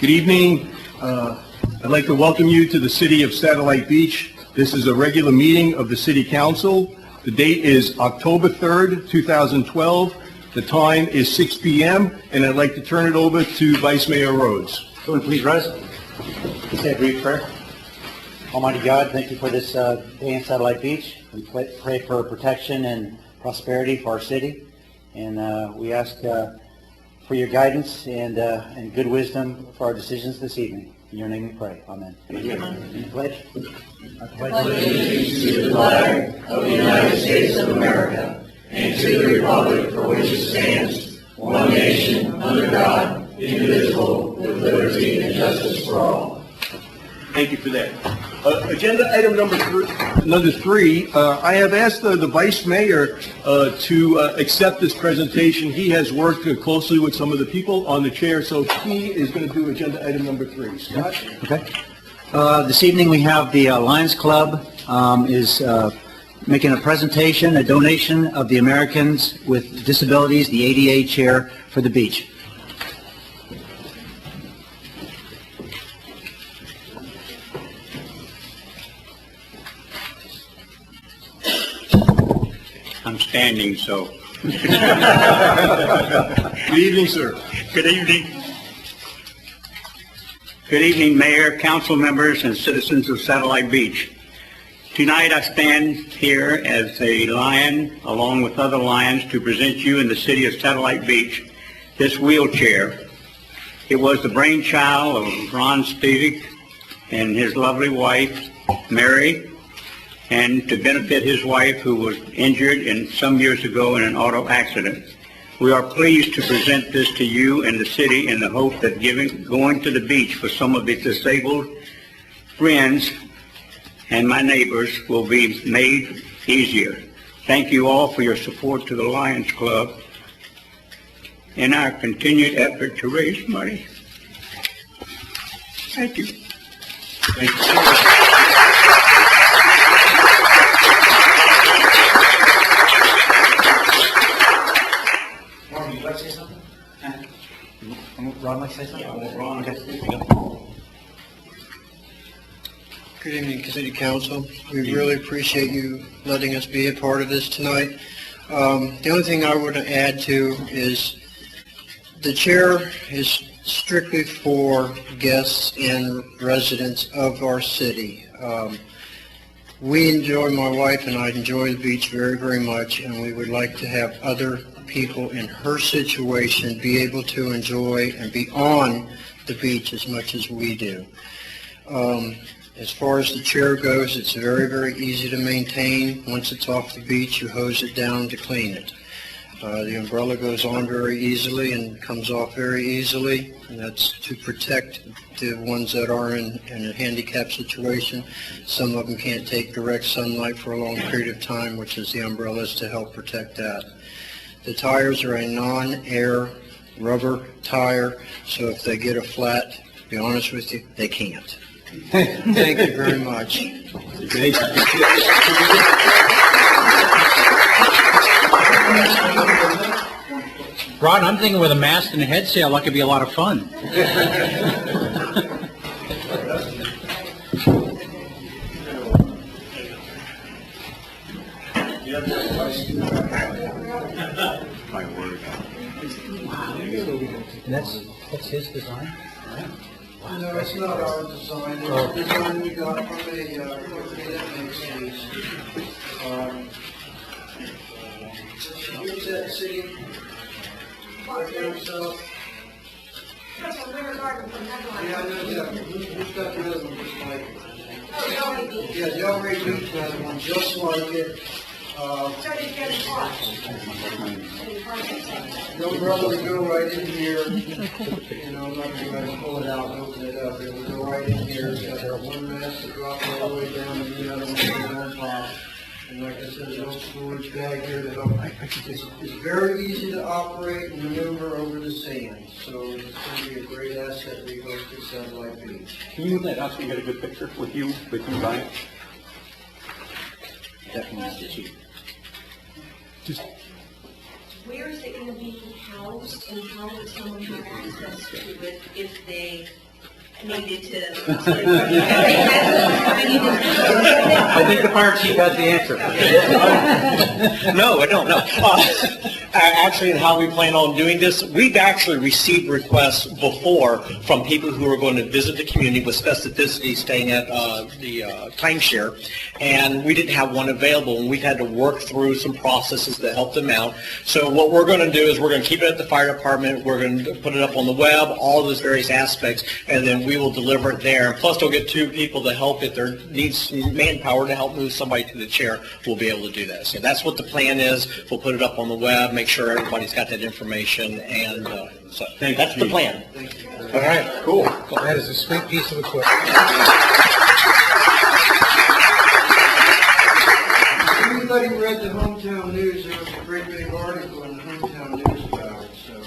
Good evening. I'd like to welcome you to the city of Satellite Beach. This is a regular meeting of the City Council. The date is October 3rd, 2012. The time is 6 p.m. and I'd like to turn it over to Vice Mayor Rhodes. Go and please rise. Say a brief prayer. Almighty God, thank you for this day in Satellite Beach. We pray for protection and prosperity for our city. And we ask for your guidance and good wisdom for our decisions this evening. In your name we pray. Amen. Amen. Pledge. I pledge allegiance to the flag of the United States of America and to the republic for which it stands, one nation, under God, indivisible, with liberty and justice for all. Thank you for that. Agenda item number three, I have asked the Vice Mayor to accept this presentation. He has worked closely with some of the people on the chair, so he is going to do agenda item number 3. Scott? Okay. This evening we have the Lions Club is making a presentation, a donation of the Americans with Disabilities, the ADA chair for the beach. I'm standing, so. Good evening, sir. Good evening. Good evening, Mayor, council members, and citizens of Satellite Beach. Tonight I stand here as a Lion, along with other Lions, to present you in the city of Satellite Beach this wheelchair. It was the brainchild of Ron Stevick and his lovely wife, Mary, and to benefit his wife, who was injured some years ago in an auto accident. We are pleased to present this to you and the city in the hope that going to the beach for some of its disabled friends and my neighbors will be made easier. Thank you all for your support to the Lions Club in our continued effort to raise money. Thank you. Thank you. Ron, would you like to say something? Ron, like to say something? Ron, okay. Good evening, City Council. We really appreciate you letting us be a part of this tonight. The only thing I would add to is the chair is strictly for guests and residents of our city. We enjoy, my wife and I enjoy the beach very, very much, and we would like to have other people in her situation be able to enjoy and be on the beach as much as we do. As far as the chair goes, it's very, very easy to maintain. Once it's off the beach, you hose it down to clean it. The umbrella goes on very easily and comes off very easily, and that's to protect the ones that are in a handicap situation. Some of them can't take direct sunlight for a long period of time, which is the umbrellas to help protect that. The tires are a non-air rubber tire, so if they get a flat, to be honest with you, they can't. Thank you very much. Thank you. Ron, I'm thinking with a mask and a head sail, that could be a lot of fun. My word. That's his design? No, it's not our design. It's a design we got from a company that makes these. Use that city right there, so. Yeah, I know that. Who's got the other one just like it? Yeah, the Outrage Beach has one just like it. The umbrella would go right in here. You know, I'm not going to pull it out and open it up. It would go right in here. It's got that one mast that drops all the way down and the other one goes on top. And like I said, there's a little storage bag here to help. It's very easy to operate and maneuver over the sand. So it's going to be a great asset we hope to Satellite Beach. Can you move that up so we get a good picture with you, Ryan? Definitely the chief. Where is it going to be housed, and how would someone have access to it if they needed to. I think the fire chief has the answer. No, I don't, no. Actually, how we plan on doing this, we've actually received requests before from people who are going to visit the community with specificity staying at the timeshare, and we didn't have one available, and we've had to work through some processes to help them out. So what we're going to do is we're going to keep it at the fire department, we're going to put it up on the web, all those various aspects, and then we will deliver it there. Plus, they'll get 2 people to help if there needs manpower to help move somebody to the chair. We'll be able to do that. So that's what the plan is. We'll put it up on the web, make sure everybody's got that information, and so that's the plan. All right, cool. That is a sweet piece of equipment. Everybody read the Hometown News. There was a great big article in the Hometown News about it, so.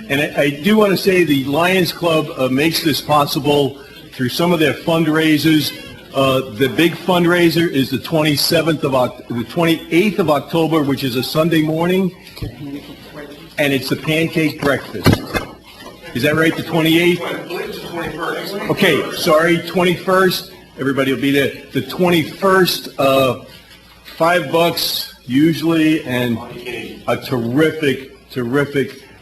And I do want to say the Lions Club makes this possible through some of their fundraisers. The big fundraiser is the 28th of October, which is a Sunday morning, and it's the pancake breakfast. Is that right, the 28th? I believe it's the 21st. Okay, sorry, 21st. Everybody will be there. The 21st, $5 usually, and a terrific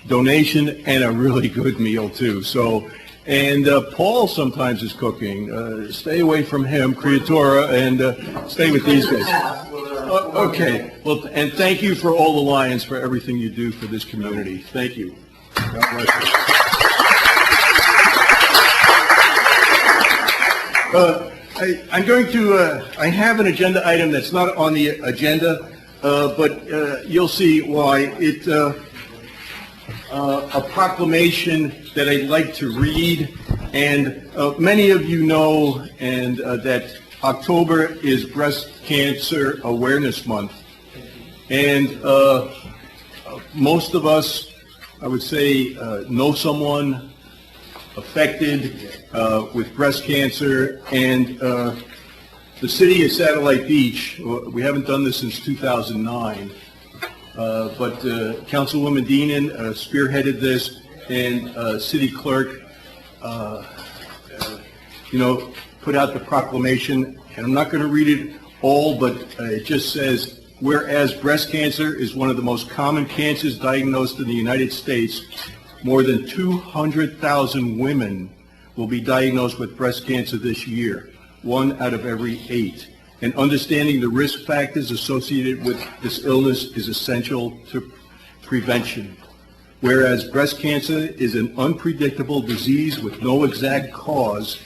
donation and a really good meal too. So, and Paul sometimes is cooking. Stay away from him, Creatora, and stay with these guys. Okay. Well, and thank you for all the Lions for everything you do for this community. Thank you. God bless you. I'm going to, I have an agenda item that's not on the agenda, but you'll see why. It's a proclamation that I'd like to read, and many of you know and that October is Breast Cancer Awareness Month, and most of us, I would say, know someone affected with breast cancer, and the city of Satellite Beach, we haven't done this since 2009, but Councilwoman Deanan spearheaded this, and City Clerk, put out the proclamation, and I'm not going to read it all, but it just says, whereas breast cancer is one of the most common cancers diagnosed in the United States, more than 200,000 women will be diagnosed with breast cancer this year, 1 out of every 8. And understanding the risk factors associated with this illness is essential to prevention. Whereas breast cancer is an unpredictable disease with no exact cause,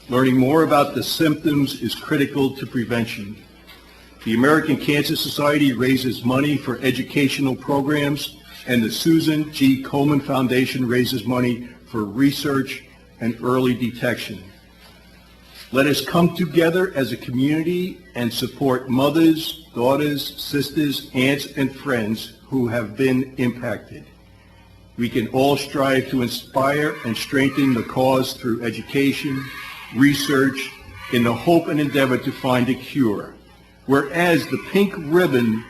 learning more about the symptoms is critical to prevention. The American Cancer Society raises money for educational programs, and the Susan G. Komen Foundation raises money for research and early detection. Let us come together as a community and support mothers, daughters, sisters, aunts, and friends who have been impacted. We can all strive to inspire and strengthen the cause through education, research, in the hope and endeavor to find a cure. Whereas the pink ribbon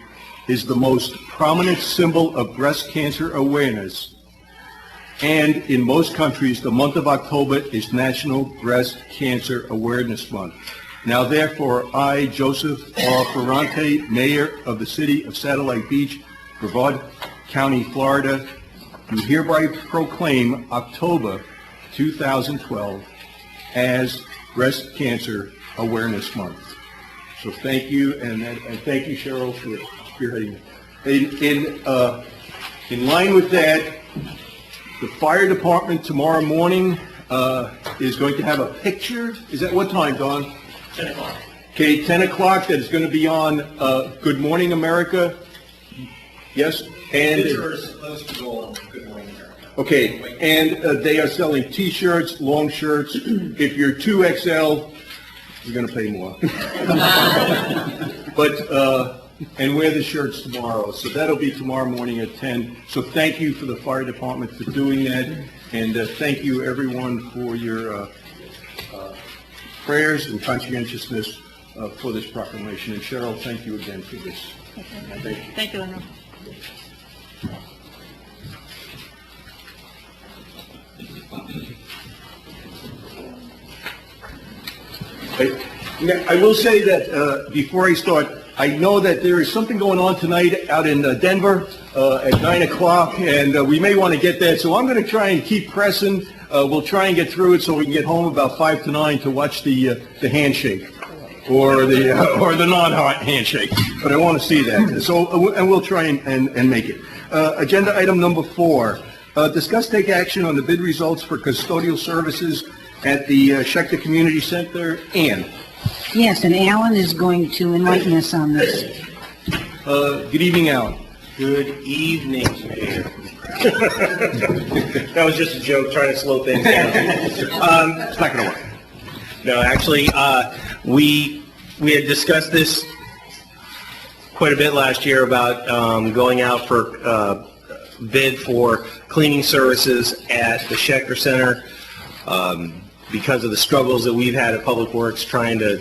is the most prominent symbol of breast cancer awareness, and in most countries, the month of October is National Breast Cancer Awareness Month. Now, therefore, I, Joseph R. Ferrante, Mayor of the City of Satellite Beach, Brevard County, Florida, do hereby proclaim October 2012 as Breast Cancer Awareness Month. So thank you, and thank you, Cheryl, for spearheading it. In line with that, the fire department tomorrow morning is going to have a picture. Is that what time, Don? 10 o'clock. Okay, 10 o'clock. That is going to be on Good Morning America. Yes? And Picture is supposed to go on Good Morning America. okay, and they are selling T-shirts, long shirts. If you're 2XL, you're going to pay more. But and wear the shirts tomorrow. So that'll be tomorrow morning at 10. So thank you for the fire department for doing that, and thank you everyone for your prayers and conscientiousness for this proclamation. And Cheryl, thank you again for this. Thank you. Thank you, Lenore. I will say that before I start, I know that there is something going on tonight out in Denver at 9 o'clock, and we may want to get that. So I'm going to try and keep pressing. We'll try and get through it so we can get home about 5 to 9 to watch the handshake or the non-handshake. But I want to see that. So and we'll try and make it. Agenda item number 4. Discuss take action on the bid results for custodial services at the Schechter Community Center. Ann. Yes, and Alan is going to enlighten us on this. Good evening, Alan. Good evening, Mayor. That was just a joke, trying to slow things down. It's not going to work. No, actually, we had discussed this quite a bit last year about going out for bid for cleaning services at the Schechter Center because of the struggles that we've had at Public Works trying to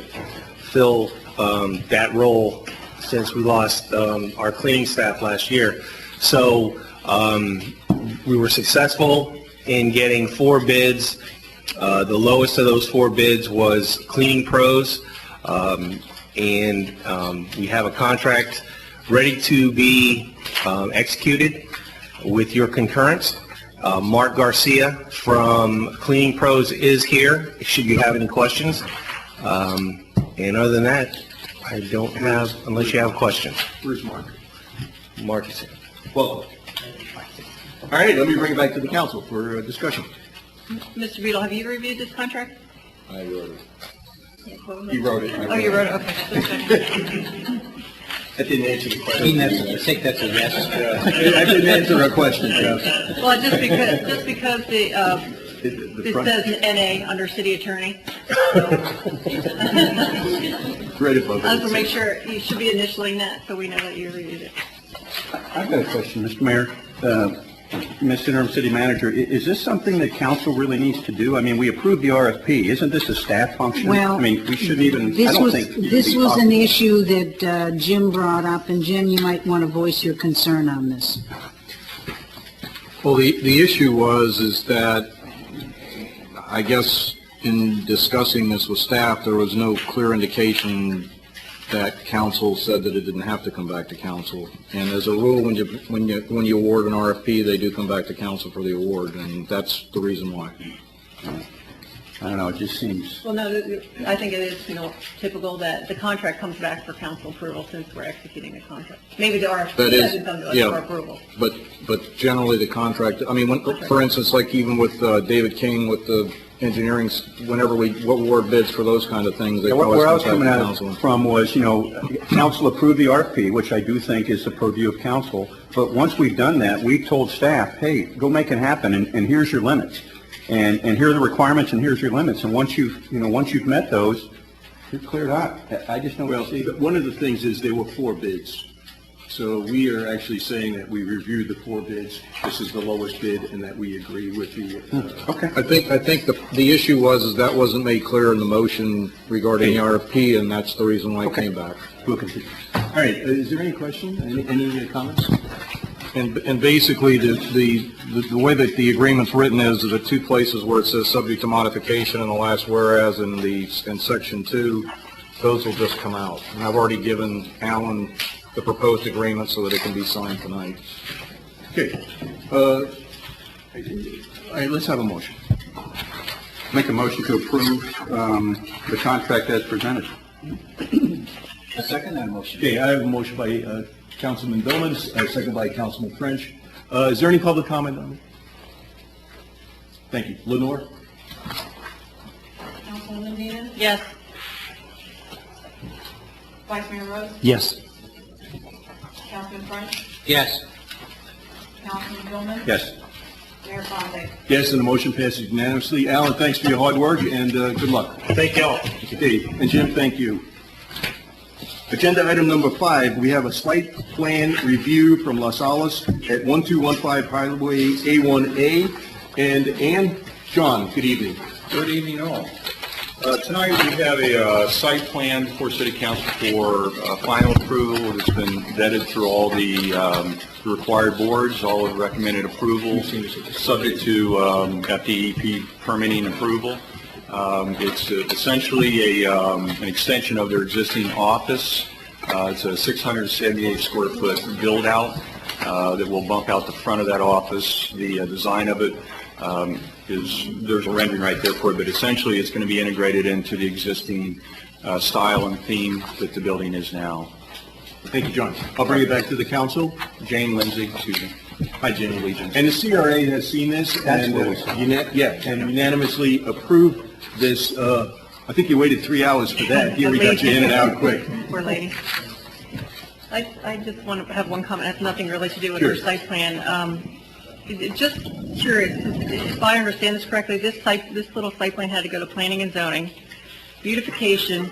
fill that role since we lost our cleaning staff last year. So we were successful in getting 4 bids. The lowest of those 4 bids was Cleaning Pros, and we have a contract ready to be executed with your concurrence. Mark Garcia from Cleaning Pros is here, should you have any questions. And other than that, I don't have, unless you have questions. Where's Mark? Mark is here. Well, all right, let me bring it back to the council for discussion. Mr. Beadle, have you reviewed this contract? I wrote it. Yeah, He wrote it. Oh, you wrote it, okay. That didn't answer the question. I think that's a yes. I didn't answer a question, Jeff. Well, just because it front- says NA under city attorney. Right above it. I just want to make sure, you should be initialing that so we know that you reviewed it. I've got a question, Mr. Mayor. Mr. Interim City Manager, is this something that council really needs to do? I mean, we approved the RFP. Isn't this a staff function? Well, I mean, we shouldn't even, I This don't was, think. it should this be was an possible. issue that Jim brought up, and Jim, you might want to voice your concern on this. Well, the issue is that I guess in discussing this with staff, there was no clear indication that council said that it didn't have to come back to council. And as a rule, when you award an RFP, they do come back to council for the award, and that's the reason why. I don't know, it just seems, Well, no, I think it is, typical that the contract comes back for council approval since we're executing a contract. Maybe the RFP That is, doesn't come to us yeah. for approval. But generally the contract, I mean, for instance, like even with David King with the engineering, whenever we award bids for those kind of things, they always where I was come coming back to at council. it from was, council approved the RFP, which I do think is the purview of council. But once we've done that, we told staff, hey, go make it happen, and here's your limits. And here are the requirements, and here's your limits. And once you've met those, you're cleared out. I just don't Well, see. one of the things is there were 4 bids. So we are actually saying that we reviewed the 4 bids. This is the lowest bid, and that we agree with the. Okay. I think the issue was that wasn't made clear in the motion regarding the RFP, and that's the reason why it came back. We'll continue. All right, is there any question, any comments? And basically, the way that the agreement's written is the 2 places where it says subject to modification in the last whereas in section 2, those will just come out. And I've already given Alan the proposed agreement so that it can be signed tonight. Okay. All right, let's have a motion. Make a motion to approve the contract as presented. A second that motion. Okay, I have a motion by Councilman Billings, a second by Councilman French. Is there any public comment on it? Thank you. Lenore? Councilwoman Dean? Yes. Vice Mayor Rose? Yes. Councilman French? Yes. Councilman Billman? Yes. Mayor Fontaine? Yes, and the motion passes unanimously. Alan, thanks for your hard work, and good luck. Thank y'all. Okay, and Jim, thank you. Agenda item number 5, we have a site plan review from Las Alas at 1215 Highway A1A. And Ann, John, good evening. Good evening, all. Tonight we have a site plan for City Council for final approval. It's been vetted through all the required boards, all have recommended approval, subject to FDEP permitting approval. It's essentially an extension of their existing office. It's a 678 square foot build out that will bump out the front of that office. The design of it there's a rendering right there for it, but essentially it's going to be integrated into the existing style and theme that the building is now. Thank you, John. I'll bring it back to the council. Jane Lindsay, excuse me. Hi, Jane Allegiance. And the CRA has seen this and unanimously approved this. I think you waited 3 hours for that. Here, we got you in and out quick. Poor lady. I just want to have one comment. It has nothing really to do with Sure. our site plan. Just curious, if I understand this correctly, this little site plan had to go to planning and zoning, beautification,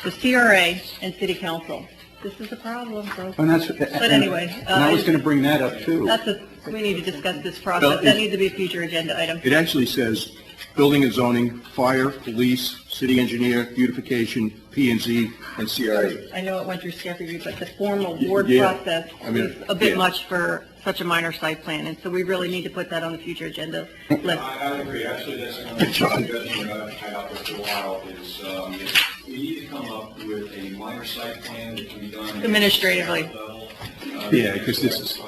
the CRA, and city council. This is a problem, bro. But anyway. And I was going to bring that up too. We need to discuss this process. That needs to be a future agenda item. It actually says building and zoning, fire, police, city engineer, beautification, P&Z, and CRA. I know it went through staff review, but the formal board Yeah. process I mean, is a bit yeah. much for such a minor site plan, and so we really need to put that on the future agenda list. I would agree. Actually, that's kind of a suggestion that I've had out there for a while is we need to come up with a minor site plan that can be done Administratively. Yeah, because this is,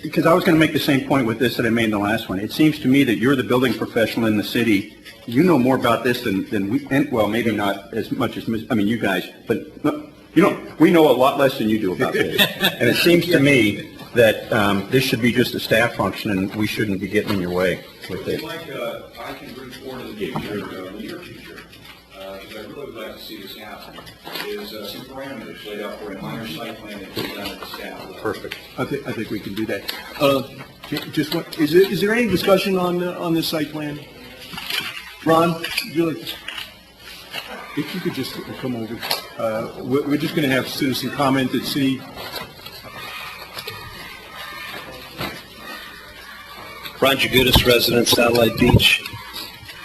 Because I was going to make the same point with this that I made in the last one. It seems to me that you're the building professional in the city. You know more about this than we, and, well, maybe not as much as, you guys, but, we know a lot less than you do about this. And it seems to me that this should be just a staff function, and we shouldn't be getting in your way with it. I can bring forward in the near future, because I really would like to see this happen, is some parameters laid out for a minor site plan that can be done at the staff level. Perfect. I think we can do that. Is there any discussion on this site plan? Ron, if you could just come over. We're just going to have citizen comment at city. Ron Jagutis, resident, Satellite Beach.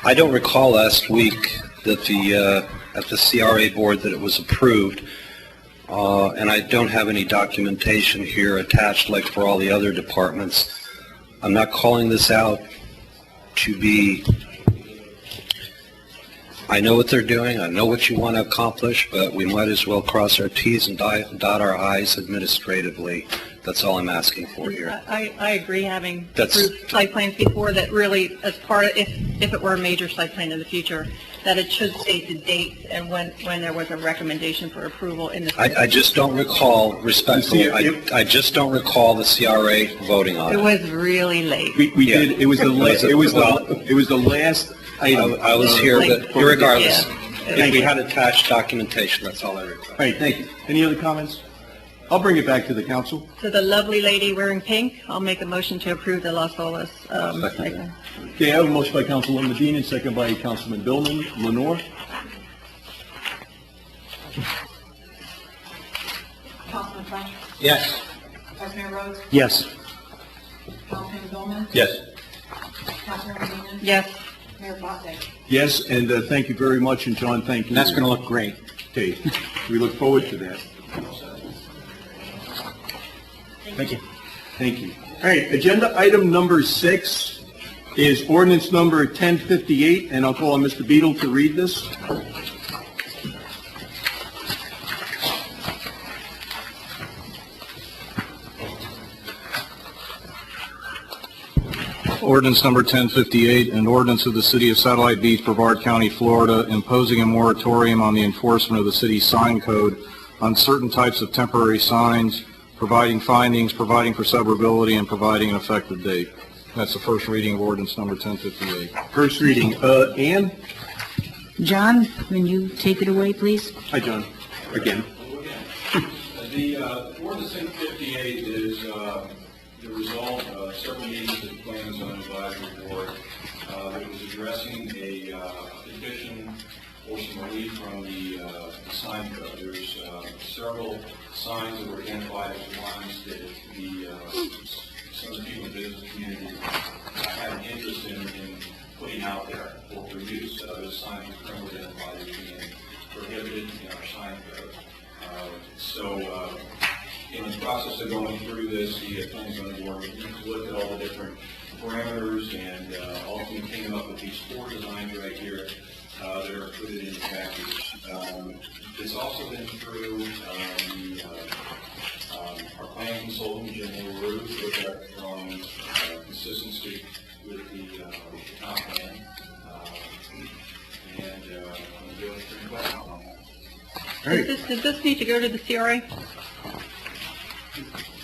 I don't recall last week that at the CRA board that it was approved, and I don't have any documentation here attached like for all the other departments. I'm not calling this out to be, I know what they're doing, I know what you want to accomplish, but we might as well cross our T's and dot our I's administratively. That's all I'm asking for here. I agree, having approved site plans before, that really, as part of, if it were a major site plan in the future, that it should state the date and when there was a recommendation for approval in the. I just don't recall, respectfully, I just don't recall the CRA voting on it. It was really late. We did. It was the last item. I was here, but irregardless, Yeah. if we had attached documentation, that's all I request. All right, thank you. Any other comments? I'll bring it back to the council. To the lovely lady wearing pink, I'll make a motion to approve the Las Olas site plan. Okay, I have a motion by Councilman Medina, and second by Councilman Billman. Lenore? Councilman French? Yes. Vice Mayor Rhodes? Yes. Councilman Billman? Yes. Councilman Medina? Yes. Mayor Fontaine? Yes, and thank you very much, and John, thank you. That's going to look great. Okay, we look forward to that. Thank you. Thank you. All right, agenda item number 6 is ordinance number 1058, and I'll call on Mr. Beadle to read this. Ordinance number 1058, an ordinance of the City of Satellite Beach, Brevard County, Florida, imposing a moratorium on the enforcement of the city's sign code on certain types of temporary signs, providing findings, providing for severability, and providing an effective date. That's the first reading of ordinance number 1058. First reading. Ann? John, when you take it away, please. Hi, John. Again. The ordinance 1058 is the result of several meetings with the Planning and Zoning Advisory Board that was addressing a petition for some relief from the sign code. There's several signs that were identified as ones that some of the people in the business community had an interest in putting out there for use. Those signs were currently identified as being prohibited in our sign code. In the process of going through this, the Planning and Zoning Board looked at all the different parameters, and ultimately came up with these 4 designs right here that are included in the package. It's also been through our planning consultant, Jim LaRue, looked at from consistency with the comp plan, and I'm doing pretty well on that. Does this need to go to the CRA?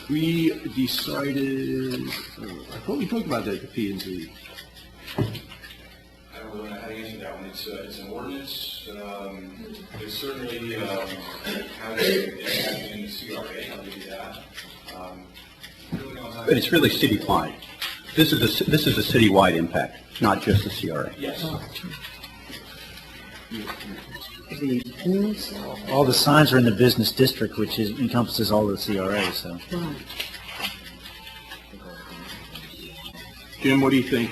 We decided, I thought we talked about that at the P&Z. I don't really know how to answer that one. It's an ordinance. It's certainly how it's in the CRA. I'll give you that. But it's really citywide. This is a citywide impact, not just the CRA. Yes. All the signs are in the business district, which encompasses all the CRA, so. Jim, what do you think?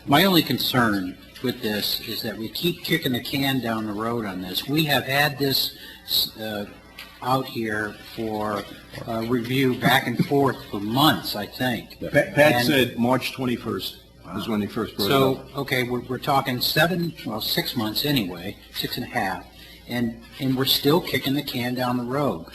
My only concern with this is that we keep kicking the can down the road on this. We have had this out here for review back and forth for months, I think. Pat said March 21st is when they first brought it So, up. okay, we're talking 6 months anyway, 6.5, and we're still kicking the can down the road.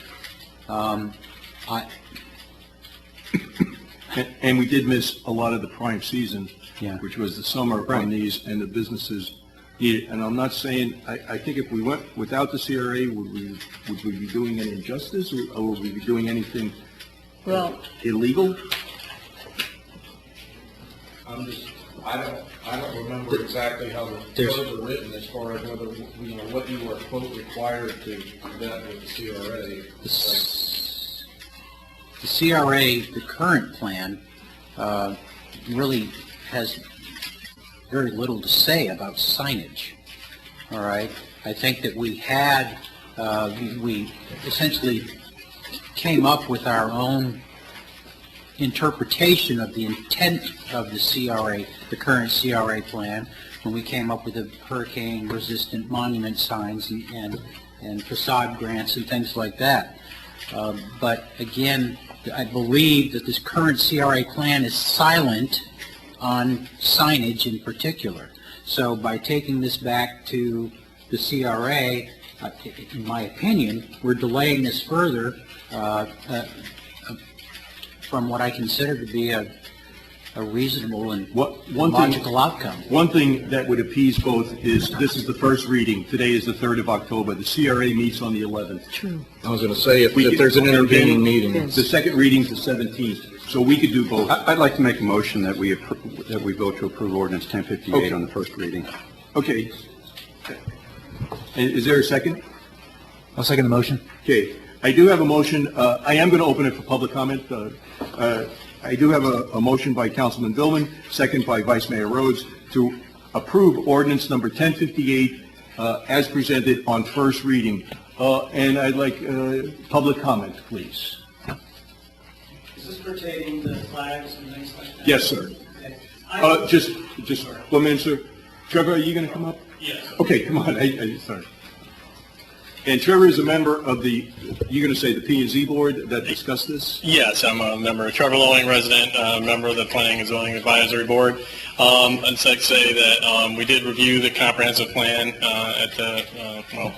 And we did miss a lot of the prime season, Yeah. which was the summer on these, and the businesses need it. And I'm not saying, I think if we went without the CRA, would we be doing an injustice, or would we be doing anything illegal? I don't remember exactly how the codes are written as far as whether, what you were quote required to do that with the CRA. The CRA, the current plan, really has very little to say about signage, all right? I think that we had, we essentially came up with our own interpretation of the intent of the CRA, the current CRA plan, when we came up with the hurricane-resistant monument signs and facade grants and things like that. But again, I believe that this current CRA plan is silent on signage in particular. So by taking this back to the CRA, in my opinion, we're delaying this further from what I consider to be a reasonable and logical outcome. One thing that would appease both is, this is the first reading. Today is the 3rd of October. The CRA meets on the 11th. True. I was going to say, if there's an intervening meeting. The second reading's the 17th, so we could do both. I'd like to make a motion that we vote to approve ordinance 1058 on the first reading. Okay. Is there a second? I'll second the motion. Okay. I do have a motion. I am going to open it for public comment. I do have a motion by Councilman Billman, second by Vice Mayor Rhodes, to approve ordinance number 1058 as presented on first reading. And I'd like public comment, please. Is this pertaining to flags and things like that? Yes, sir. Okay. Just 1 minute, sir. Trevor, are you going to come up? Yes. Okay, come on. Sorry. And Trevor is a member of the, you're going to say the P&Z board that discussed this? Yes, I'm a member, a Trevor Lowing resident, member of the Planning and Zoning Advisory Board. I'd like to say that we did review the comprehensive plan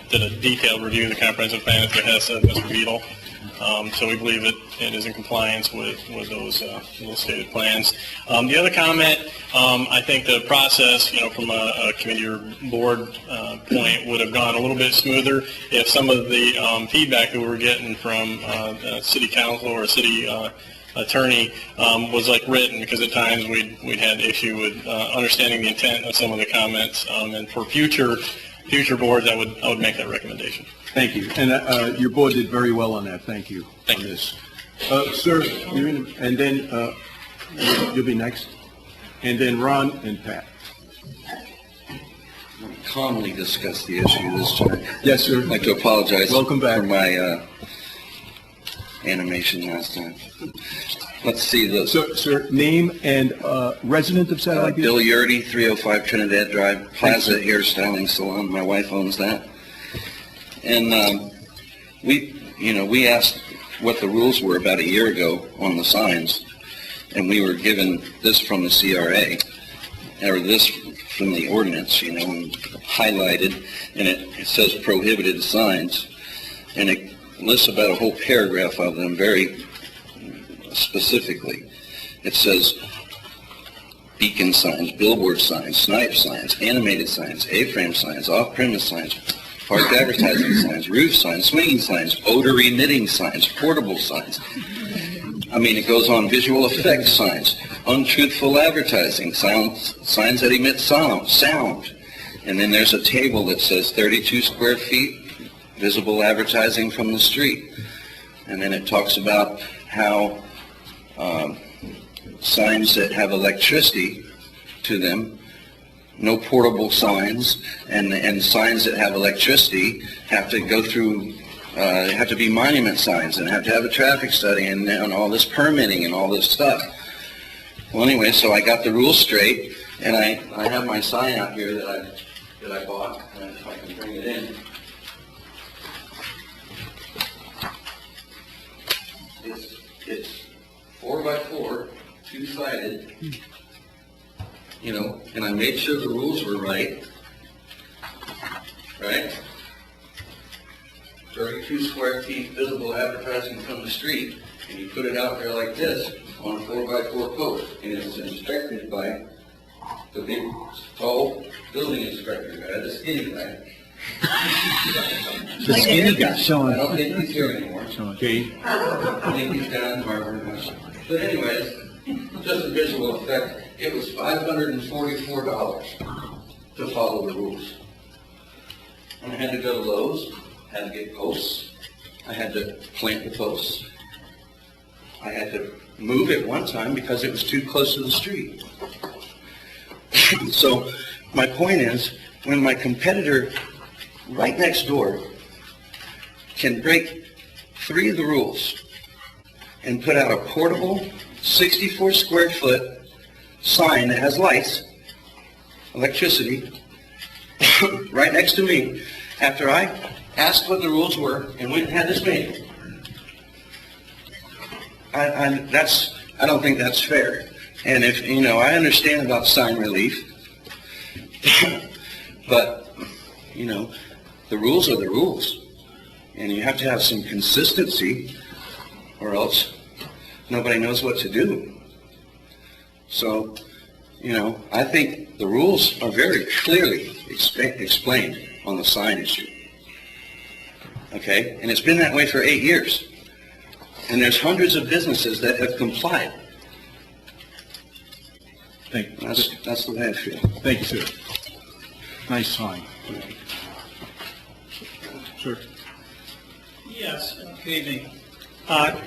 did a detailed review of the comprehensive plan at the behest of Mr. Beadle. So we believe it is in compliance with those stated plans. The other comment, I think the process, from a committee or board point would have gone a little bit smoother if some of the feedback that we were getting from city council or city attorney was written, because at times we'd had issue with understanding the intent of some of the comments, and for future boards, I would make that recommendation. Thank you. And your board did very well on that. Thank you on this. Sir, you're in, and then you'll be next. And then Ron and Pat. Calmly discuss the issue this time. Yes, sir. I'd like to apologize. Welcome back. For my animation last time. Let's see. Sir, name and resident of Satellite Beach? Bill Yurdy, 305 Trinidad Drive, Plaza Hairstyling Salon. My wife owns that. And we asked what the rules were about a year ago on the signs, and we were given this from the CRA, or this from the ordinance, you know, and highlighted, and it says prohibited signs, and it lists about a whole paragraph of them very specifically. It says beacon signs, billboard signs, snipe signs, animated signs, A-frame signs, off-premise signs, parked advertising signs, roof signs, swinging signs, odor-emitting signs, portable signs. I mean, it goes on, visual effects signs, untruthful advertising, signs that emit sound. And then there's a table that says 32 square feet, visible advertising from the street. And then it talks about how signs that have electricity to them, no portable signs, and signs that have electricity have to go through, have to be monument signs and have to have a traffic study and all this permitting and all this stuff. Well, anyway, so I got the rules straight, and I have my sign out here that I bought, and if I can bring it in. It's 4x4, two-sided, you know, and I made sure the rules were right, 32 square feet visible advertising from the street, and you put it out there like this on a 4x4 post, and it's inspected by the big, tall building inspector guy, the skinny guy. The skinny guy. I don't think he's here anymore. Okay. I think he's down in Harvard. But anyways, just a visual effect, it was $544 to follow the rules. And I had to go to Lowe's, had to get posts, I had to plant the posts, I had to move it one time because it was too close to the street. So my point is, when my competitor right next door can break 3 of the rules and put out a portable 64 square foot sign that has lights, electricity, right next to me, after I asked what the rules were and went and had this meeting, I don't think that's fair. And if, you know, I understand about sign relief, but, you know, the rules are the rules. And you have to have some consistency, or else nobody knows what to do. So, you know, I think the rules are very clearly explained on the sign issue. Okay? And it's been that way for 8 years. And there's hundreds of businesses that have complied. Thank you. That's the way I feel. Thank you, sir. Nice sign. Sir. Yes, good evening. I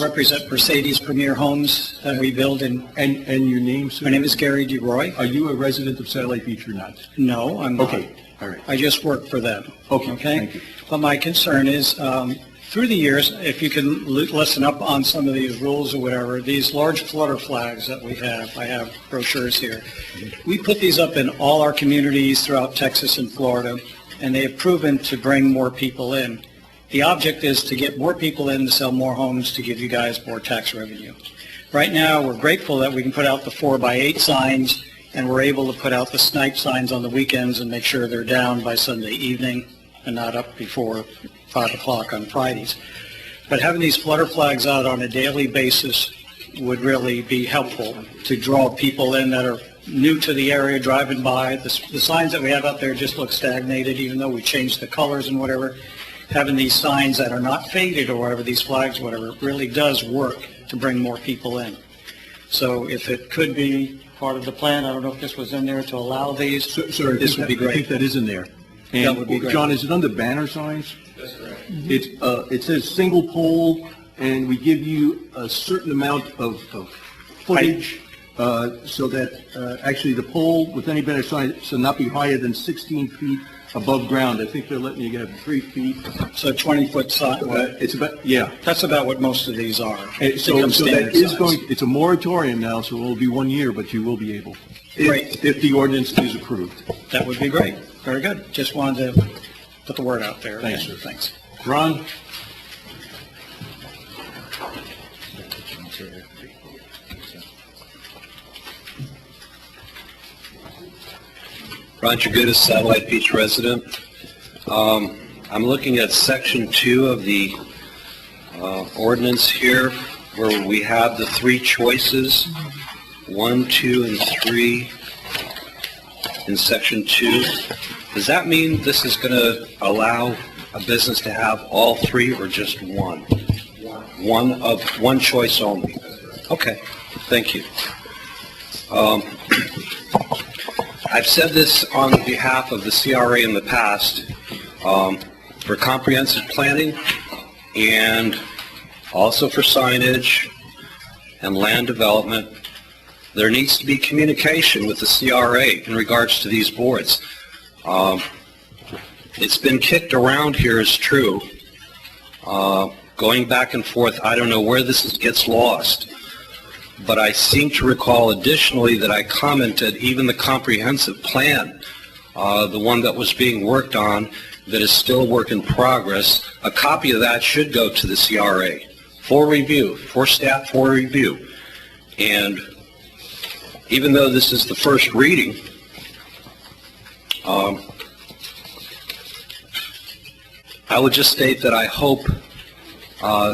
represent Mercedes Premier Homes that we build in. And your name, sir? My name is Gary DeRoy. Are you a resident of Satellite Beach or not? No, I'm not. Okay, all right. I just work for them. Okay, thank you. But my concern is, through the years, if you can listen up on some of these rules or whatever, these large flutter flags that we have, I have brochures here. We put these up in all our communities throughout Texas and Florida, and they have proven to bring more people in. The object is to get more people in to sell more homes to give you guys more tax revenue. Right now, we're grateful that we can put out the 4x8 signs, and we're able to put out the snipe signs on the weekends and make sure they're down by Sunday evening and not up before 5 o'clock on Fridays. But having these flutter flags out on a daily basis would really be helpful to draw people in that are new to the area, driving by. The signs that we have out there just look stagnated, even though we changed the colors and whatever. Having these signs that are not faded or whatever, these flags, whatever, really does work to bring more people in. So if it could be part of the plan, I don't know if this was in there to allow these, Sir, this would be I think great. that is in there. That And would be great. John, is it under banner signs? That's correct. It says single pole, and we give you a certain amount of footage so that actually the pole with any banner sign should not be higher than 16 feet above ground. I think they're letting you get 3 feet. So 20-foot sign, It's about, yeah. that's about what most of these are. And so that is going, it's a moratorium now, so it will be 1 year, but you will be able, Great. if the ordinance is approved. That would be great. Very good. Just wanted to put the word out there. Thanks, sir. Thanks. Ron? Ron Jagutis, Satellite Beach resident. I'm looking at section 2 of the ordinance here, where we have the 3 choices, 1, 2, and 3 in section 2. Does that mean this is going to allow a business to have all 3 or just one? One choice only. Okay, thank you. I've said this on behalf of the CRA in the past, for comprehensive planning and also for signage and land development, there needs to be communication with the CRA in regards to these boards. It's been kicked around here is true. Going back and forth, I don't know where this gets lost. But I seem to recall additionally that I commented even the comprehensive plan, the one that was being worked on, that is still a work in progress, a copy of that should go to the CRA for review, for staff for review. And even though this is the first reading, I would just state that I hope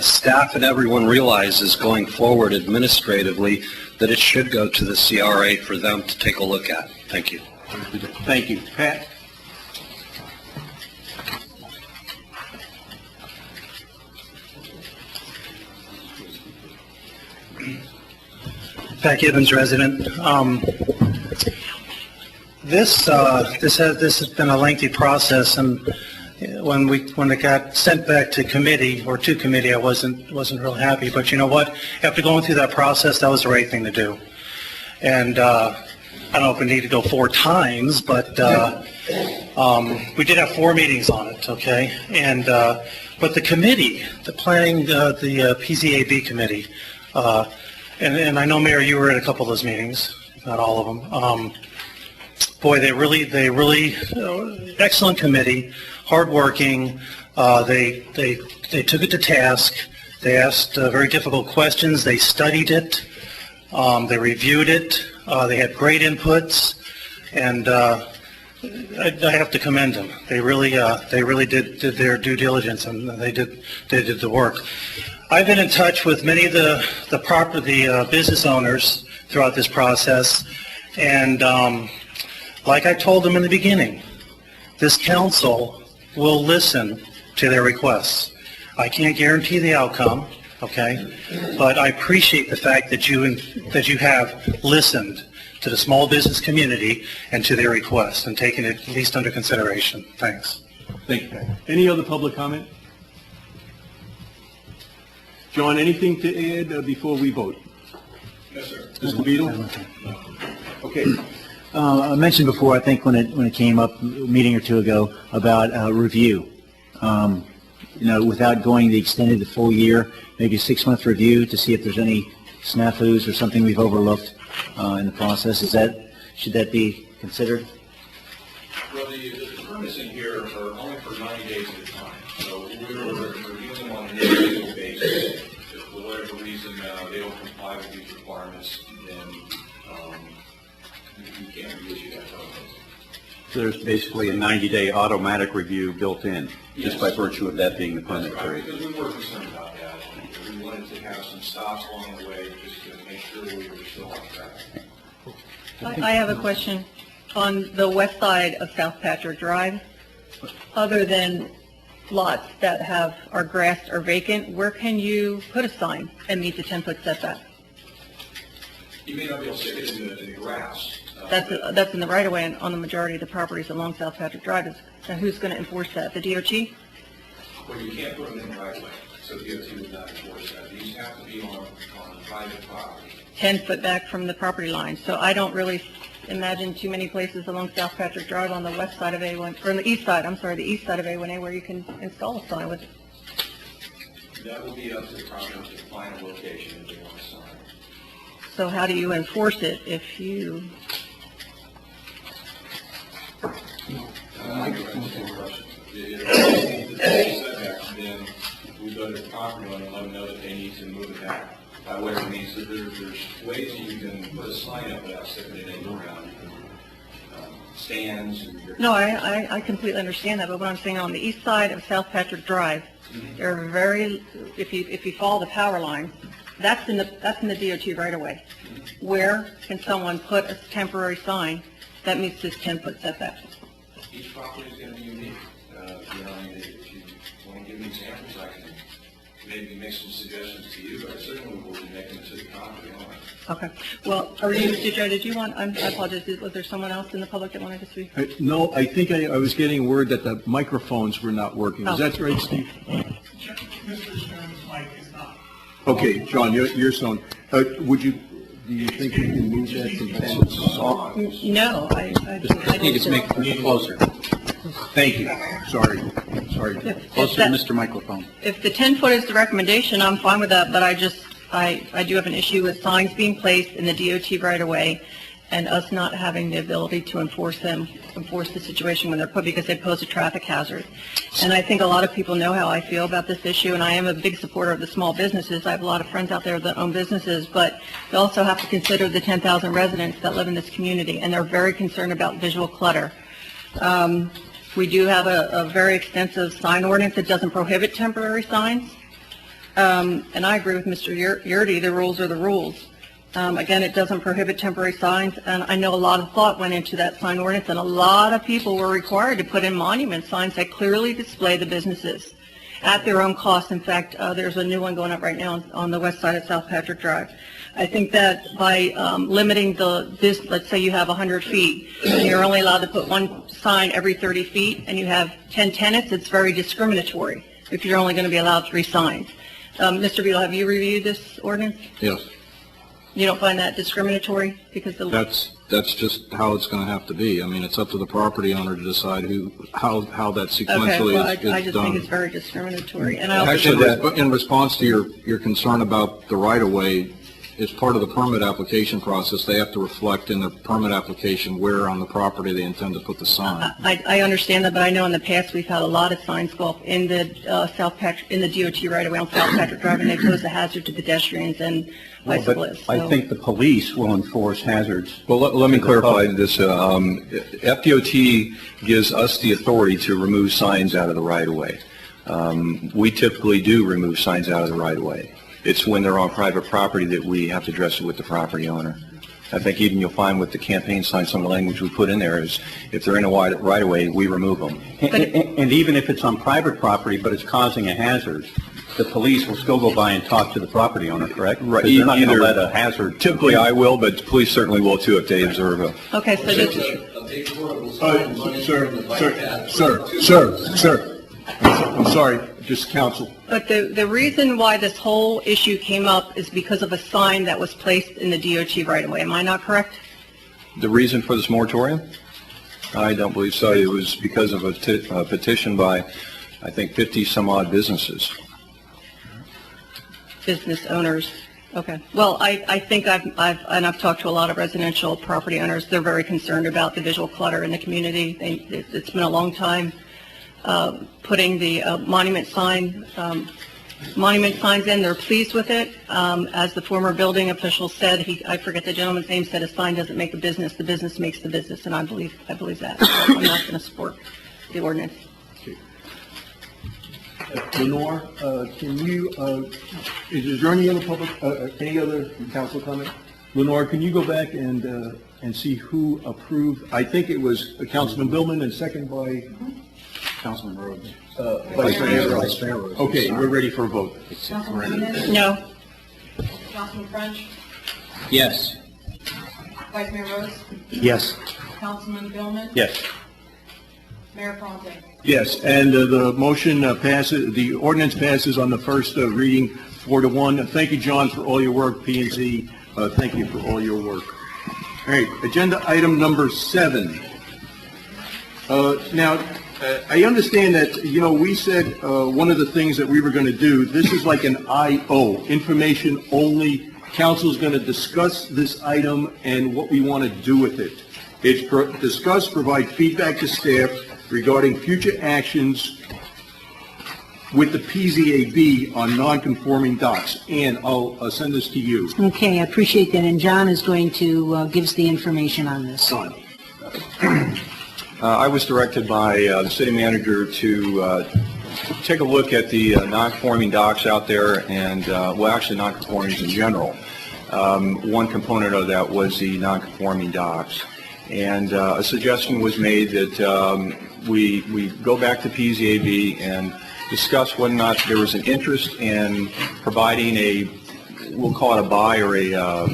staff and everyone realizes going forward administratively that it should go to the CRA for them to take a look at. Thank you. Thank you. Pat? Pat Gibbons, resident. This has been a lengthy process, and when it got sent back to committee or to committee, I wasn't real happy. But you know what? After going through that process, that was the right thing to do. And I don't know if we need to go 4 times, but we did have 4 meetings on it. Okay, and but the committee, the planning, the PZAB committee. And I know, Mayor, you were at a couple of those meetings, not all of them. Boy, they really, excellent committee, hardworking. They took it to task. They asked very difficult questions. They studied it. They reviewed it. They had great inputs, and I have to commend them. They really did their due diligence, and they did the work. I've been in touch with many of the business owners throughout this process, and like I told them in the beginning, this council will listen to their requests. I can't guarantee the outcome, okay, but I appreciate the fact that you have listened to the small business community and to their requests and taken it at least under consideration. Thanks. Thank you, Pat. Any other public comment? John, anything to add before we vote? Yes, sir. Mr. Beadle? Okay. I mentioned before, I think when it came up a meeting or 2 ago about review. Without going the extended the full year, maybe a 6-month review to see if there's any snafus or something we've overlooked in the process. Should that be considered? Well, the permits in here are only for 90 days at a time. So we're reviewing them on an individual basis. If for whatever reason they don't comply with these requirements, then you can't reissue that permit. So there's basically a 90-day automatic review built in, just by virtue of that being the permit period. Because we were concerned about that. We wanted to have some stops along the way just to make sure we were still on track. I have a question. On the west side of South Patrick Drive, other than lots that are grassed or vacant, where can you put a sign and meet the 10-foot setback? You may not be able to stick it in the grass. That's in the right-of-way on the majority of the properties along South Patrick Drive. And who's going to enforce that? The DOT? Well, you can't put them in the right-of-way, so DOT would not enforce that. These have to be on private property. 10 foot back from the property line. So I don't really imagine too many places along South Patrick Drive on the west side of A1, or on the east side, the east side of A1A where you can install a sign with it. That will be up to the property to find a location if they want a sign. So how do you enforce it if you... Then we go to the property owner and let them know that they need to move it back by whatever means, that there's ways that you can put a sign up without sticking it in the ground. Stands and your... No, I completely understand that, but what I'm saying, on the east side of South Patrick Drive, there are if you follow the power line, that's in the DOT right away. Where can someone put a temporary sign that meets this 10-foot setback? Each property is going to be unique. You know, I mean, if you want to give me examples, I can maybe make some suggestions to you, but I certainly will be making it to the property owner. Okay. Well, Mr. Joe, did you want, I apologize, was there someone else in the public that wanted to speak? No, I think I was getting word that the microphones were not working. Is that right, Steve? Mr. Stern's mic is not. Okay, John, your son. Do you think you can move that from 10 to soft? No, I need to make it closer. Thank you. Sorry. Closer to Mr. Microphone. If the 10-foot is the recommendation, I'm fine with that, but I do have an issue with signs being placed in the DOT right away and us not having the ability to enforce the situation when they're put, because they pose a traffic hazard. And I think a lot of people know how I feel about this issue, and I am a big supporter of the small businesses. I have a lot of friends out there that own businesses, but you also have to consider the 10,000 residents that live in this community, and they're very concerned about visual clutter. We do have a very extensive sign ordinance that doesn't prohibit temporary signs. And I agree with Mr. Yurdy, the rules are the rules. Again, it doesn't prohibit temporary signs, and I know a lot of thought went into that sign ordinance, and a lot of people were required to put in monument signs that clearly display the businesses at their own cost. In fact, there's a new one going up right now on the west side of South Patrick Drive. I think that by limiting let's say you have 100 feet, and you're only allowed to put one sign every 30 feet, and you have 10 tenants, it's very discriminatory if you're only going to be allowed 3 signs. Mr. Beal, have you reviewed this ordinance? Yes. You don't find that discriminatory because That's just how it's going to have to be. I mean, it's up to the property owner to decide how that sequentially is done. I just think it's very discriminatory. And I also Actually, in response to your concern about the right-of-way, as part of the permit application process, they have to reflect in the permit application where on the property they intend to put the sign. I understand that, but I know in the past we've had a lot of signs go up in the DOT right away on South Patrick Drive, and they pose a hazard to pedestrians and bicyclists. I think the police will enforce hazards. Well, let me clarify this. FDOT gives us the authority to remove signs out of the right-of-way. We typically do remove signs out of the right-of-way. It's when they're on private property that we have to address it with the property owner. I think even you'll find with the campaign signs, some of the language we put in there is if they're in a right-of-way, we remove them. And even if it's on private property, but it's causing a hazard, the police will still go by and talk to the property owner, correct? Right. They're not going to let a hazard. Typically, I will, but police certainly will too if they observe a. Okay, so this. Sir. I'm sorry, just counsel. But the reason why this whole issue came up is because of a sign that was placed in the DOT right away. Am I not correct? The reason for this moratorium? I don't believe so. It was because of a petition by, I think, 50 some odd businesses. Business owners. Okay. Well, I think I've talked to a lot of residential property owners. They're very concerned about the visual clutter in the community. It's been a long time putting the monument signs in. They're pleased with it. As the former building official said, I forget the gentleman's name, said a sign doesn't make a business, the business makes the business, and I believe that. So I'm not going to support the ordinance. Lenore, can you, is there any other council comment? Lenore, can you go back and see who approved? I think it was Councilman Billman and second by Councilman Rhodes. Vice Mayor Rhodes. Okay, we're ready for a vote. No. Councilman French, Yes. Vice Mayor Rhodes, Yes. Councilman Billman, Yes. Mayor Fonte. Yes, and the motion passes, the ordinance passes on the first reading 4-1. Thank you, John, for all your work. P&Z, thank you for all your work. All right, agenda item number 7. Now, I understand that, we said one of the things that we were going to do, this is like an I.O., information only. Council's going to discuss this item and what we want to do with it. It's discuss, provide feedback to staff regarding future actions with the PZAB on non-conforming docks. And I'll send this to you. Okay, I appreciate that, and John is going to give us the information on this. I was directed by the city manager to take a look at the non-conforming docks out there and, well, actually non-conformings in general. One component of that was the non-conforming docks. And a suggestion was made that we go back to PZAB and discuss whether or not there was an interest in providing a, we'll call it a buy or a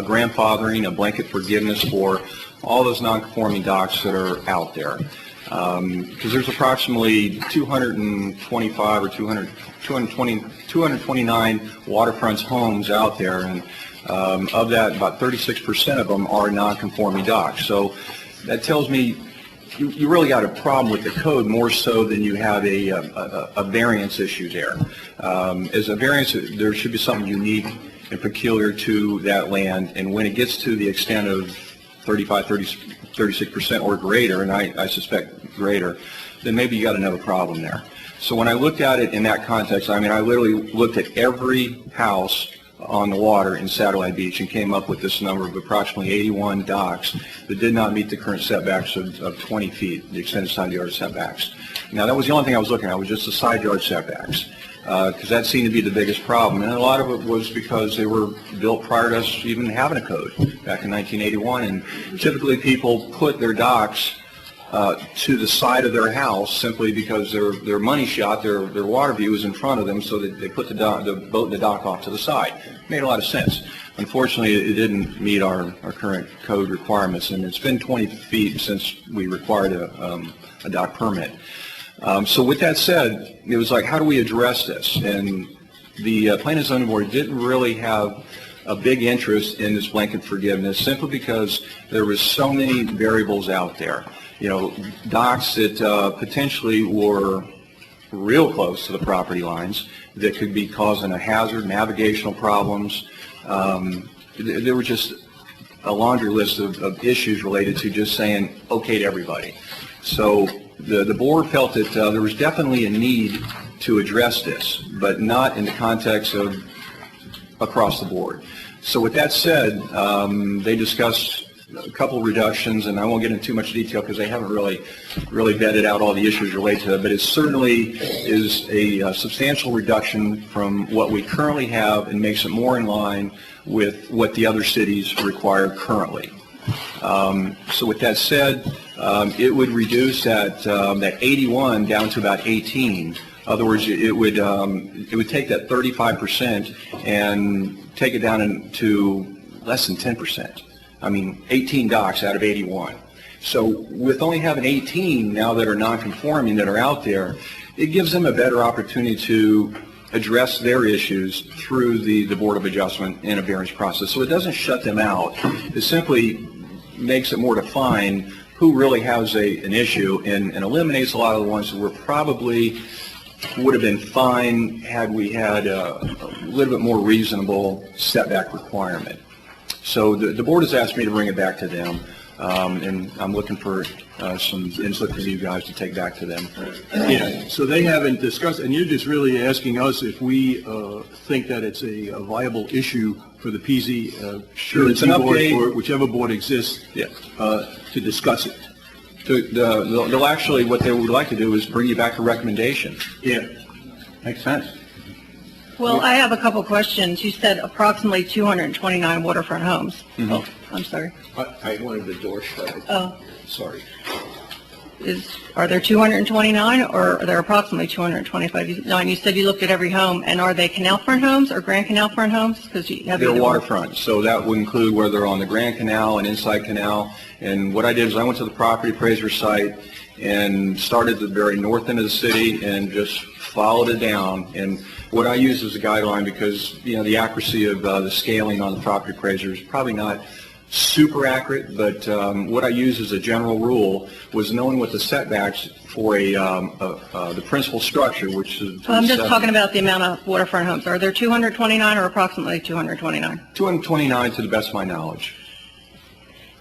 grandfathering, a blanket forgiveness for all those non-conforming docks that are out there. Because there's approximately 225 or 229 waterfront homes out there, and of that, about 36% of them are non-conforming docks. So that tells me you really got a problem with the code more so than you have a variance issue there. As a variance, there should be something unique and peculiar to that land, and when it gets to the extent of 36% or greater, and I suspect greater, then maybe you got another problem there. So when I looked at it in that context, I mean, I literally looked at every house on the water in Satellite Beach and came up with this number of approximately 81 docks that did not meet the current setbacks of 20 feet, the extended side yard setbacks. Now, that was the only thing I was looking at, was just the side yard setbacks, because that seemed to be the biggest problem. And a lot of it was because they were built prior to us even having a code back in 1981, and typically people put their docks to the side of their house simply because their money shot, their water view is in front of them, so that they put the boat and the dock off to the side. Made a lot of sense. Unfortunately, it didn't meet our current code requirements, and it's been 20 feet since we required a dock permit. So with that said, it was like, how do we address this? And the Planning and Zoning Board didn't really have a big interest in this blanket forgiveness simply because there was so many variables out there. You know, docks that potentially were real close to the property lines that could be causing a hazard, navigational problems. There were just a laundry list of issues related to just saying okay to everybody. So the board felt that there was definitely a need to address this, but not in the context of across the board. So with that said, they discussed a couple of reductions, and I won't get into too much detail because they haven't really vetted out all the issues related to it, but it certainly is a substantial reduction from what we currently have and makes it more in line with what the other cities require currently. So with that said, it would reduce that 81 down to about 18. In other words, it would take that 35% and take it down to less than 10%. I mean, 18 docks out of 81. So with only having 18 now that are non-conforming that are out there, it gives them a better opportunity to address their issues through the Board of Adjustment in a variance process. So it doesn't shut them out. It simply makes it more defined who really has an issue and eliminates a lot of the ones that were probably would have been fine had we had a little bit more reasonable setback requirement. So the board has asked me to bring it back to them, and I'm looking for some input from you guys to take back to them. Yeah, so they haven't discussed, and you're just really asking us if we think that it's a viable issue for the PZ, sure, it's an update, or whichever board exists, yeah, to discuss it. They'll actually, what they would like to do is bring you back a recommendation. Yeah. Makes sense. Well, I have a couple questions. You said approximately 229 waterfront homes. Mm-hmm. Oh, I'm sorry. I wanted the door shut. Oh. Sorry. Are there 229 or are there approximately 225? No, and you said you looked at every home, and are they canal front homes or Grand Canal front homes? Because you have they're waterfront, so that would include whether they're on the Grand Canal and Inside Canal. And what I did is I went to the property appraiser site and started at the very north end of the city and just followed it down. And what I use as a guideline, because you know the accuracy of the scaling on the property appraiser is probably not super accurate, but what I use as a general rule was knowing what the setbacks for the principal structure, which is... I'm just talking about the amount of waterfront homes. Are there 229 or approximately 229? 229 to the best of my knowledge.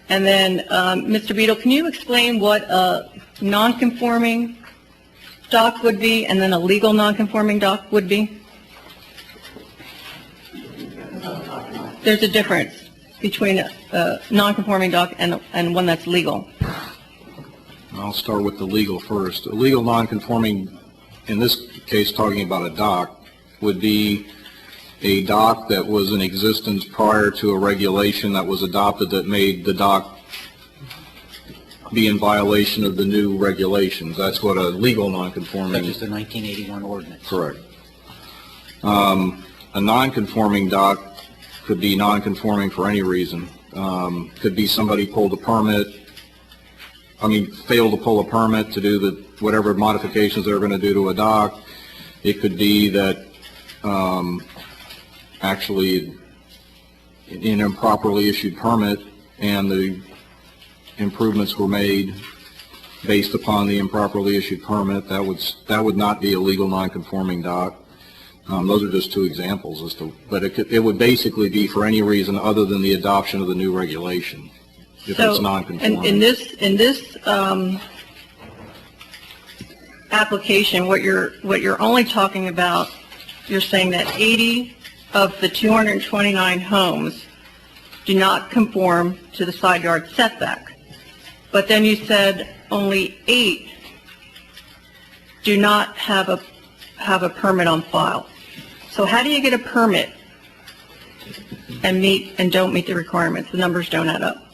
And then, Mr. Beadle, can you explain what a non-conforming dock would be and then a legal non-conforming dock would be? There's a difference between a non-conforming dock and one that's legal. I'll start with the legal first. A legal non-conforming, in this case talking about a dock, would be a dock that was in existence prior to a regulation that was adopted that made the dock be in violation of the new regulations. That's what a legal non-conforming... Such as the 1981 ordinance. Correct. A non-conforming dock could be non-conforming for any reason. Could be somebody failed to pull a permit to do whatever modifications they're going to do to a dock. It could be that actually an improperly issued permit and the improvements were made based upon the improperly issued permit. That would not be a legal non-conforming dock. Those are just two examples but it would basically be for any reason other than the adoption of the new regulation if it's non-conforming. In this application, what you're only talking about, you're saying that 80 of the 229 homes do not conform to the side yard setback. But then you said only 8 do not have a permit on file. So how do you get a permit and don't meet the requirements? The numbers don't add up.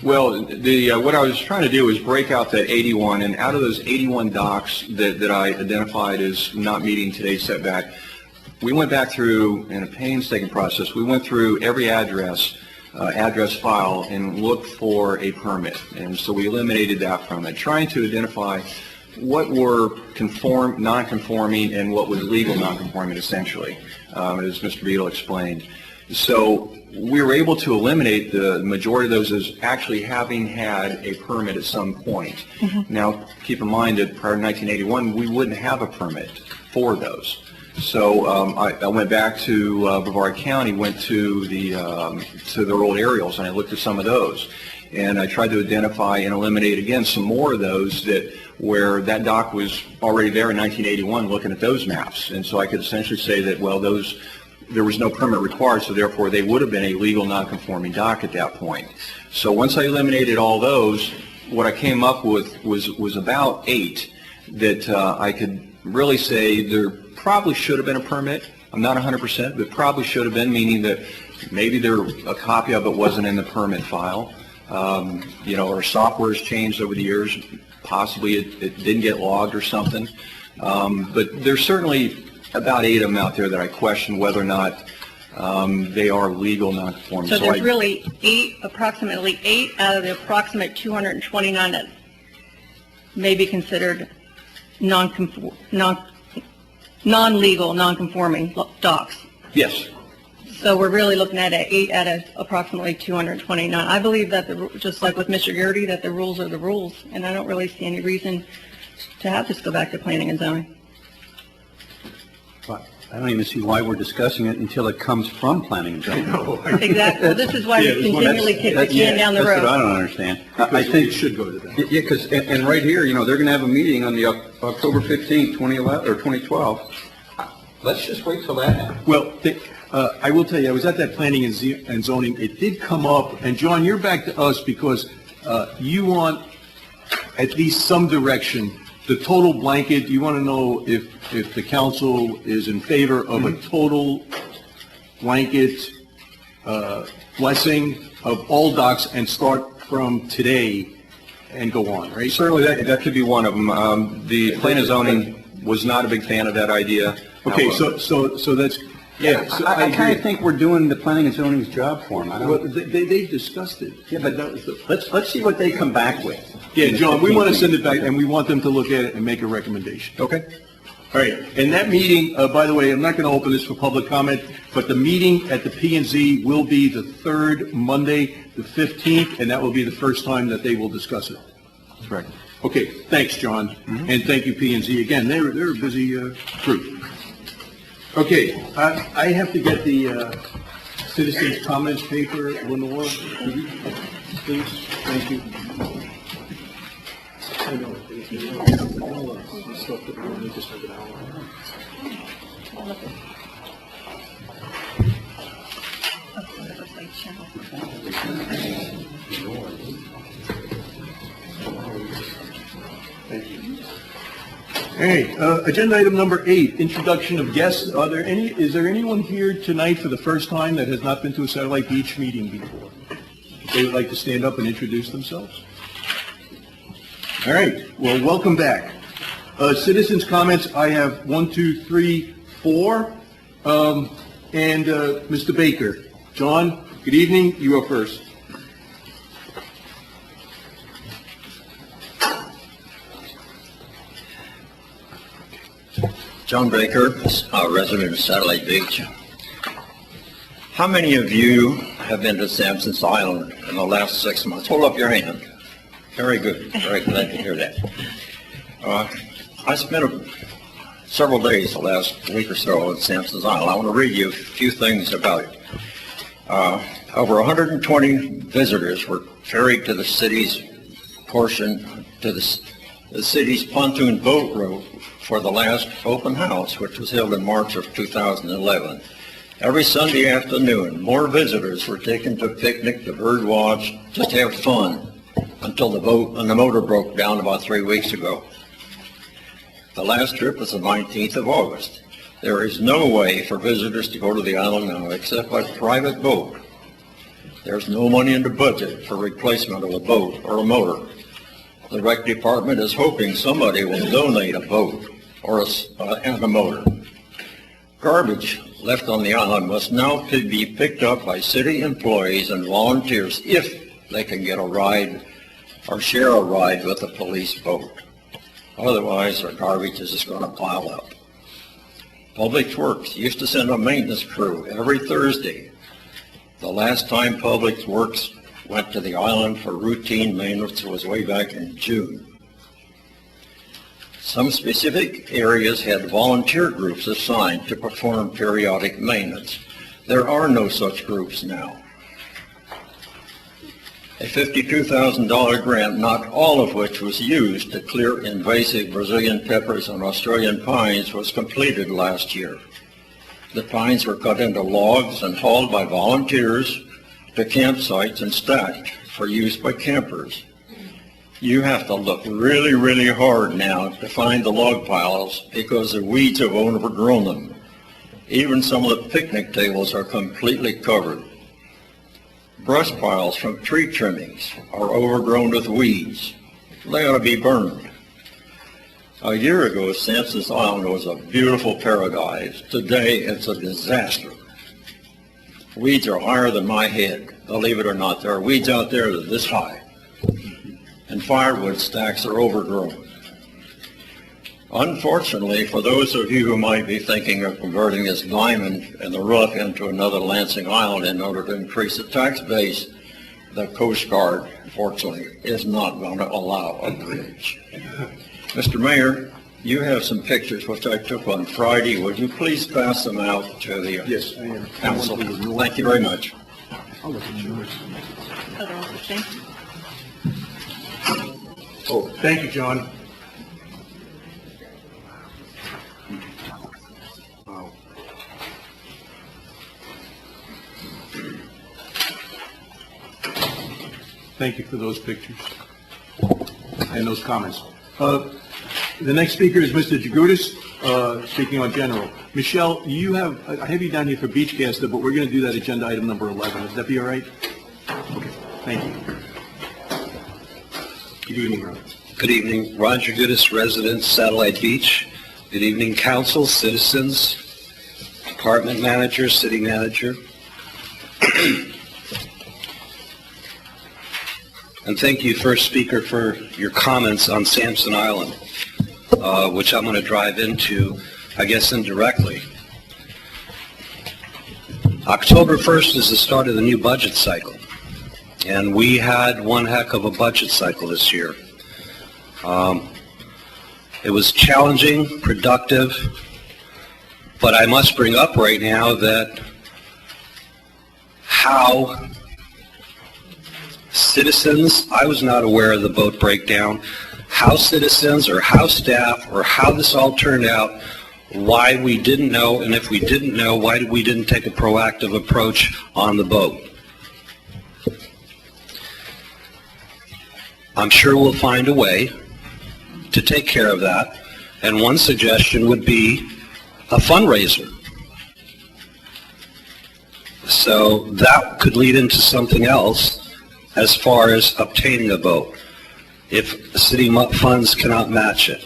Well, what I was trying to do is break out that 81, and out of those 81 docks that I identified as not meeting today's setback, we went back through, in a painstaking process, we went through every address file and looked for a permit. And so we eliminated that from it, trying to identify what were non-conforming and what was legal non-conforming, essentially, as Mr. Beadle explained. So we were able to eliminate the majority of those as actually having had a permit at some point. Mm-hmm. Now, keep in mind that prior to 1981, we wouldn't have a permit for those. So I went back to Brevard County, went to the old aerials, and I looked at some of those. And I tried to identify and eliminate, again, some more of those where that dock was already there in 1981, looking at those maps. And so I could essentially say that, well, there was no permit required, so therefore they would have been a legal non-conforming dock at that point. So once I eliminated all those, what I came up with was about 8 that I could really say there probably should have been a permit. I'm not 100%, but probably should have been, meaning that maybe a copy of it wasn't in the permit file. Or software has changed over the years. Possibly it didn't get logged or something. But there's certainly about 8 of them out there that I question whether or not they are legal non-conforming. So there's really approximately 8 out of the approximate 229 that may be considered non-legal, non-conforming docks. Yes. So we're really looking at 8 out of approximately 229. I believe that, just like with Mr. Gertie, that the rules are the rules, and I don't really see any reason to have this go back to planning and zoning. I don't even see why we're discussing it until it comes from planning and zoning. Exactly. Well, this is why we continually kick the can down the road. That's what I don't understand. I think it should go to that. Yeah, because, and right here, they're going to have a meeting on the October 15th, 2011, or 2012. Let's just wait till that. Well, I will tell you, I was at that planning and zoning. It did come up, and John, you're back to us because you want at least some direction. The total blanket, you want to know if the council is in favor of a total blanket blessing of all docks and start from today and go on, right? Certainly that could be one of them. The planning and zoning was not a big fan of that idea. Okay, so that's... Yeah, so I kind of think we're doing the planning and zoning's job for them. Well, they discussed it. Yeah, but let's see what they come back with. Yeah, John, we want to send it back, and we want them to look at it and make a recommendation. Okay. All right. And that meeting, by the way, I'm not going to open this for public comment, but the meeting at the P&Z will be the third Monday, the 15th, and that will be the first time that they will discuss it. That's right. Okay. Thanks, John. Mm-hmm. And thank you, P&Z. Again, they're a busy group. Okay, I have to get the citizens' comments paper, Lenore, please. Thank you. Hey, agenda item number 8, introduction of guests. Is there anyone here tonight for the first time that has not been to a Satellite Beach meeting before? If they would like to stand up and introduce themselves. All right, well, welcome back. Citizens' comments, I have 1, 2, 3, 4. And Mr. Baker. John, good evening. You are first. John Baker, resident of Satellite Beach. How many of you have been to Sampson's Island in the last 6 months? Hold up your hand. Very good. Very glad to hear that. I spent several days the last week or so at Sampson's Island. I want to read you a few things about it. Over 120 visitors were ferried to the city's portion, to the city's pontoon boat route for the last open house, which was held in March of 2011. Every Sunday afternoon, more visitors were taken to picnic, to bird watch, just have fun, until the boat and the motor broke down about 3 weeks ago. The last trip was the 19th of August. There is no way for visitors to go to the island now except by private boat. There's no money in the budget for replacement of a boat or a motor. The rec department is hoping somebody will donate a boat or and a motor. Garbage left on the island must now be picked up by city employees and volunteers if they can get a ride or share a ride with a police boat. Otherwise, their garbage is just going to pile up. Public Works used to send a maintenance crew every Thursday. The last time Public Works went to the island for routine maintenance was way back in June. Some specific areas had volunteer groups assigned to perform periodic maintenance. There are no such groups now. A $52,000 grant, not all of which was used to clear invasive Brazilian peppers and Australian pines, was completed last year. The pines were cut into logs and hauled by volunteers to campsites and stacked for use by campers. You have to look really, really hard now to find the log piles because the weeds have overgrown them. Even some of the picnic tables are completely covered. Brush piles from tree trimmings are overgrown with weeds. They ought to be burned. A year ago, Sampson's Island was a beautiful paradise. Today, it's a disaster. Weeds are higher than my head. Believe it or not, there are weeds out there that are this high. And firewood stacks are overgrown. Unfortunately, for those of you who might be thinking of converting this diamond in the rough into another Lansing Island in order to increase the tax base, the Coast Guard, fortunately, is not going to allow a bridge. Mr. Mayor, you have some pictures which I took on Friday. Would you please pass them out to the council? Thank you very much. I'll look at yours. Thank you. Oh, thank you, John. Thank you for those pictures and those comments. The next speaker is Mr. Jagutis, speaking on general. Michelle, I have you down here for Beachcaster, but we're going to do that agenda item number 11. Would that be all right? Okay, thank you. Good evening, Ron. Good evening. Ron Jagutis, resident, Satellite Beach. Good evening, council, citizens, department manager, city manager. And thank you, first speaker, for your comments on Sampson Island, which I'm going to drive into, I guess, indirectly. October 1st is the start of the new budget cycle, and we had one heck of a budget cycle this year. It was challenging, productive, but I must bring up right now that how citizens, I was not aware of the boat breakdown, how citizens or how staff or how this all turned out, why we didn't know, and if we didn't know, why we didn't take a proactive approach on the vote. I'm sure we'll find a way to take care of that, and one suggestion would be a fundraiser. So that could lead into something else as far as obtaining a vote, if city funds cannot match it.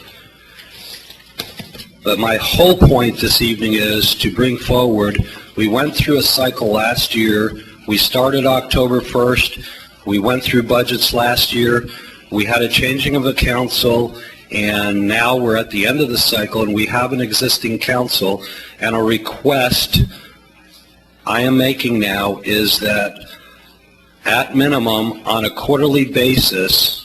But my whole point this evening is to bring forward, we went through a cycle last year. We started October 1st. We went through budgets last year. We had a changing of the council, and now we're at the end of the cycle, and we have an existing council, and a request I am making now is that at minimum on a quarterly basis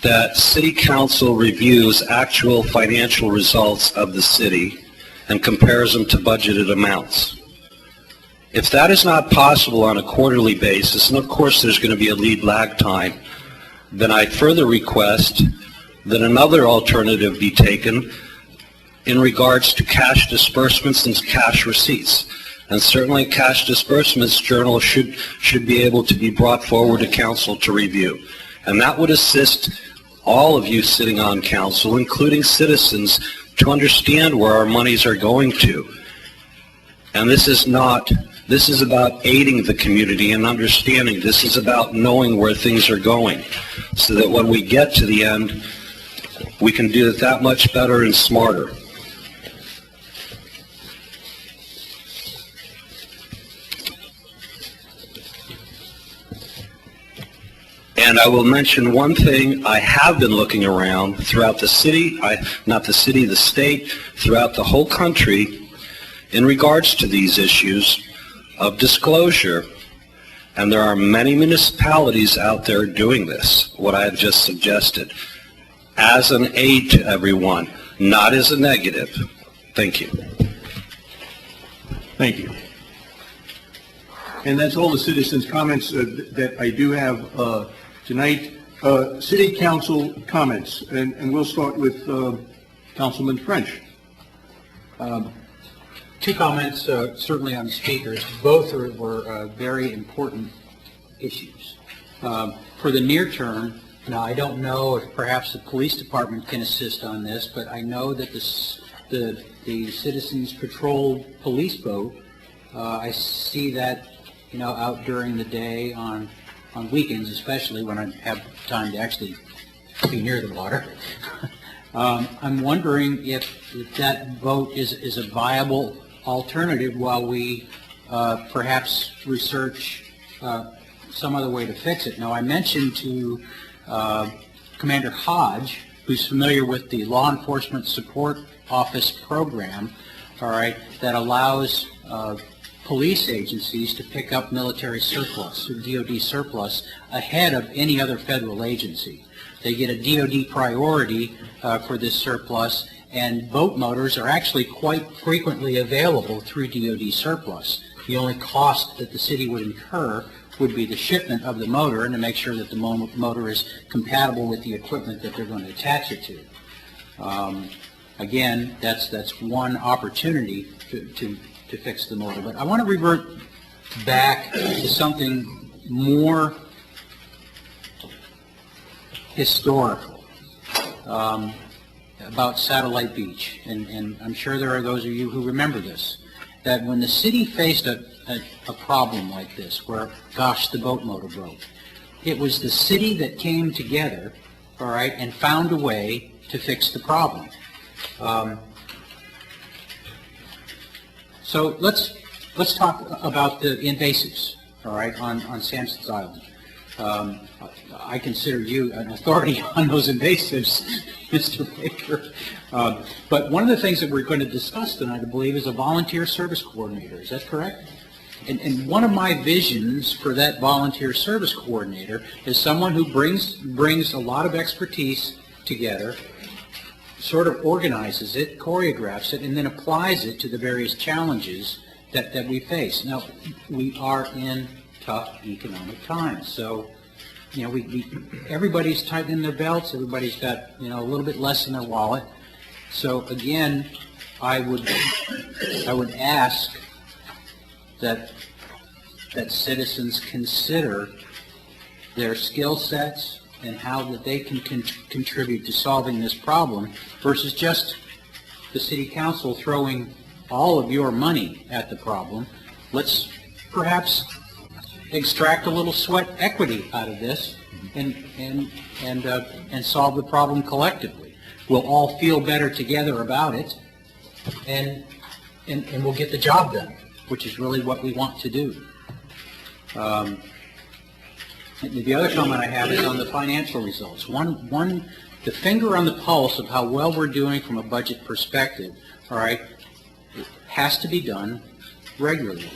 that City Council reviews actual financial results of the city and compares them to budgeted amounts. If that is not possible on a quarterly basis, and of course there's going to be a lead lag time, then I further request that another alternative be taken in regards to cash disbursements and cash receipts. And certainly cash disbursements journal should be able to be brought forward to council to review. And that would assist all of you sitting on council, including citizens, to understand where our monies are going to. And this is about aiding the community and understanding. This is about knowing where things are going, so that when we get to the end, we can do it that much better and smarter. And I will mention one thing. I have been looking around throughout the city, the state, throughout the whole country in regards to these issues of disclosure. And there are many municipalities out there doing this, what I have just suggested, as an aid to everyone, not as a negative. Thank you. Thank you. And that's all the citizens' comments that I do have tonight. City Council comments, and we'll start with Councilman French. Two comments, certainly on the speakers. Both were very important issues. For the near term, now I don't know if perhaps the police department can assist on this, but I know that the Citizens Patrol police boat, I see that out during the day on weekends, especially when I have time to actually be near the water. I'm wondering if that boat is a viable alternative while we perhaps research some other way to fix it. Now, I mentioned to Commander Hodge, who's familiar with the Law Enforcement Support Office program, all right, that allows police agencies to pick up military surplus, or DOD surplus, ahead of any other federal agency. They get a DOD priority for this surplus, and boat motors are actually quite frequently available through DOD surplus. The only cost that the city would incur would be the shipment of the motor and to make sure that the motor is compatible with the equipment that they're going to attach it to. Again, that's one opportunity to fix the motor. But I want to revert back to something more historical about Satellite Beach. And I'm sure there are those of you who remember this, that when the city faced a problem like this, where, gosh, the boat motor broke, it was the city that came together, all right, and found a way to fix the problem. So let's talk about the invasives, all right, on Sampson's Island. I consider you an authority on those invasives, Mr. Baker. But one of the things that we're going to discuss tonight, I believe, is a volunteer service coordinator. Is that correct? And one of my visions for that volunteer service coordinator is someone who brings a lot of expertise together, sort of organizes it, choreographs it, and then applies it to the various challenges that we face. Now, we are in tough economic times, so you know, everybody's tightening their belts, everybody's got, you know, a little bit less in their wallet. So again, I would ask that citizens consider their skill sets and how that they can contribute to solving this problem versus just the city council throwing all of your money at the problem. Let's perhaps extract a little sweat equity out of this and solve the problem collectively. We'll all feel better together about it, and we'll get the job done, which is really what we want to do. The other comment I have is on the financial results. The finger on the pulse of how well we're doing from a budget perspective, all right, has to be done regularly.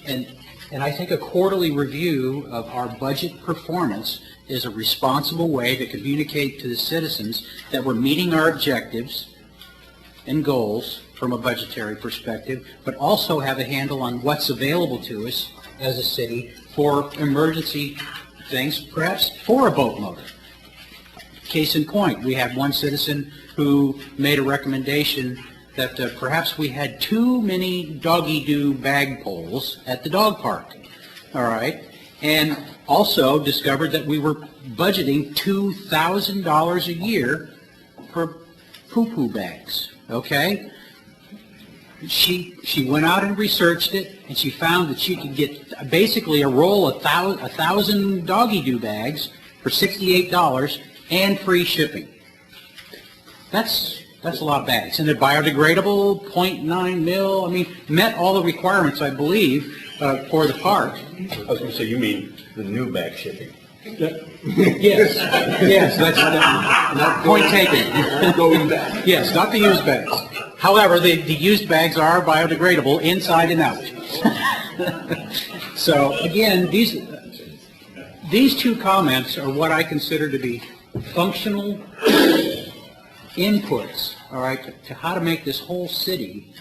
And I think a quarterly review of our budget performance is a responsible way to communicate to the citizens that we're meeting our objectives and goals from a budgetary perspective, but also have a handle on what's available to us as a city for emergency things, perhaps for a boat motor. Case in point, we had one citizen who made a recommendation that perhaps we had too many doggy-doo bag poles at the dog park, all right? And also discovered that we were budgeting $2,000 a year for poo-poo bags, okay? She went out and researched it, and she found that she could get basically a roll of 1,000 doggy-doo bags for $68 and free shipping. That's a lot of bags. And they're biodegradable, 0.9 mil. I mean, met all the requirements, I believe, for the park. I was going to say, you mean the new bag shipping? Yes, yes, that's point taken. Going back. Yes, not the used bags. However, the used bags are biodegradable inside and out. So again, these two comments are what I consider to be functional inputs, all right, to how to make this whole city,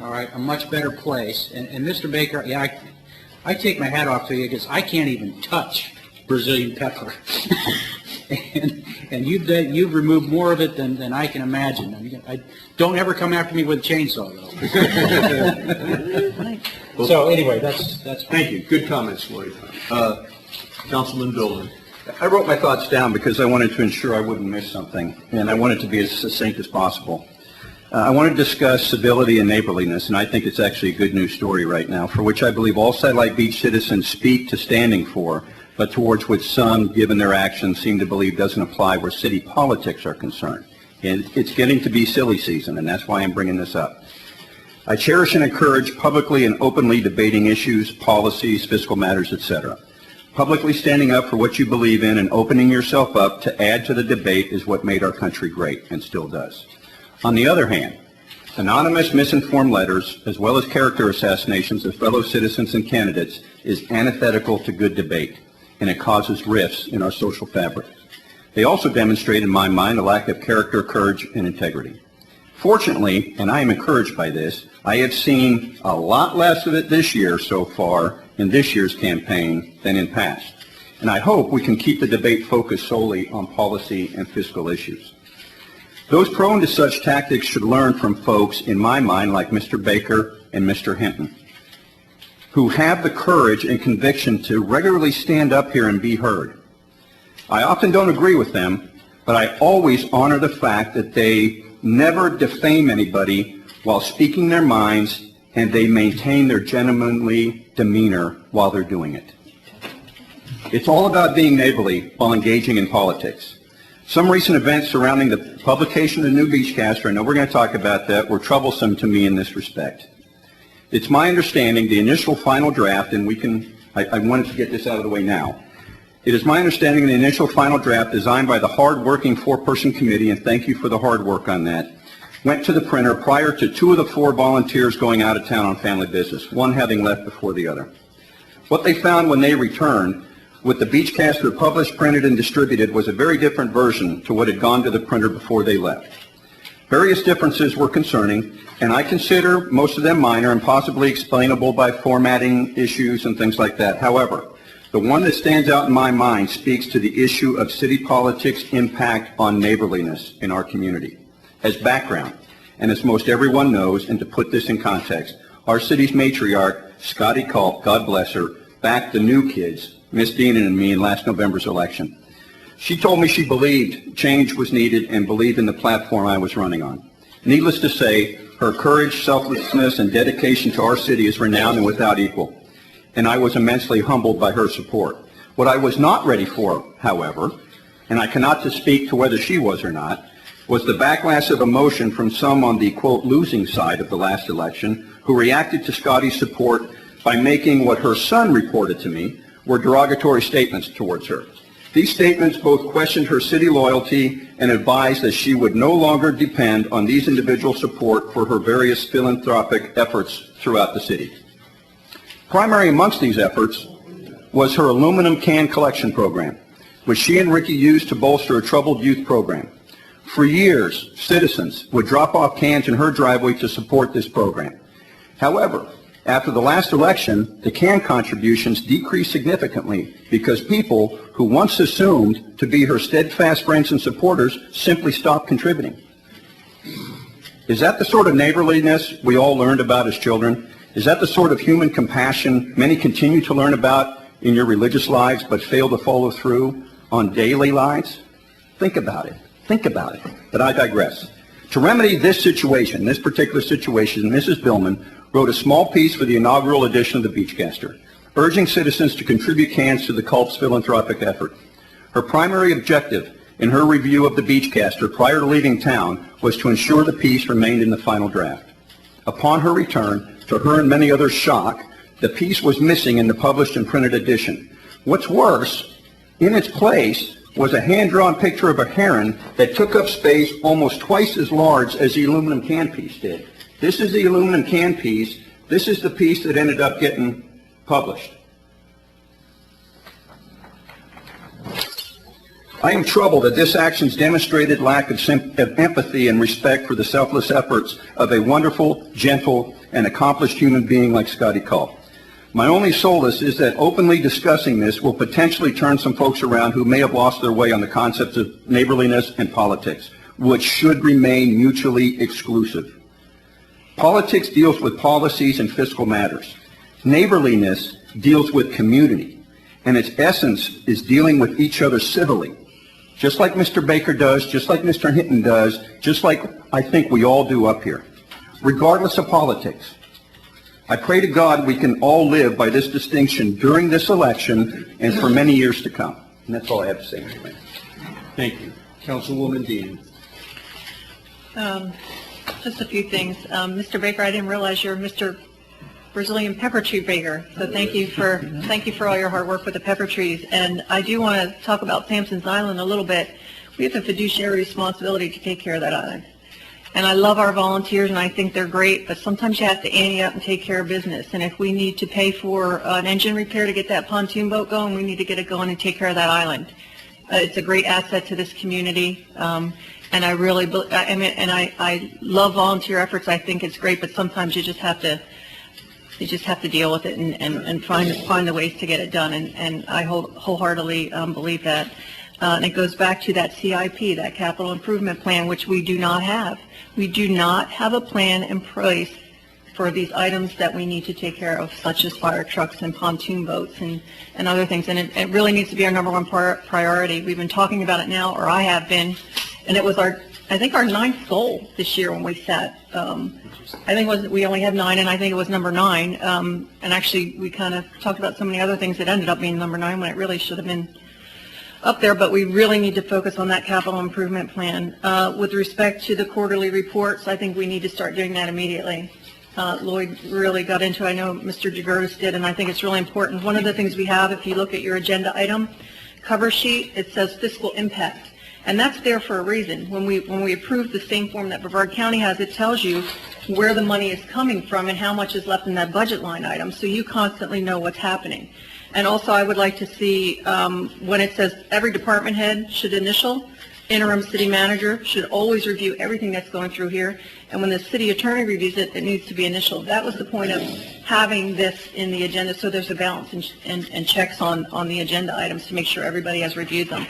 all right, a much better place. And Mr. Baker, yeah, I take my hat off to you because I can't even touch Brazilian pepper. and you've removed more of it than I can imagine. I mean, don't ever come after me with a chainsaw, though. So anyway, that's Thank you. Good comments, Lloyd. Councilman Billman. I wrote my thoughts down because I wanted to ensure I wouldn't miss something, and I wanted to be as succinct as possible. I want to discuss civility and neighborliness, and I think it's actually a good news story right now, for which I believe all Satellite Beach citizens speak to standing for, but towards which some, given their actions, seem to believe doesn't apply where city politics are concerned. And it's getting to be silly season, and that's why I'm bringing this up. I cherish and encourage publicly and openly debating issues, policies, fiscal matters, etc. Publicly standing up for what you believe in and opening yourself up to add to the debate is what made our country great, and still does. On the other hand, anonymous misinformed letters, as well as character assassinations of fellow citizens and candidates, is antithetical to good debate, and it causes rifts in our social fabric. They also demonstrate, in my mind, a lack of character, courage, and integrity. Fortunately, and I am encouraged by this, I have seen a lot less of it this year so far in this year's campaign than in past. And I hope we can keep the debate focused solely on policy and fiscal issues. Those prone to such tactics should learn from folks, in my mind, like Mr. Baker and Mr. Hinton, who have the courage and conviction to regularly stand up here and be heard. I often don't agree with them, but I always honor the fact that they never defame anybody while speaking their minds, and they maintain their gentlemanly demeanor while they're doing it. It's all about being neighborly while engaging in politics. Some recent events surrounding the publication of the new Beachcaster, I know we're going to talk about that, were troublesome to me in this respect. It's my understanding the initial final draft, and I wanted to get this out of the way now. It is my understanding the initial final draft designed by the hard-working four-person committee, and thank you for the hard work on that, went to the printer prior to 2 of the 4 volunteers going out of town on family business, one having left before the other. What they found when they returned with the Beachcaster published, printed, and distributed was a very different version to what had gone to the printer before they left. Various differences were concerning, and I consider most of them minor and possibly explainable by formatting issues and things like that. However, The one that stands out in my mind speaks to the issue of city politics' impact on neighborliness in our community. As background, and as most everyone knows, and to put this in context, our city's matriarch, Scotty Culp, God bless her, backed the new kids, Miss Deanan and me, in last November's election. She told me she believed change was needed and believed in the platform I was running on. Needless to say, her courage, selflessness, and dedication to our city is renowned and without equal, and I was immensely humbled by her support. What I was not ready for, however, and I cannot speak to whether she was or not, was the backlash of emotion from some on the, quote, losing side of the last election who reacted to Scotty's support by making what her son reported to me were derogatory statements towards her. These statements both questioned her city loyalty and advised that she would no longer depend on these individual support for her various philanthropic efforts throughout the city. Primary amongst these efforts was her aluminum can collection program, which she and Ricky used to bolster a troubled youth program. For years, citizens would drop off cans in her driveway to support this program. However, after the last election, the can contributions decreased significantly because people who once assumed to be her steadfast friends and supporters simply stopped contributing. Is that the sort of neighborliness we all learned about as children? Is that the sort of human compassion many continue to learn about in your religious lives but fail to follow through on daily lives? Think about it. Think about it. But I digress. To remedy this situation, this particular situation, Mrs. Billman wrote a small piece for the inaugural edition of the Beachcaster, urging citizens to contribute cans to the Culp's philanthropic effort. Her primary objective in her review of the Beachcaster prior to leaving town was to ensure the piece remained in the final draft. Upon her return, to her and many others' shock, the piece was missing in the published and printed edition. What's worse, in its place was a hand-drawn picture of a heron that took up space almost twice as large as the aluminum can piece did. This is the aluminum can piece. This is the piece that ended up getting published. I am troubled that this action's demonstrated lack of empathy and respect for the selfless efforts of a wonderful, gentle, and accomplished human being like Scotty Culp. My only solace is that openly discussing this will potentially turn some folks around who may have lost their way on the concepts of neighborliness and politics, which should remain mutually exclusive. Politics deals with policies and fiscal matters. Neighborliness deals with community, and its essence is dealing with each other civilly, just like Mr. Baker does, just like Mr. Hinton does, just like I think we all do up here, regardless of politics. I pray to God we can all live by this distinction during this election and for many years to come. And that's all I have to say, Mr. Mayor. Thank you. Councilwoman Dean. Just a few things. Mr. Baker, I didn't realize you're Mr. Brazilian pepper tree baker. So thank you for all your hard work with the pepper trees. And I do want to talk about Sampson's Island a little bit. We have a fiduciary responsibility to take care of that island. And I love our volunteers, and I think they're great, but sometimes you have to ante up and take care of business. And if we need to pay for an engine repair to get that pontoon boat going, we need to get it going and take care of that island. It's a great asset to this community, and I really, I love volunteer efforts. I think it's great, but sometimes you just have to deal with it and find the ways to get it done. And I wholeheartedly believe that. And it goes back to that CIP, that capital improvement plan, which we do not have. We do not have a plan in place for these items that we need to take care of, such as fire trucks and pontoon boats and other things. And it really needs to be our number one priority. We've been talking about it now, or I have been, and it was I think our 9th goal this year when we sat. I think we only had 9, and I think it was number 9. And actually, we kind of talked about so many other things that ended up being number 9 when it really should have been up there, but we really need to focus on that capital improvement plan. With respect to the quarterly reports, I think we need to start doing that immediately. Lloyd really got into it. I know Mr. Jagodas did, and I think it's really important. One of the things we have, if you look at your agenda item cover sheet, it says fiscal impact, and that's there for a reason. When we approve the same form that Brevard County has, it tells you where the money is coming from and how much is left in that budget line item, so you constantly know what's happening. And also, I would like to see when it says every department head should initial, interim city manager should always review everything that's going through here, and when the city attorney reviews it, it needs to be initialed. That was the point of having this in the agenda, so there's a balance and checks on the agenda items to make sure everybody has reviewed them.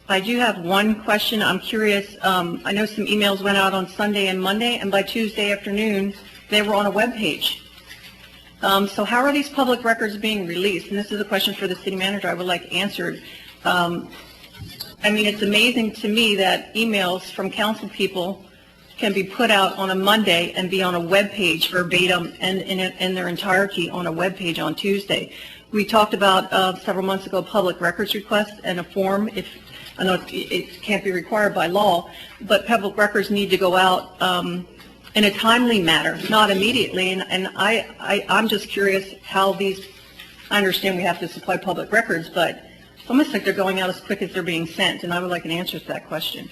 I do have one question. I'm curious. I know some emails went out on Sunday and Monday, and by Tuesday afternoon, they were on a web page. So how are these public records being released? And this is a question for the city manager I would like answered. I mean, it's amazing to me that emails from council people can be put out on a Monday and be on a web page verbatim and in their entirety on a web page on Tuesday. We talked about several months ago public records request and a form. I know it can't be required by law, but public records need to go out in a timely manner, not immediately. And I'm just curious how these, I understand we have to supply public records, but it's almost like they're going out as quick as they're being sent, and I would like an answer to that question.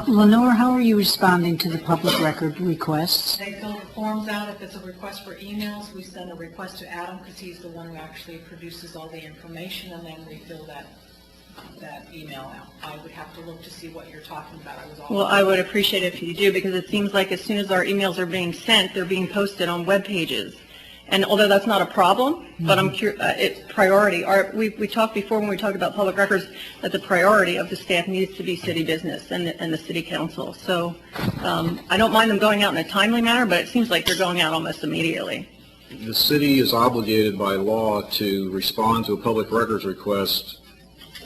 Lenore, how are you responding to the public record requests? They fill the forms out. If it's a request for emails, we send a request to Adam because he's the one who actually produces all the information, and then we fill that email out. I would have to look to see what you're talking about. Well, I would appreciate it if you do, because it seems like as soon as our emails are being sent, they're being posted on web pages. And although that's not a problem, but I'm curious, it's priority. We talked before when we talked about public records that the priority of the staff needs to be city business and the city council. So I don't mind them going out in a timely manner, but it seems like they're going out almost immediately. The city is obligated by law to respond to a public records request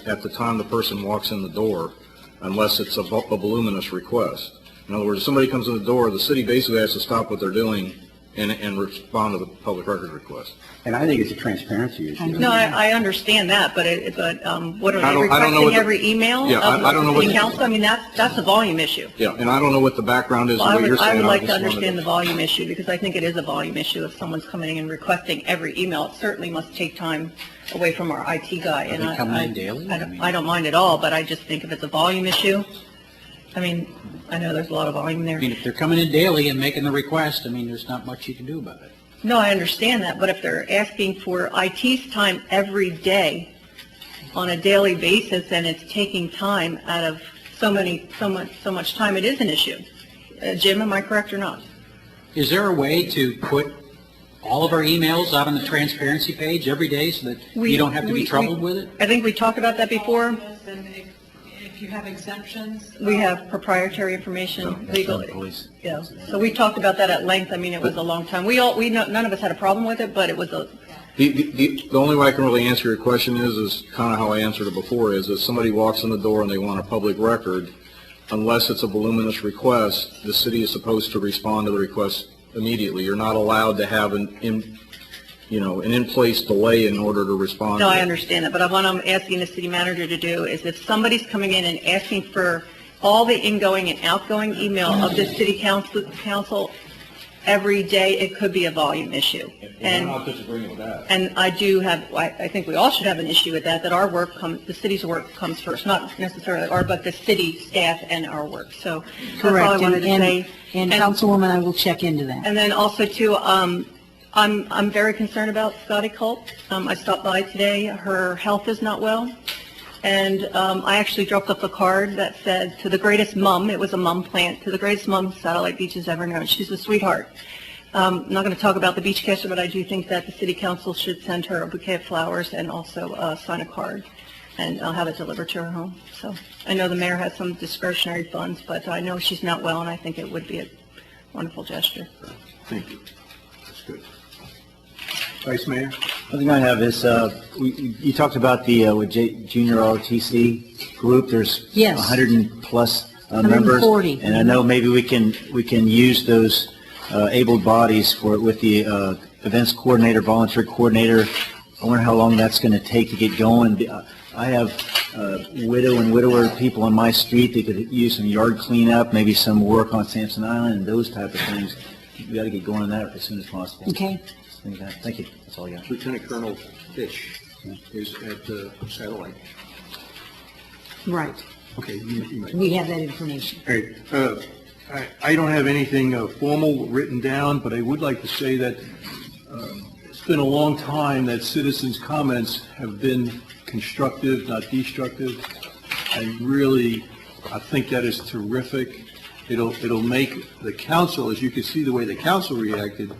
at the time the person walks in the door, unless it's a voluminous request. In other words, if somebody comes in the door, the city basically has to stop what they're doing and respond to the public records request. And I think it's a transparency issue. No, I understand that, but what are they I don't know requesting what every email Yeah, of I don't know the city what council? I mean, that's a volume issue. Yeah, and I don't know what the background is. Well, of what you're I saying. would like to just wanted understand the volume issue, because I think it is a volume issue. If someone's coming in and requesting every email, it certainly must take time away from our IT guy. Are they coming in daily? I don't mind at all, but I just think if it's a volume issue, I mean, I know there's a lot of volume there. I mean, if they're coming in daily and making the request, I mean, there's not much you can do about it. No, I understand that, but if they're asking for IT's time every day on a daily basis and it's taking time out of so much time, it is an issue. Jim, am I correct or not? Is there a way to put all of our emails out on the transparency page every day so that you don't have to be troubled with it? I think we talked about that before. And if you have exemptions. We have proprietary information, legal. Yeah. So we talked about that at length. I mean, it was a long time. None of us had a problem with it, but it was a. The only way I can really answer your question is kind of how I answered it before, is if somebody walks in the door and they want a public record, unless it's a voluminous request, the city is supposed to respond to the request immediately. You're not allowed to have an in-place delay in order to respond. No, I understand that, but what I'm asking the city manager to do is if somebody's coming in and asking for all the ingoing and outgoing email of the city council every day, it could be a volume issue. I'm not disagreeing with that. And I think we all should have an issue with that our work the city's work comes first, not necessarily but the city staff and our work. So that's all I Correct. wanted to say. And Councilwoman, I will check into that. And then also too, I'm very concerned about Scotty Culp. I stopped by today. Her health is not well. And I actually dropped off a card that said, to the greatest mom, it was a mom plant, to the greatest mom Satellite Beach has ever known. She's a sweetheart. I'm not going to talk about the beach catcher, but I do think that the city council should send her a bouquet of flowers and also sign a card. And I'll have it delivered to her home. So I know the mayor has some discretionary funds, but I know she's not well, and I think it would be a wonderful gesture. Thank you. That's good. Vice Mayor? One thing I have is, you talked about the with Junior ROTC group. There's Yes. 100 plus members, 140. and I know maybe we can use those able bodies with the events coordinator, volunteer coordinator. I wonder how long that's going to take to get going. I have widow and widower people on my street. They could use some yard cleanup, maybe some work on Sampson Island, and those type of things. We got to get going on that as soon as possible. Okay. Thank you. That's all I got. Lieutenant Colonel Fish is at Satellite. Right. Okay, you may. We have that information. Great. I don't have anything formal written down, but I would like to say that it's been a long time that citizens' comments have been constructive, not destructive. I think that is terrific. It'll make the council, as you can see the way the council reacted,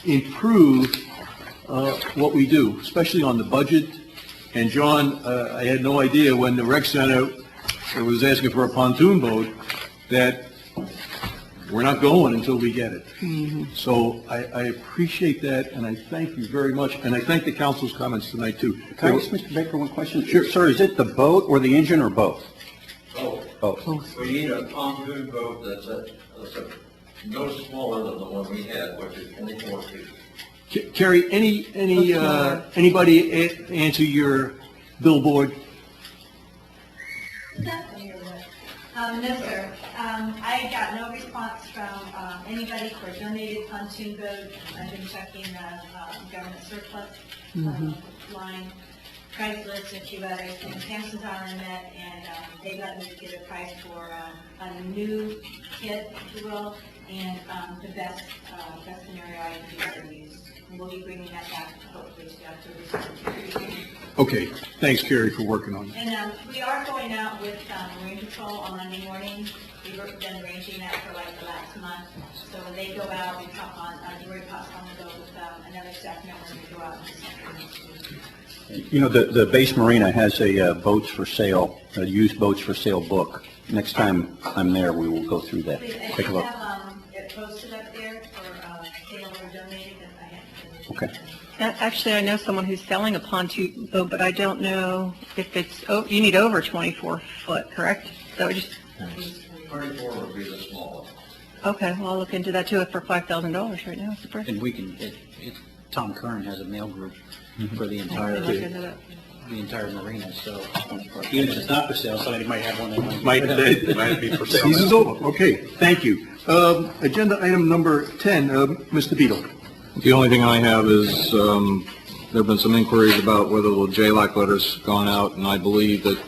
improve what we do, especially on the budget. And John, I had no idea when the rec center was asking for a pontoon boat that we're not going until we get it. So I appreciate that, and I thank you very much, and I thank the council's comments tonight, too. Can I ask Mr. Baker one question? Sure. Sir, is it the boat or the engine or both? Both. We need a pontoon boat that's no smaller than the one we had, which is 24 feet. Kerry, anybody answer your billboard? No, sir. I got no response from anybody for a donated pontoon boat. I've been checking the government surplus line, Craigslist, and a few others. And Samson's Island met, and they let me get a price for a new kit, if you will, and the best scenario I can use. And we'll be bringing that back hopefully to October. Okay, thanks, Kerry, for working on that. And we are going out with Marine Patrol on Monday morning. We've been arranging that for like the last month. So when they go out, we pop on, Dory pops on the boat with another staff member, and we go out and do You know, the base marina has a boats for sale, a used boats for sale book. Next time I'm there, we will go through that. Take a look. it posted up there for sale or donated. Okay. Actually, I know someone who's selling a pontoon boat, but I don't know if it's, you need over 24 foot, correct? Is that what you 24 would be the smallest. Okay, well, I'll look into that too for $5,000 right now. It's the first. And we can, Tom Kern has a mail group for the entire marina, so even if it's not for sale, somebody might have one that might be for sale. Season's over. Okay, thank you. Agenda item number 10, Mr. Beadle. The only thing I have is, there have been some inquiries about whether the JLAC letter's gone out, and I believe that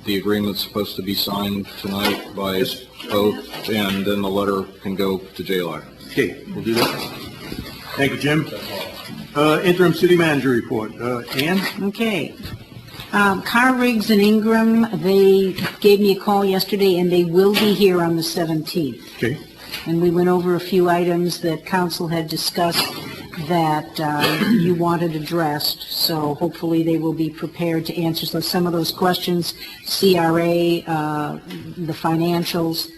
the agreement's supposed to be signed tonight by both, and then the letter can go to JLAC. Okay, we'll do that. Thank you, Jim. Interim city manager report. Ann? Okay. Car Riggs and Ingram, they gave me a call yesterday, and they will be here on the 17th. Okay. And we went over a few items that council had discussed that you wanted addressed, so hopefully they will be prepared to answer some of those questions, CRA, the financials,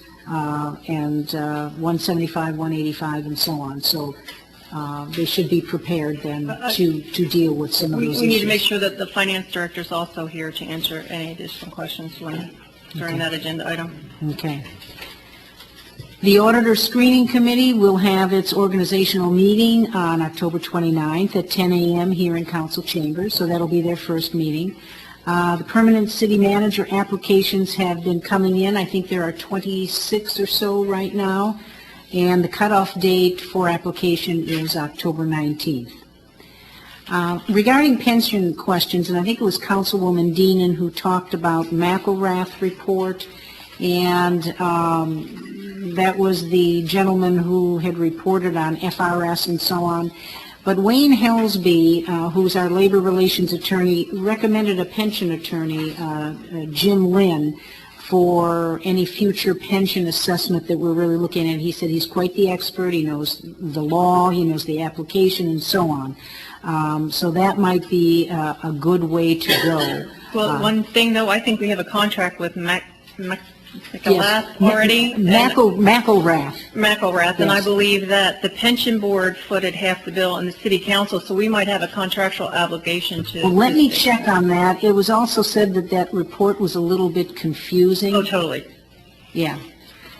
and 175, 185, and so on. So they should be prepared then to deal with some of those issues. We need to make sure that the finance director is also here to answer any additional questions during that agenda item. Okay. The Auditor Screening Committee will have its organizational meeting on October 29th at 10 a.m. here in Council Chambers, so that'll be their first meeting. The permanent city manager applications have been coming in. I think there are 26 or so right now, and the cutoff date for application is October 19th. Regarding pension questions, and I think it was Councilwoman Deanan who talked about McElrath report, and that was the gentleman who had reported on FRS and so on. But Wayne Helsby, who's our labor relations attorney, recommended a pension attorney, Jim Lynn, for any future pension assessment that we're really looking at. He said he's quite the expert. He knows the law, he knows the application, and so on. So that might be a good way to go. Well, one thing though, I think we have a contract with McElrath already. McElrath. McElrath, and I believe that the pension board footed half the bill in the city council, so we might have a contractual obligation to. Well, let me check on that. It was also said that that report was a little bit confusing. Oh, totally. Yeah.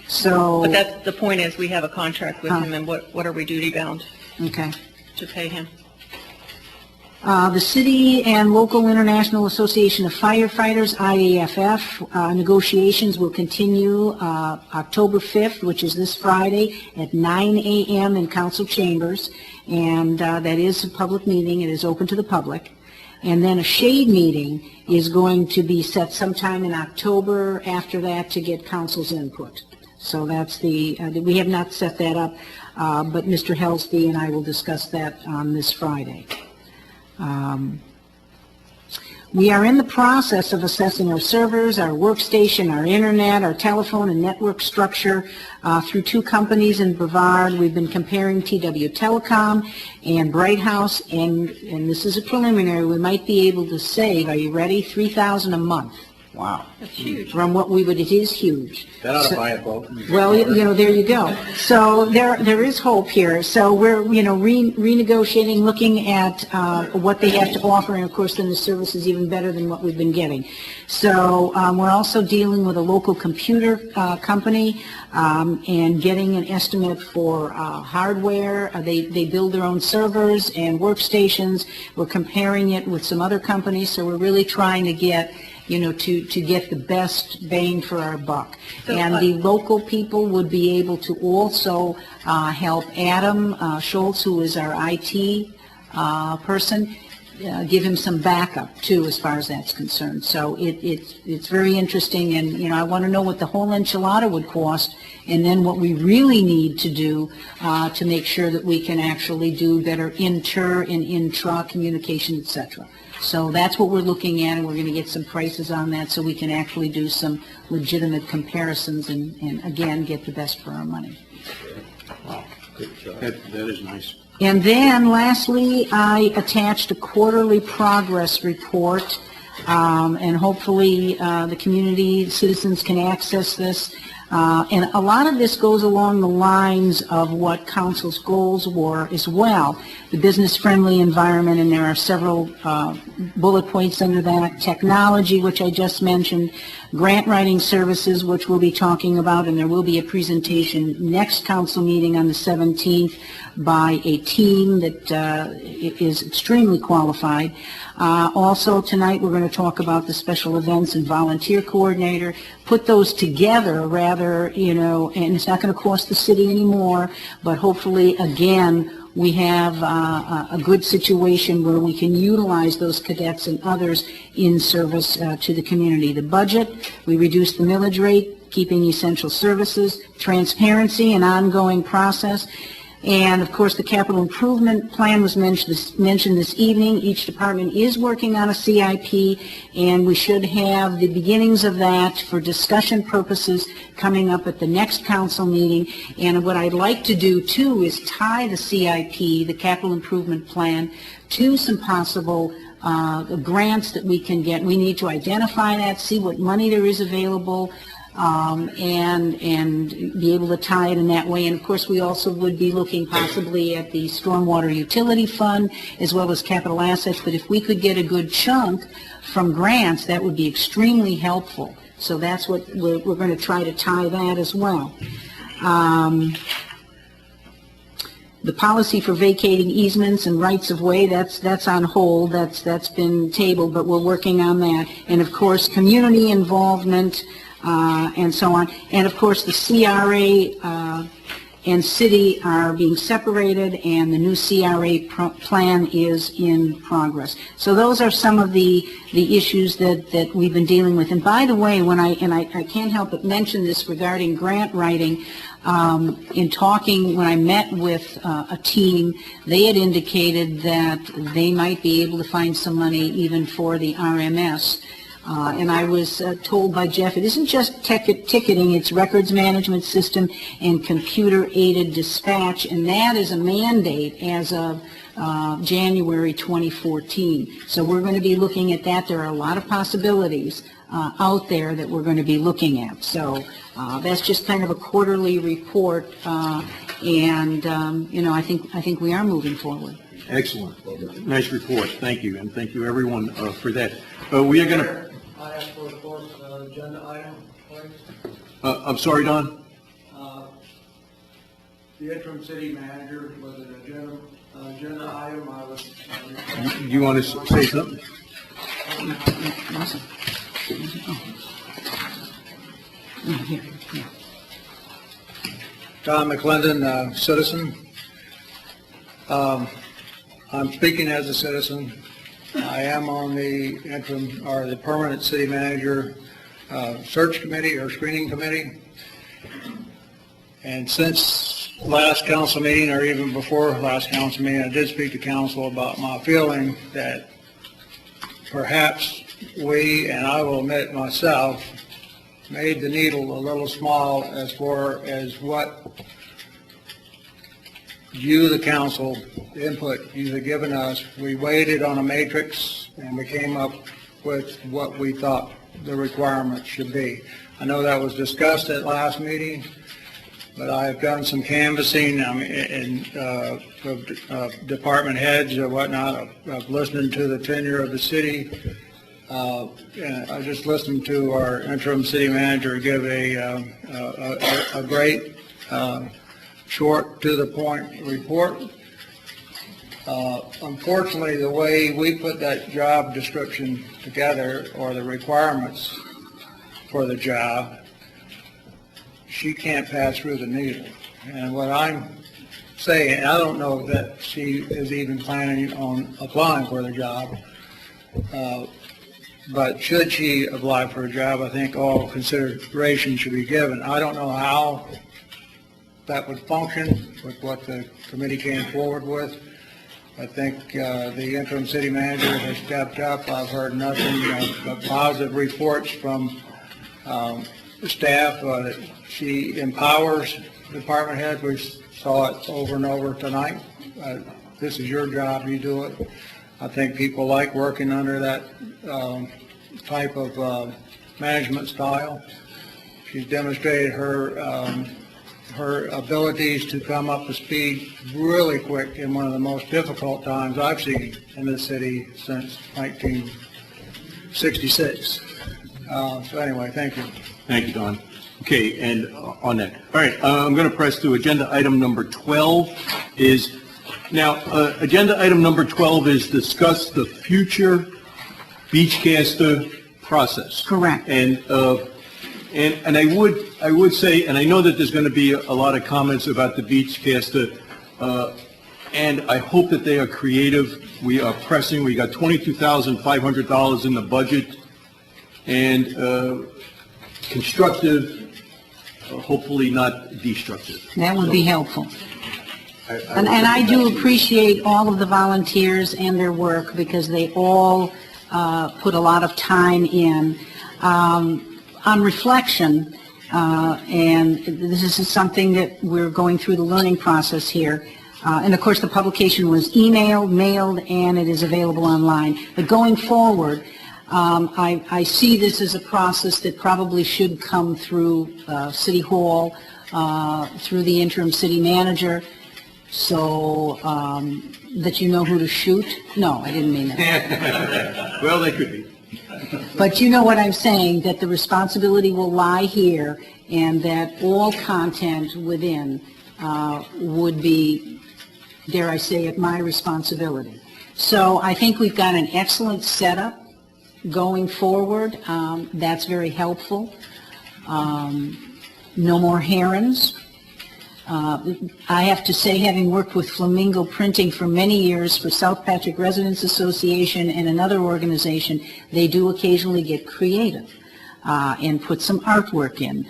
So. But that's the point is we have a contract with him, and what are we duty bound? Okay. To pay him. The City and Local International Association of Firefighters, IAFF, negotiations will continue October 5th, which is this Friday, at 9 a.m. in council chambers, and that is a public meeting. It is open to the public. And then a shade meeting is going to be set sometime in October after that to get council's input. So that's we have not set that up, but Mr. Helsby and I will discuss that on this Friday. We are in the process of assessing our servers, our workstation, our internet, our telephone and network structure through two companies in Brevard. We've been comparing TW Telecom and Bright House, and this is a preliminary. We might be able to save, are you ready, $3,000 a month. Wow. That's huge. From what we would, it is huge. That ought to buy a boat. Well, there you go. So there is hope here. So we're, renegotiating, looking at what they have to offer, and of course then the service is even better than what we've been getting. So we're also dealing with a local computer company and getting an estimate for hardware. They build their own servers and workstations. We're comparing it with some other companies, so we're really trying to get to get the best bang for our buck. And the local people would be able to also help Adam Schultz, who is our IT person, give him some backup too as far as that's concerned. So it's very interesting, and I want to know what the whole enchilada would cost, and then what we really need to do to make sure that we can actually do better inter and intra communication, etc. So that's what we're looking at, and we're going to get some prices on that so we can actually do some legitimate comparisons and again, get the best for our money. Wow, good job. That is nice. And then lastly, I attached a quarterly progress report, and hopefully the community citizens can access this. And a lot of this goes along the lines of what council's goals were as well. The business-friendly environment, and there are several bullet points under that. Technology, which I just mentioned. Grant writing services, which we'll be talking about, and there will be a presentation next council meeting on the 17th by a team that is extremely qualified. Also tonight we're going to talk about the special events and volunteer coordinator. Put those together rather, and it's not going to cost the city anymore, but hopefully again we have a good situation where we can utilize those cadets and others in service to the community. The budget, we reduced the millage rate, keeping essential services, transparency, and ongoing process. And of course, the capital improvement plan was mentioned this evening. Each department is working on a CIP, and we should have the beginnings of that for discussion purposes coming up at the next council meeting. And what I'd like to do too is tie the CIP, the capital improvement plan, to some possible grants that we can get. We need to identify that, see what money there is available, and be able to tie it in that way. And of course, we also would be looking possibly at the stormwater utility fund as well as capital assets. But if we could get a good chunk from grants, that would be extremely helpful. So that's what we're going to try to tie that as well. The policy for vacating easements and rights of way, that's on hold. That's been tabled, but we're working on that. And of course, community involvement, and so on. And of course, the CRA and city are being separated, and the new CRA plan is in progress. So those are some of the issues that we've been dealing with. And by the way, when I can't help but mention this regarding grant writing, when I met with a team, they had indicated that they might be able to find some money even for the RMS. And I was told by Jeff, it isn't just ticketing, it's records management system and computer-aided dispatch, and that is a mandate as of January 2014. So we're going to be looking at that. There are a lot of possibilities out there that we're going to be looking at. So that's just kind of a quarterly report, and I think we are moving forward. Excellent. Nice report. Thank you, and thank you everyone for that. We are going to... I ask for the first agenda item, please. I'm sorry, Don? The interim city manager was an agenda item. I was. Do you want to say something? Tom McClendon, citizen. I'm speaking as a citizen. I am on the interim or the permanent city manager search committee or screening committee. And since last council meeting, or even before last council meeting, I did speak to council about my feeling that perhaps we, and I will admit myself, made the needle a little small as far as what you, the council, input you had given us. We waited on a matrix and we came up with what we thought the requirements should be. I know that was discussed at last meeting, but I've done some canvassing of department heads or whatnot. I've listened to the tenure of the city. And I just listened to our interim city manager give a great, short, to-the-point report. Unfortunately, the way we put that job description together, or the requirements for the job, she can't pass through the needle. And what I'm saying, I don't know that she is even planning on applying for the job. But should she apply for a job, I think all consideration should be given. I don't know how that would function with what the committee came forward with. I think the interim city manager has stepped up. I've heard nothing but positive reports from staff. She empowers department heads. We saw it over and over tonight. This is your job, you do it. I think people like working under that type of management style. She's demonstrated her abilities to come up to speed really quick in one of the most difficult times I've seen in this city since 1966. So anyway, thank you. Thank you, Don. Okay, and on that. All right, I'm going to press to agenda item number 12 is, now, agenda item number 12 is discuss the future Beachcaster process. Correct. And I would say, and I know that there's going to be a lot of comments about the Beachcaster, and I hope that they are creative. We are pressing. We got $22,500 in the budget, and constructive, hopefully not destructive. That would be helpful. And I do appreciate all of the volunteers and their work, because they all put a lot of time in. On reflection, and this is something that we're going through the learning process here, and of course the publication was emailed, mailed, and it is available online. But going forward, I see this as a process that probably should come through City Hall, through the interim city manager, so that you know who to shoot. No, I didn't mean that. Well, they could be. But you know what I'm saying, that the responsibility will lie here, and that all content within would be, dare I say it, my responsibility. So I think we've got an excellent setup going forward. That's very helpful. No more herons. I have to say, having worked with Flamingo Printing for many years for South Patrick Residents Association and another organization, they do occasionally get creative and put some artwork in.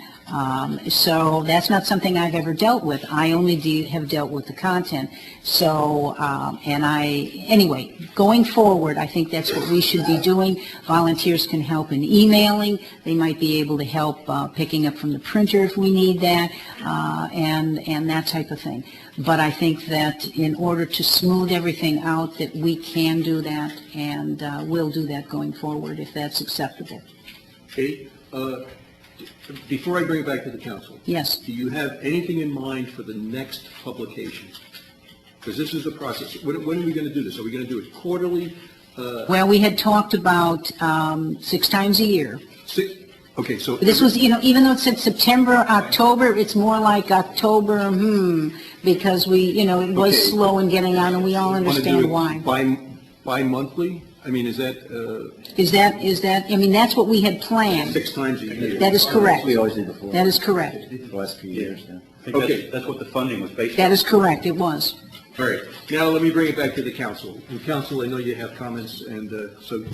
So that's not something I've ever dealt with. I only have dealt with the content. So, anyway, going forward, I think that's what we should be doing. Volunteers can help in emailing. They might be able to help picking up from the printer if we need that, and that type of thing. But I think that in order to smooth everything out, that we can do that, and we'll do that going forward if that's acceptable. Okay. Before I bring it back to the council. Yes. Do you have anything in mind for the next publication? Because this is the process. When are we going to do this? Are we going to do it quarterly? Well, we had talked about 6 times a year. Okay, so... This was, even though it said September, October, it's more like October, because it was slow in getting on, and we all understand why. Bi-monthly? I mean, is that... that's what we had planned. 6 times a year. That is correct. We always did before. That is correct. The last few years, yeah. I think Okay. that's what the funding was based on. That is correct, it was. All right. Now let me bring it back to the council. And council, I know you have comments, and so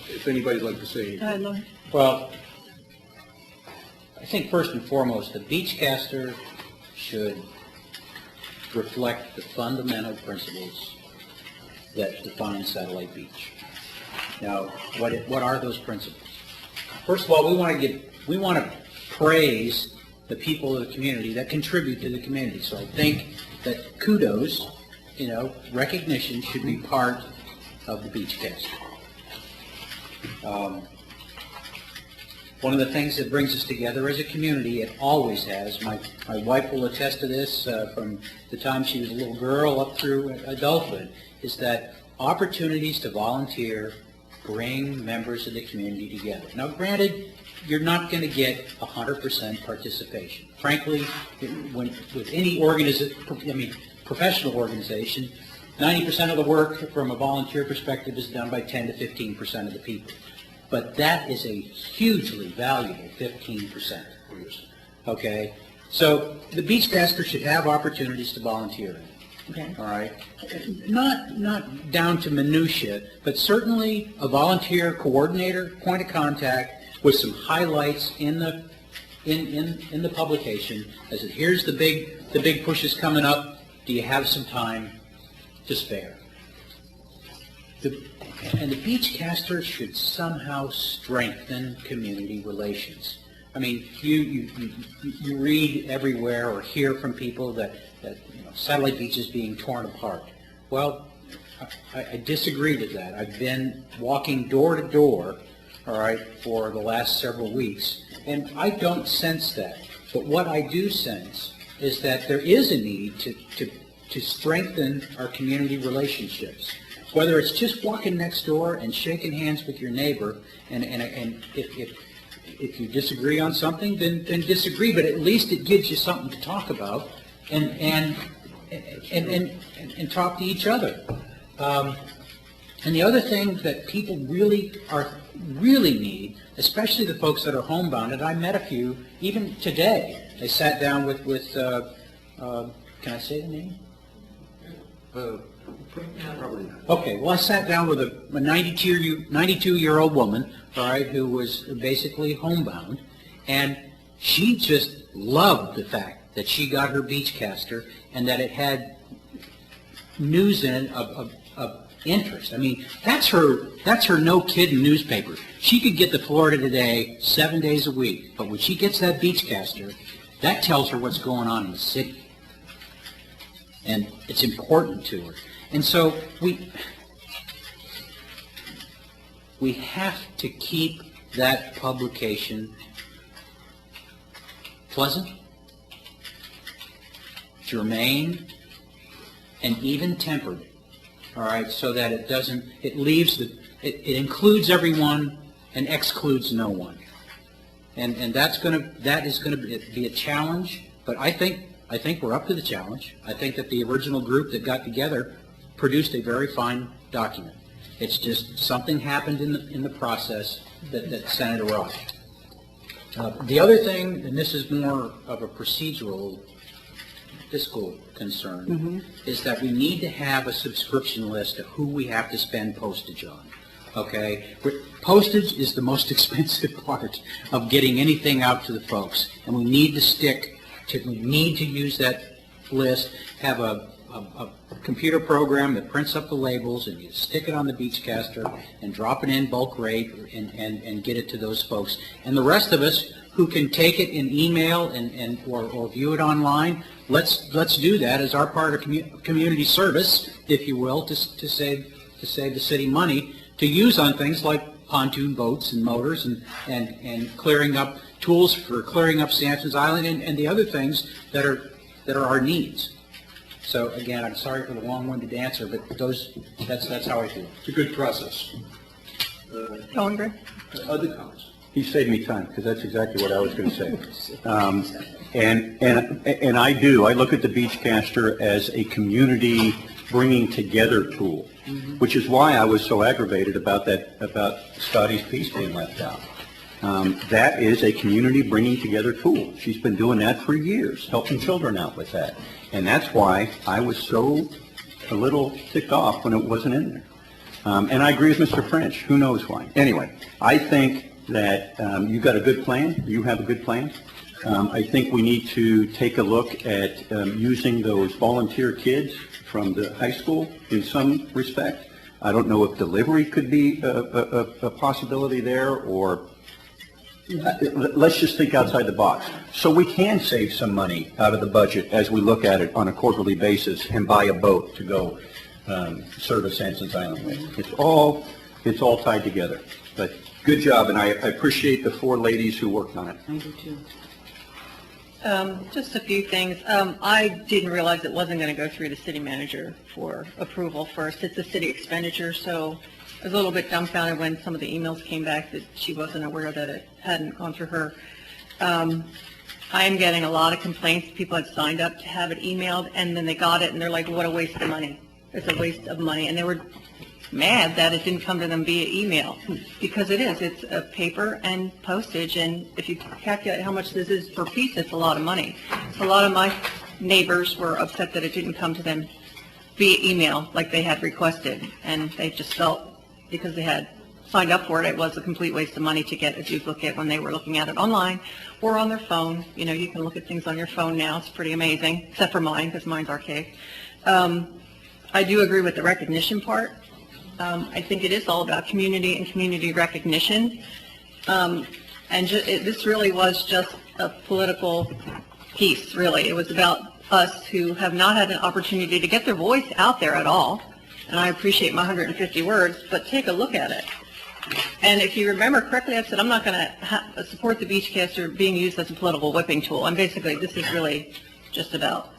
if anybody'd like to say anything. Well, I think first and foremost, the Beachcaster should reflect the fundamental principles that define Satellite Beach. Now, what are those principles? First of all, we want to praise the people of the community that contribute to the community. So I think that kudos, recognition should be part of the Beachcaster. One of the things that brings us together as a community, it always has, my wife will attest to this from the time she was a little girl up through adulthood, is that opportunities to volunteer bring members of the community together. Now granted, you're not going to get 100% participation. Frankly, with any professional organization, 90% of the work from a volunteer perspective is done by 10 to 15% of the people. But that is a hugely valuable 15%. Okay? So the Beachcaster should have opportunities to volunteer. Okay. All right? Not down to minutia, but certainly a volunteer coordinator, point of contact, with some highlights in the publication. As it, here's the big push is coming up. Do you have some time to spare? And the Beachcaster should somehow strengthen community relations. I mean, you read everywhere or hear from people that Satellite Beach is being torn apart. Well, I disagree with that. I've been walking door to door, all right, for the last several weeks, and I don't sense that. But what I do sense is that there is a need to strengthen our community relationships. Whether it's just walking next door and shaking hands with your neighbor, and if you disagree on something, then disagree, but at least it gives you something to talk about and talk to each other. And the other thing that people really need, especially the folks that are homebound, and I met a few even today. They sat down with can I say the name? Okay, well, I sat down with a 92-year-old woman, all right, who was basically homebound, and she just loved the fact that she got her Beachcaster and that it had news in it of interest. I mean, that's her no-kidding newspaper. She could get the Florida Today 7 days a week, but when she gets that Beachcaster, that tells her what's going on in the city. And it's important to her. And so we have to keep that publication pleasant, germane, and even tempered. All right, so that it includes everyone and excludes no one. And that is going to be a challenge, but I think we're up to the challenge. I think that the original group that got together produced a very fine document. It's just something happened in the process that sent it awry. The other thing, and this is more of a procedural, fiscal concern, is that we need to have a subscription list of who we have to spend postage on. Okay? Postage is the most expensive part of getting anything out to the folks, and we need to use that list, have a computer program that prints up the labels, and you stick it on the Beachcaster and drop it in bulk rate and get it to those folks. And the rest of us who can take it in email or view it online, let's do that as our part of community service, if you will, to save the city money to use on things like pontoon boats and motors and clearing up tools for clearing up Sampson's Island and the other things that are our needs. So again, I'm sorry for the long-winded answer, but that's how I feel. It's a good process. Owen, Other comments? He saved me time, because that's exactly what I was going to say. And I look at the Beachcaster as a community bringing together tool, which is why I was so aggravated about Scotty's piece being left out. That is a community bringing together tool. She's been doing that for years, helping children out with that. And that's why I was so a little ticked off when it wasn't in there. And I agree with Mr. French. Who knows why? Anyway, I think that you've got a good plan. You have a good plan. I think we need to take a look at using those volunteer kids from the high school in some respect. I don't know if delivery could be a possibility there, or let's just think outside the box. So we can save some money out of the budget as we look at it on a quarterly basis and buy a boat to go service Sampson's Island with. It's all tied together. But good job, and I appreciate the 4 ladies who worked on it. I do too. Just a few things. I didn't realize it wasn't going to go through the city manager for approval first. It's a city expenditure, so I was a little bit dumbfounded when some of the emails came back that she wasn't aware that it hadn't gone through her. I am getting a lot of complaints. People had signed up to have it emailed, and then they got it, and they're like, what a waste of money. It's a waste of money. And they were mad that it didn't come to them via email, because it is. It's a paper and postage, and if you calculate how much this is per piece, it's a lot of money. So a lot of my neighbors were upset that it didn't come to them via email like they had requested, and they just felt because they had signed up for it, it was a complete waste of money to get a duplicate when they were looking at it online or on their phone. You know, you can look at things on your phone now. It's pretty amazing, except for mine, because mine's archaic. I do agree with the recognition part. I think it is all about community and community recognition. This really was just a political piece, really. It was about us who have not had an opportunity to get their voice out there at all. And I appreciate my 150 words, but take a look at it. And if you remember correctly, I've said I'm not going to support the Beachcaster being used as a political whipping tool. And basically, this is really just about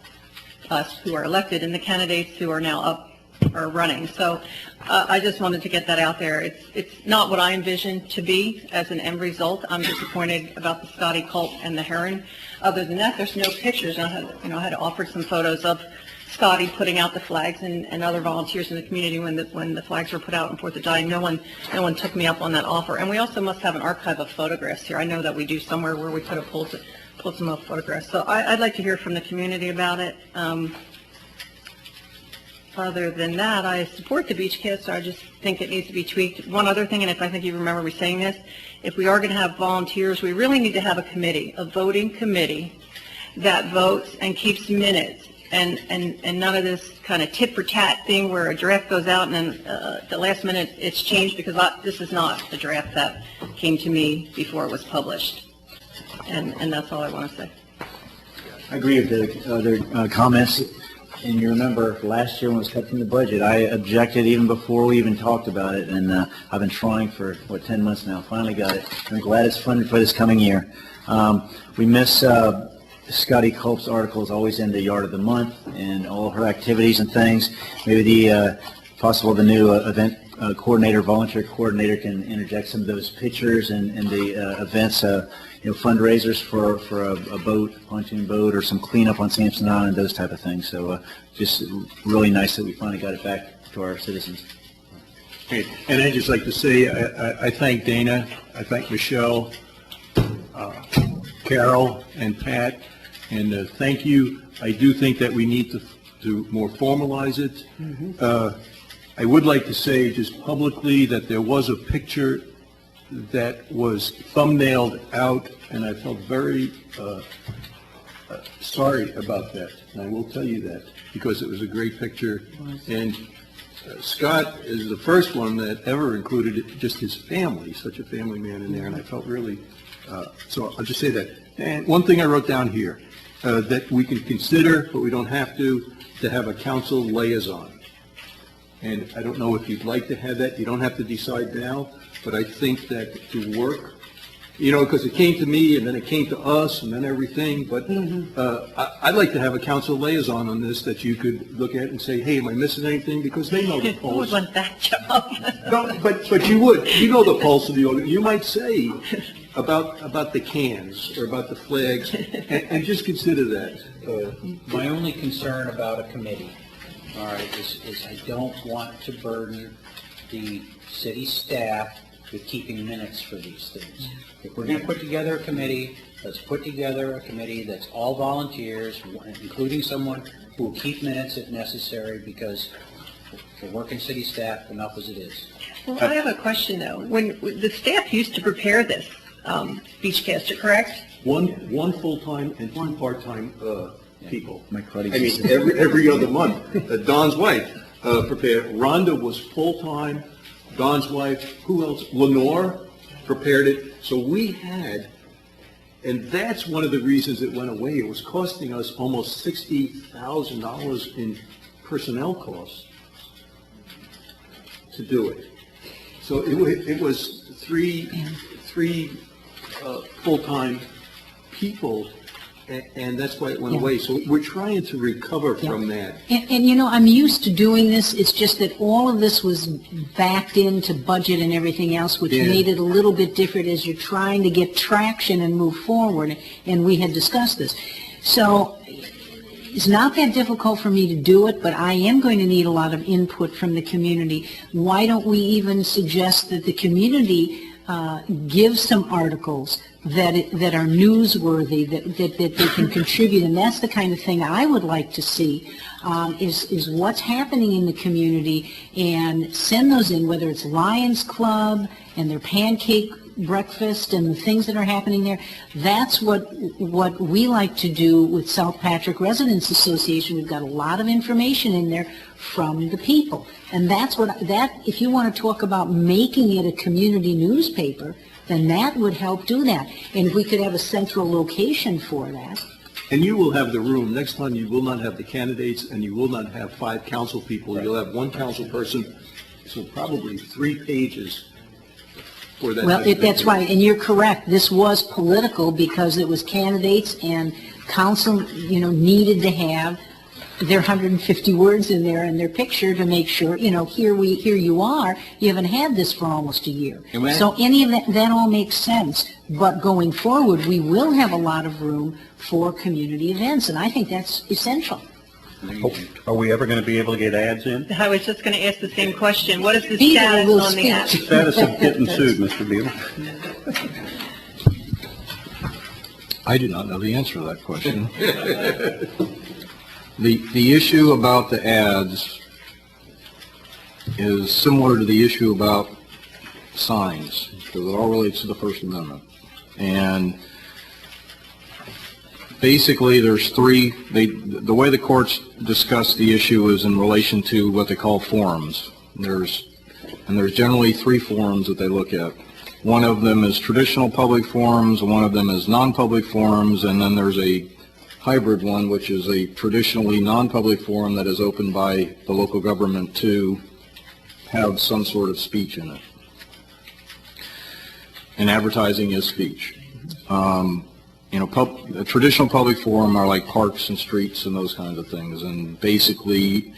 us who are elected and the candidates who are now up or running. So I just wanted to get that out there. It's not what I envisioned to be as an end result. I'm disappointed about the Scotty Culp and the Heron. Other than that, there's no pictures. I had offered some photos of Scotty putting out the flags and other volunteers in the community when the flags were put out on 4th of July. No one took me up on that offer. And we also must have an archive of photographs here. I know that we do somewhere where we could have pulled some up photographs. So I'd like to hear from the community about it. Other than that, I support the Beachcaster. I just think it needs to be tweaked. One other thing, and if I think you remember me saying this, if we are going to have volunteers, we really need to have a committee, a voting committee that votes and keeps minutes, and none of this kind of tit for tat thing where a draft goes out and then the last minute it's changed, because this is not the draft that came to me before it was published. And that's all I want to say. I agree with the other comments. And you remember last year when it was cut from the budget, I objected even before we even talked about it, and I've been trying for, 10 months now. Finally got it. I'm glad it's funded for this coming year. We miss Scotty Culp's articles always in the Yard of the Month and all her activities and things. Maybe the new event coordinator, volunteer coordinator can interject some of those pictures and the events, fundraisers for a boat, pontoon boat, or some cleanup on Sampson Island, those type of things. So just really nice that we finally got it back to our citizens. Okay. And I'd just like to say I thank Dana, I thank Michelle, Carol, and Pat, and thank you. I do think that we need to more formalize it. Mm-hmm. I would like to say just publicly that there was a picture that was thumbnailed out, and I felt very sorry about that. And I will tell you that because it was a great picture. And Scott is the first one that ever included just his family, such a family man in there, and I felt really, so I'll just say that. And one thing I wrote down here, that we can consider, but we don't have to have a council liaison. And I don't know if you'd like to have that. You don't have to decide now, but I think that to work, because it came to me and then it came to us and then everything, but I'd like to have a council liaison on this that you could look at and say, hey, am I missing anything? Because they know the pulse. Who would want that job? No, but you would. You know the pulse of the audience. You might say about the cans or about the flags, and just consider that. My only concern about a committee, all right, is I don't want to burden the city staff with keeping minutes for these things. If we're going to put together a committee, let's put together a committee that's all volunteers, including someone who will keep minutes if necessary, because for working city staff, enough as it is. Well, I have a question, though. When the staff used to prepare this Beachcaster, correct? One full-time and one part-time people. Mike Ruddy. I mean, every other month. Don's wife. prepared. Rhonda was full-time, Don's wife, who else? Lenore prepared it. So we had, and that's one of the reasons it went away. It was costing us almost $60,000 in personnel costs to do it. So it was three full-time people, and that's why it went away. So we're trying to recover from that. And you know, I'm used to doing this. It's just that all of this was backed into budget and everything else, which made it a little bit different as you're trying to get traction and move forward. And we had discussed this. So it's not that difficult for me to do it, but I am going to need a lot of input from the community. Why don't we even suggest that the community give some articles that are newsworthy, that they can contribute, and that's the kind of thing I would like to see, is what's happening in the community, and send those in, whether it's Lions Club and their pancake breakfast and the things that are happening there. That's what we like to do with South Patrick Residents Association. We've got a lot of information in there from the people, and that's if you want to talk about making it a community newspaper, then that would help do that. And if we could have a central location for that. And you will have the room. Next time you will not have the candidates, and you will not have 5 council people. You'll have 1 council person, so probably 3 pages for that. Well, that's right, and you're correct. This was political because it was candidates, and council, needed to have their 150 words in there and their picture to make sure, here you are. You haven't had this for almost a year. So any of that all makes sense. But going forward, we will have a lot of room for community events, and I think that's essential. Are we ever going to be able to get ads in? I was just going to ask the same question. What is the status on the app? Status of getting sued, Mr. Beal? I do not know the answer to that question. The issue about the ads is similar to the issue about signs, because it all relates to the First Amendment. And basically there's the way the courts discuss the issue is in relation to what they call forums. There's generally 3 forums that they look at. One of them is traditional public forums, one of them is non-public forums, and then there's a hybrid one, which is a traditionally non-public forum that is opened by the local government to have some sort of speech in it. And advertising is speech. A traditional public forum are like parks and streets and those kinds of things, and basically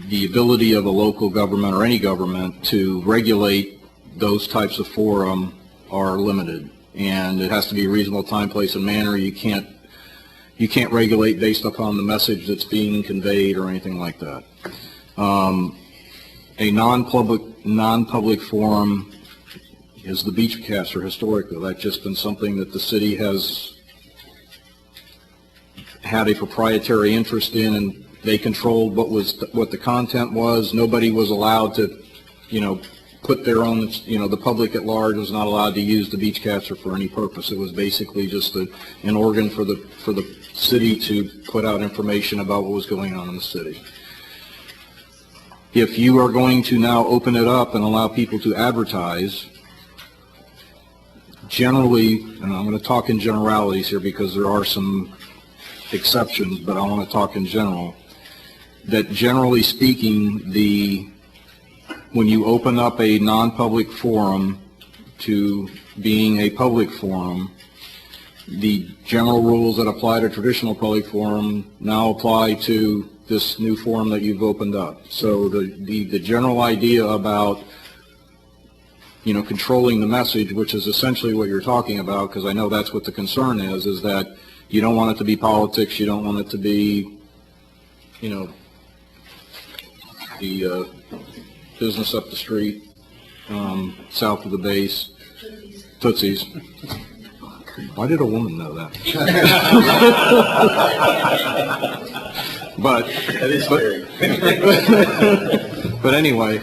the ability of a local government or any government to regulate those types of forum are limited, and it has to be a reasonable time, place, and manner. You can't regulate based upon the message that's being conveyed or anything like that. A non-public forum is the Beachcaster historically. That's just been something that the city has had a proprietary interest in, and they controlled what the content was. Nobody was allowed to, put their own, the public at large was not allowed to use the Beachcaster for any purpose. It was basically just an organ for the city to put out information about what was going on in the city. If you are going to now open it up and allow people to advertise, generally, and I'm going to talk in generalities here because there are some exceptions, but I want to talk in general, that generally speaking, when you open up a non-public forum to being a public forum, the general rules that apply to traditional public forum now apply to this new forum that you've opened up. So the general idea about controlling the message, which is essentially what you're talking about, because I know that's what the concern is that you don't want it to be politics, you don't want it to be, the business up the street, south of the base, Tootsie's. Why did a woman know that? But anyway,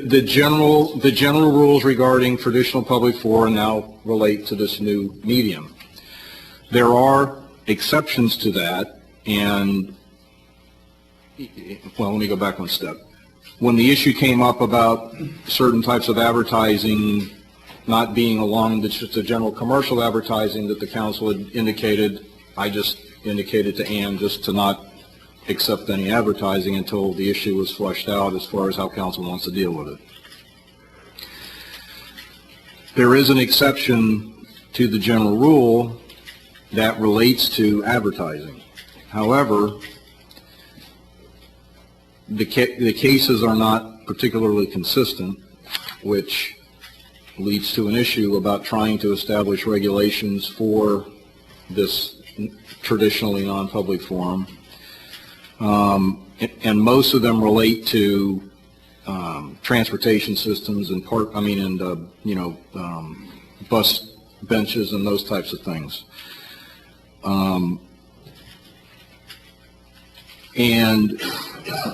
the general rules regarding traditional public forum now relate to this new medium. There are exceptions to that, and well, let me go back one step. When the issue came up about certain types of advertising not being along just the general commercial advertising that the council had indicated, I just indicated to Ann just to not accept any advertising until the issue was fleshed out as far as how council wants to deal with it. There is an exception to the general rule that relates to advertising. However, the cases are not particularly consistent, which leads to an issue about trying to establish regulations for this traditionally non-public forum. And most of them relate to transportation systems and bus benches and those types of things. And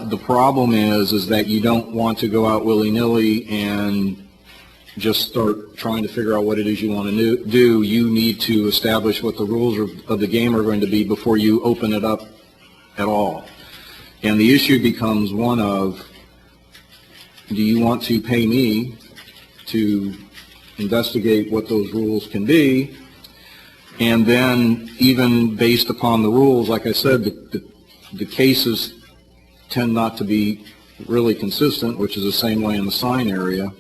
the problem is that you don't want to go out willy-nilly and just start trying to figure out what it is you want to do. You need to establish what the rules of the game are going to be before you open it up at all. And the issue becomes one of, do you want to pay me to investigate what those rules can be? And then even based upon the rules, like I said, the cases tend not to be really consistent, which is the same way in the sign area.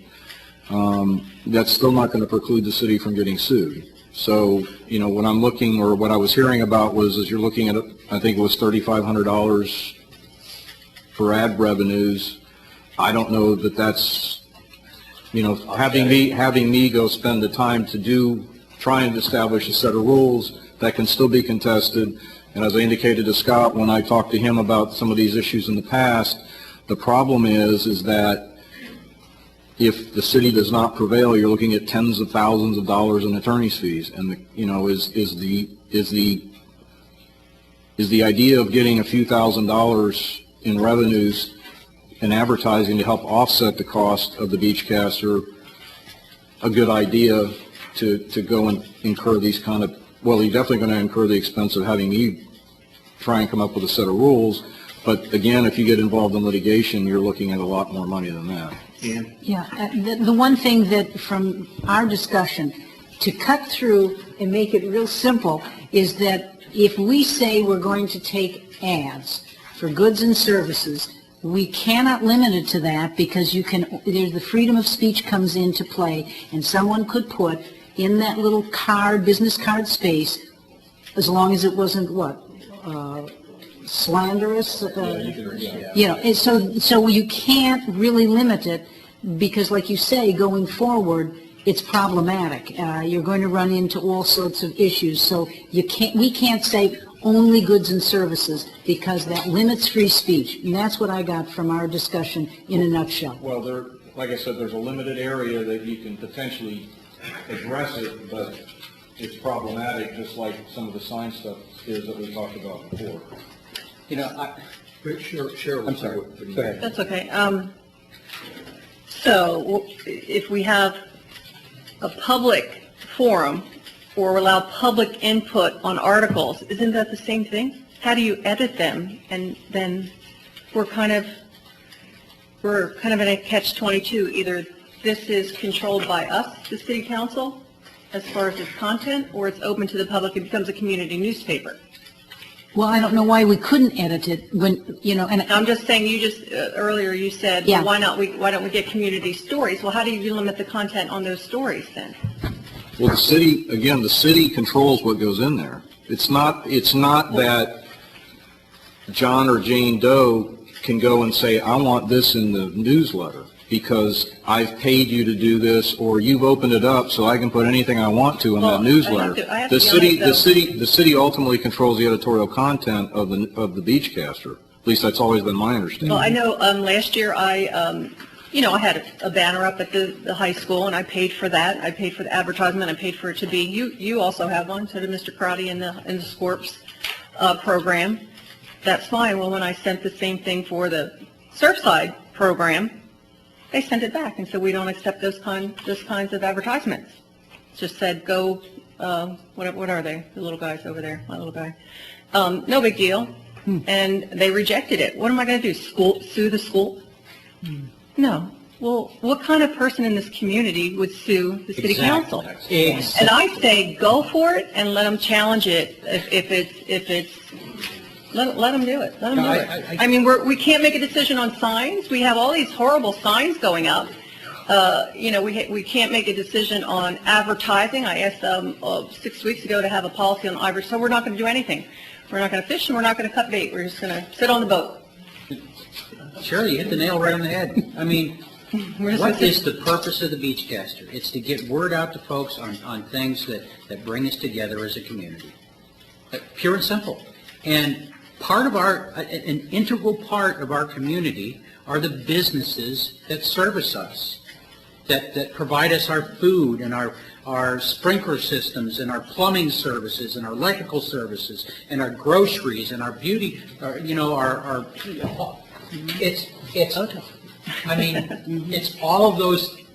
That's still not going to preclude the city from getting sued. So, you know, what I'm looking, or what I was hearing about was, you're looking at, I think it was $3,500 for ad revenues. I don't know that that's, you know, having me go spend the time to try and establish a set of rules that can still be contested. And as I indicated to Scott when I talked to him about some of these issues in the past, the problem is that if the city does not prevail, you're looking at tens of thousands of dollars in attorney's fees. And is the idea of getting a few $1,000s in revenues and advertising to help offset the cost of the Beachcaster a good idea to go and incur these kind of, well, you're definitely going to incur the expense of having me try and come up with a set of rules. But again, if you get involved in litigation, you're looking at a lot more money than that. Yeah, the one thing that from our discussion, to cut through and make it real simple, is that if we say we're going to take ads for goods and services, we cannot limit it to that, because there's the freedom of speech comes into play, and someone could put in that little card, business card space, as long as it wasn't slanderous, you know, and so you can't really limit it, because like you say, going forward, it's problematic. You're going to run into all sorts of issues, so we can't say only goods and services, because that limits free speech, and that's what I got from our discussion in a nutshell. Well, like I said, there's a limited area that you can potentially address it, but it's problematic, just like some of the sign stuff is that we talked about before. You know, I'm sorry. Go ahead. That's okay. So if we have a public forum or allow public input on articles, isn't that the same thing? How do you edit them? And then we're kind of in a catch-22. Either this is controlled by us, the city council, as far as its content, or it's open to the public. It becomes a community newspaper. Well, I don't know why we couldn't edit it when, you know, and I'm just saying, earlier you said, yeah, why don't we get community stories? Well, how do you limit the content on those stories then? Well, the city controls what goes in there. It's not that John or Jane Doe can go and say, I want this in the newsletter because I've paid you to do this, or you've opened it up so I can put anything I want to in that newsletter. The city ultimately controls the editorial content of the Beachcaster. At least that's always been my understanding. Well, I know last year I had a banner up at the high school, and I paid for that. I paid for the advertisement. I paid for it to be. You also have one, so did Mr. Crotty in the Scorps program. That's fine. Well, when I sent the same thing for the Surfside program, they sent it back and said we don't accept those kinds of advertisements. It just said go. What are they? The little guys over there. My little guy. No big deal. and they rejected it. What am I going to do, sue the school? No. Well, what kind of person in this community would sue the city council? And I say, go for it and let them challenge it if it's, let them do it. Let them do it. I mean, we can't make a decision on signs. We have all these horrible signs going up. We can't make a decision on advertising. I asked them 6 weeks ago to have a policy on advertising, so we're not going to do anything. We're not going to fish and we're not going to cut bait. We're just going to sit on the boat. Sure, you hit the nail right on the head. I mean, what is the purpose of the Beachcaster? It's to get word out to folks on things that bring us together as a community. Pure and simple. And part of an integral part of our community are the businesses that service us, that provide us our food and our sprinkler systems and our plumbing services and our electrical services and our groceries and our beauty, it's all of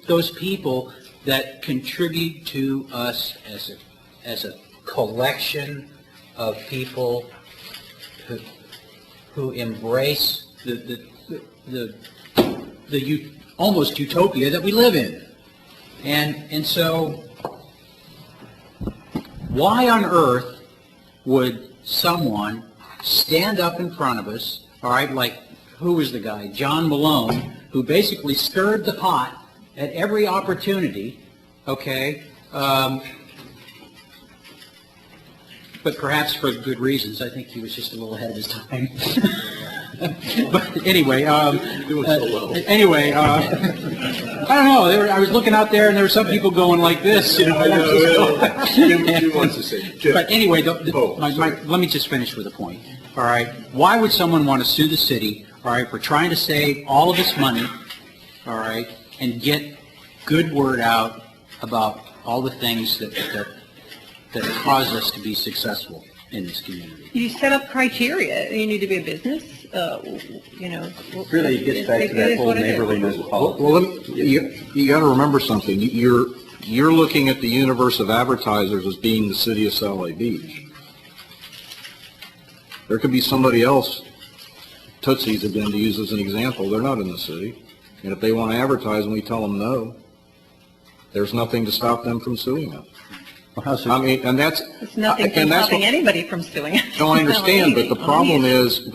those people that contribute to us as a collection of people who embrace the almost utopia that we live in. And so why on earth would someone stand up in front of us, all right, like, who was the guy? John Malone, who basically stirred the pot at every opportunity, okay, but perhaps for good reasons. I think he was just a little ahead of his time. But anyway, I don't know. I was looking out there, and there were some people going like this. Jim wants to say. Jim. But anyway, let me just finish with a point. All right. Why would someone want to sue the city? All right, for trying to save all of this money, all right, and get good word out about all the things that cause us to be successul in this community. You set up criteria. You need to be a business. Really, it gets back to that whole neighborliness policy. Well, you got to remember something. You're looking at the universe of advertisers as being the city of Satellite Beach. There could be somebody else, Tootsie's again, to use as an example. They're not in the city. And if they want to advertise and we tell them no, there's nothing to stop them from suing us. I mean, and that's... It's nothing from stopping anybody from suing us. No, I understand, but the problem is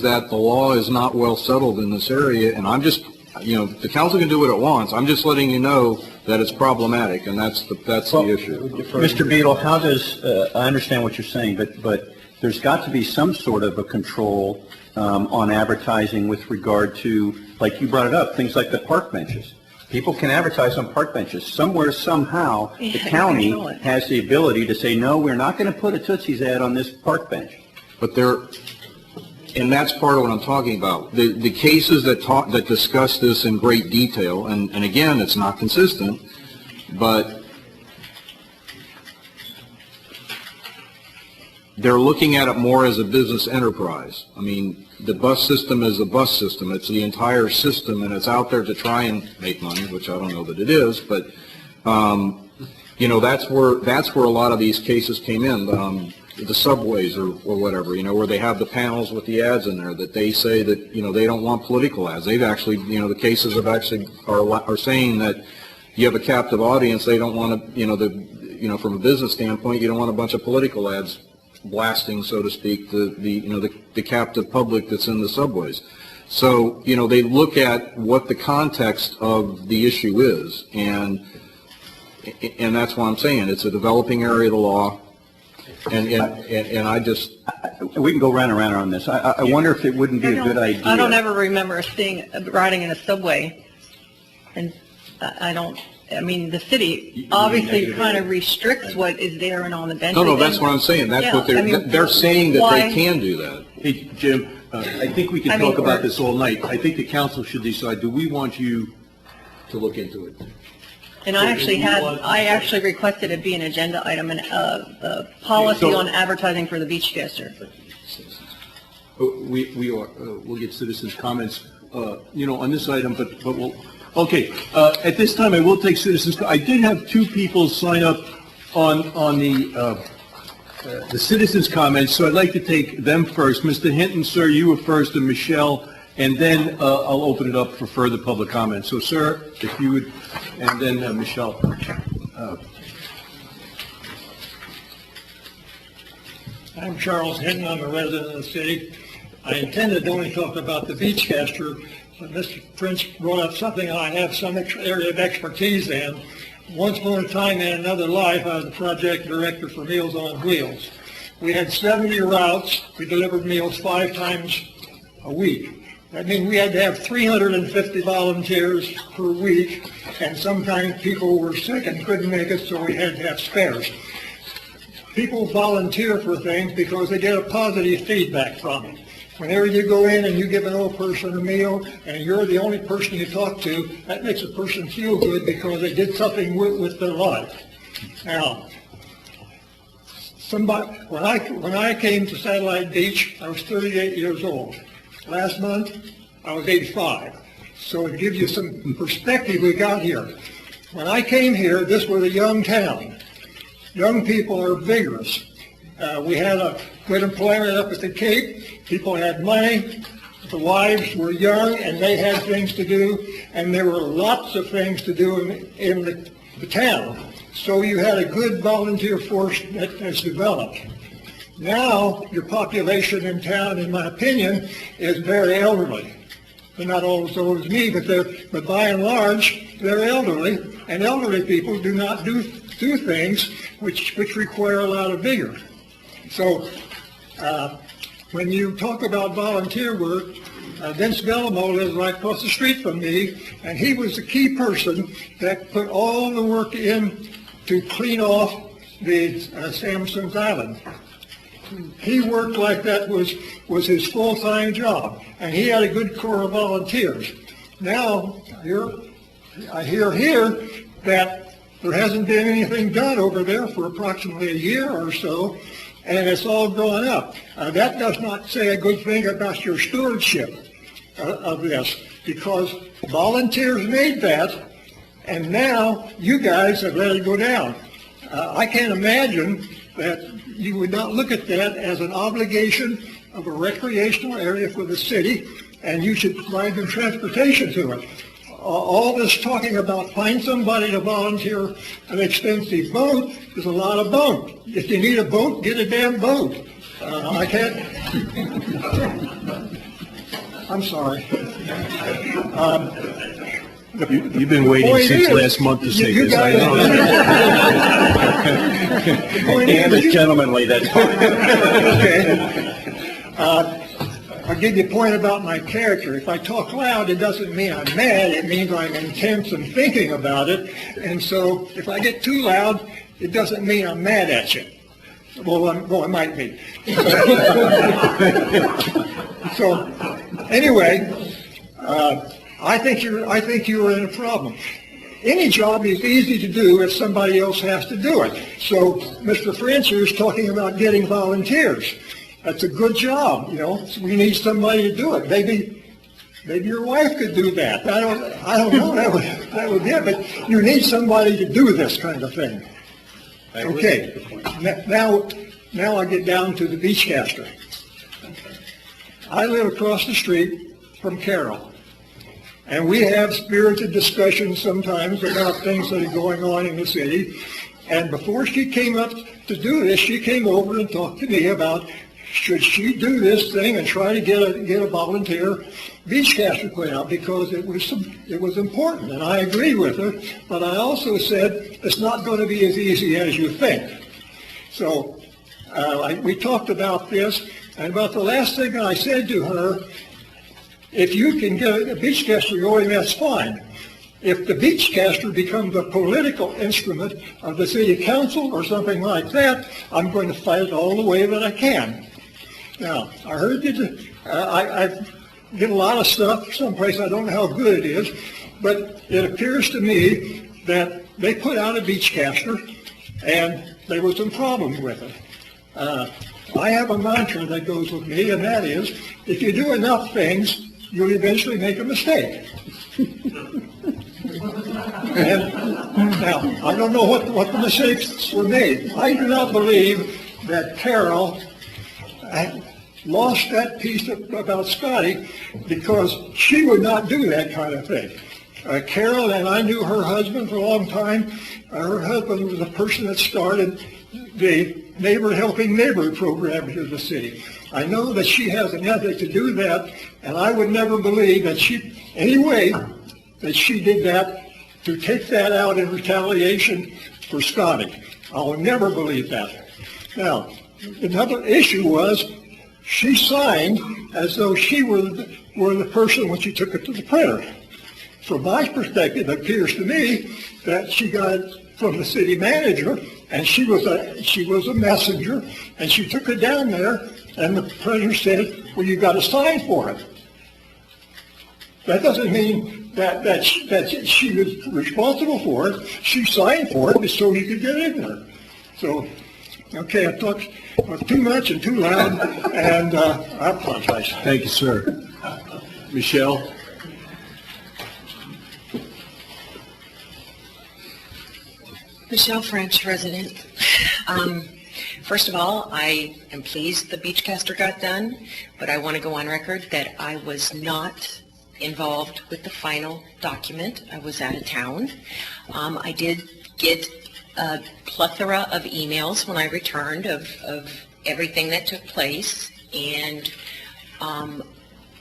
that the law is not well settled in this area, and I'm just, the council can do what it wants. I'm just letting you know that it's problematic, and that's the issue. Mr. Beadle, how does, I understand what you're saying, but there's got to be some sort of a control on advertising with regard to, like you brought it up, things like the park benches. People can advertise on park benches. Somewhere, somehow, the county has the ability to say, no, we're not going to put a Tootsie's ad on this park bench. But and that's part of what I'm talking about. The cases that discuss this in great detail, and again, it's not consistent, but they're looking at it more as a business enterprise. I mean, the bus system is a bus system. It's the entire system, and it's out there to try and make money, which I don't know that it is, but that's where a lot of these cases came in. The subways or whatever, where they have the panels with the ads in there that they say that they don't want political ads. They've actually, the cases have actually are saying that you have a captive audience. They don't want to, from a business standpoint, you don't want a bunch of political ads blasting, so to speak, the captive public that's in the subways. So, they look at what the context of the issue is, and that's why I'm saying it's a developing area of the law, and I just... We can go round and round on this. I wonder if it wouldn't be a good idea. I don't ever remember riding in a subway, and the city obviously kind of restricts what is there and on the benches. No, that's what I'm saying. That's what they're saying, that they can do that. Hey, Jim, I think we can talk about this all night. I think the council should decide, do we want you to look into it? And I actually requested it be an agenda item, a policy on advertising for the Beachcaster. We'll get citizens' comments, on this item, but we'll... Okay, at this time, I will take citizens. I did have two people sign up on the the citizens' comments, so I'd like to take them first. Mr. Hinton, sir, you were first, and Michelle, and then I'll open it up for further public comment. So, sir, if you would, and then Michelle. I'm Charles Hinton. I'm a resident of the city. I intended to only talk about the Beachcaster, but Mr. Prince brought up something I have some area of expertise in. Once upon a time in another life, I was the project director for Meals on Wheels. We had 70 routes. We delivered meals 5 times a week. That means we had to have 350 volunteers per week, and sometimes people were sick and couldn't make it, so we had to have spares. People volunteer for things because they get a positive feedback from it. Whenever you go in and you give an old person a meal and you're the only person you talk to, that makes a person feel good because they did something with their life. Now, when I came to Satellite Beach, I was 38 years old. Last month, I was 85. So to give you some perspective we got here. When I came here, this was a young town. Young people are vigorous. We had a good employment up at the Cape. People had money. The wives were young and they had things to do. And there were lots of things to do in the town. So you had a good volunteer force that has developed. Now, your population in town, in my opinion, is very elderly. They're not all as old as me, but by and large, they're elderly. And elderly people do not do things which require a lot of vigor. So when you talk about volunteer work, Vince Bellomo lives right across the street from me, and he was the key person that put all the work in to clean off the Samson's Island. He worked like that was his full-time job, and he had a good corps of volunteers. Now, I hear here that there hasn't been anything done over there for approximately a year or so, and it's all gone up. That does not say a good thing about your stewardship of this, because volunteers made that, and now you guys have let it go down. I can't imagine that you would not look at that as an obligation of a recreational area for the city, and you should provide them transportation to it. All this talking about find somebody to volunteer an expensive boat is a lot of boat. If you need a boat, get a damn boat. I can't. I'm sorry. You've been waiting since last month to say this. I know. And it's gentlemanly, that's fine. Okay. I'll give you a point about my character. If I talk loud, it doesn't mean I'm mad. It means I'm intense and thinking about it. And so if I get too loud, it doesn't mean I'm mad at you. Well, it might be. So anyway, I think you're in a problem. Any job is easy to do if somebody else has to do it. So Mr. French is talking about getting volunteers. That's a good job, you know. We need somebody to do it. Maybe your wife could do that. I don't know. That would be it. But you need somebody to do this kind of thing. Okay. Now I get down to the Beachcaster. I live across the street from Carol, and we have spirited discussions sometimes about things that are going on in the city. And before she came up to do this, she came over and talked to me about should she do this thing and try to get a volunteer Beachcaster put out, because it was important, and I agree with her. But I also said it's not going to be as easy as you think. So we talked about this, and about the last thing I said to her, if you can get a Beachcaster going, that's fine. If the Beachcaster becomes a political instrument of the city council or something like that, I'm going to fight it all the way that I can. Now, I heard that I get a lot of stuff someplace, I don't know how good it is, but it appears to me that they put out a Beachcaster and there was some problems with it. I have a mantra that goes with me, and that is, if you do enough things, you'll eventually make a mistake. And now, I don't know what the mistakes were made. I do not believe that Carol lost that piece about Scotty because she would not do that kind of thing. Carol, and I knew her husband for a long time. Her husband was the person that started the Neighbor Helping Neighbor program here in the city. I know that she has an ethic to do that, and I would never believe that that she did that to take that out in retaliation for Scotty. I will never believe that. Now, another issue was she signed as though she were the person when she took it to the printer. From my perspective, it appears to me that she got it from the city manager, and she was a messenger, and she took it down there, and the printer said, well, you got to sign for it. That doesn't mean that she was responsible for it. She signed for it so he could get in there. So, okay, I talked too much and too loud, and I apologize. Thank you, sir. Michelle? Michelle French, resident. First of all, I am pleased the Beachcaster got done, but I want to go on record that I was not involved with the final document. I was out of town. I did get a plethora of emails when I returned of everything that took place, and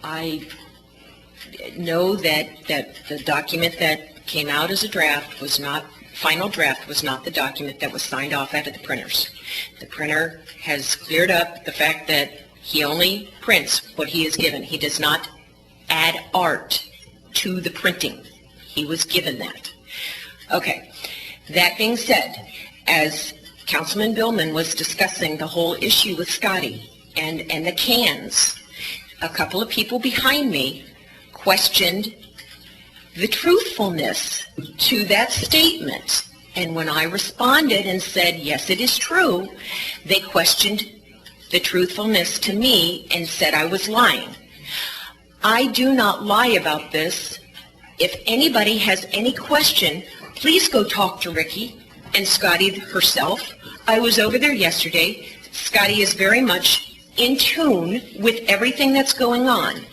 I know that the document that came out as a draft was not final draft was not the document that was signed off out of the printers. The printer has cleared up the fact that he only prints what he is given. He does not add art to the printing. He was given that. Okay. That being said, as Councilman Billman was discussing the whole issue with Scotty and the cans, a couple of people behind me questioned the truthfulness to that statement. And when I responded and said, yes, it is true, they questioned the truthfulness to me and said I was lying. I do not lie about this. If anybody has any question, please go talk to Ricky and Scotty herself. I was over there yesterday. Scotty is very much in tune with everything that's going on.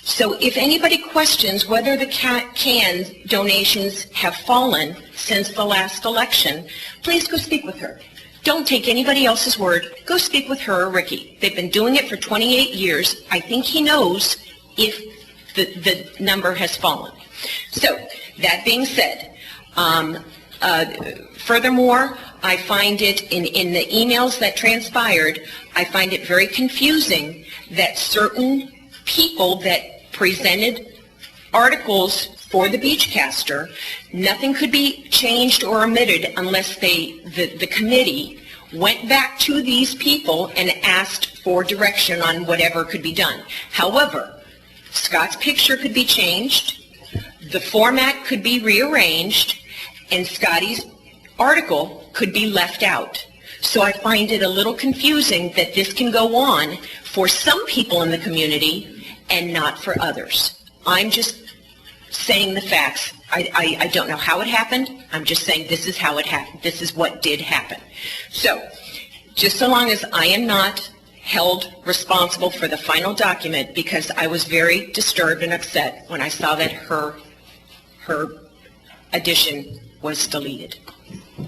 So if anybody questions whether the can donations have fallen since the last election, please go speak with her. Don't take anybody else's word. Go speak with her or Ricky. They've been doing it for 28 years. I think he knows if the number has fallen. So that being said, furthermore, I find it in the emails that transpired, I find it very confusing that certain people that presented articles for the Beachcaster, nothing could be changed or omitted unless the committee went back to these people and asked for direction on whatever could be done. However, Scott's picture could be changed, the format could be rearranged, and Scotty's article could be left out. So I find it a little confusing that this can go on for some people in the community and not for others. I'm just saying the facts. I don't know how it happened. I'm just saying this is how it happened. This is what did happen. So just so long as I am not held responsible for the final document, because I was very disturbed and upset when I saw that her addition was deleted.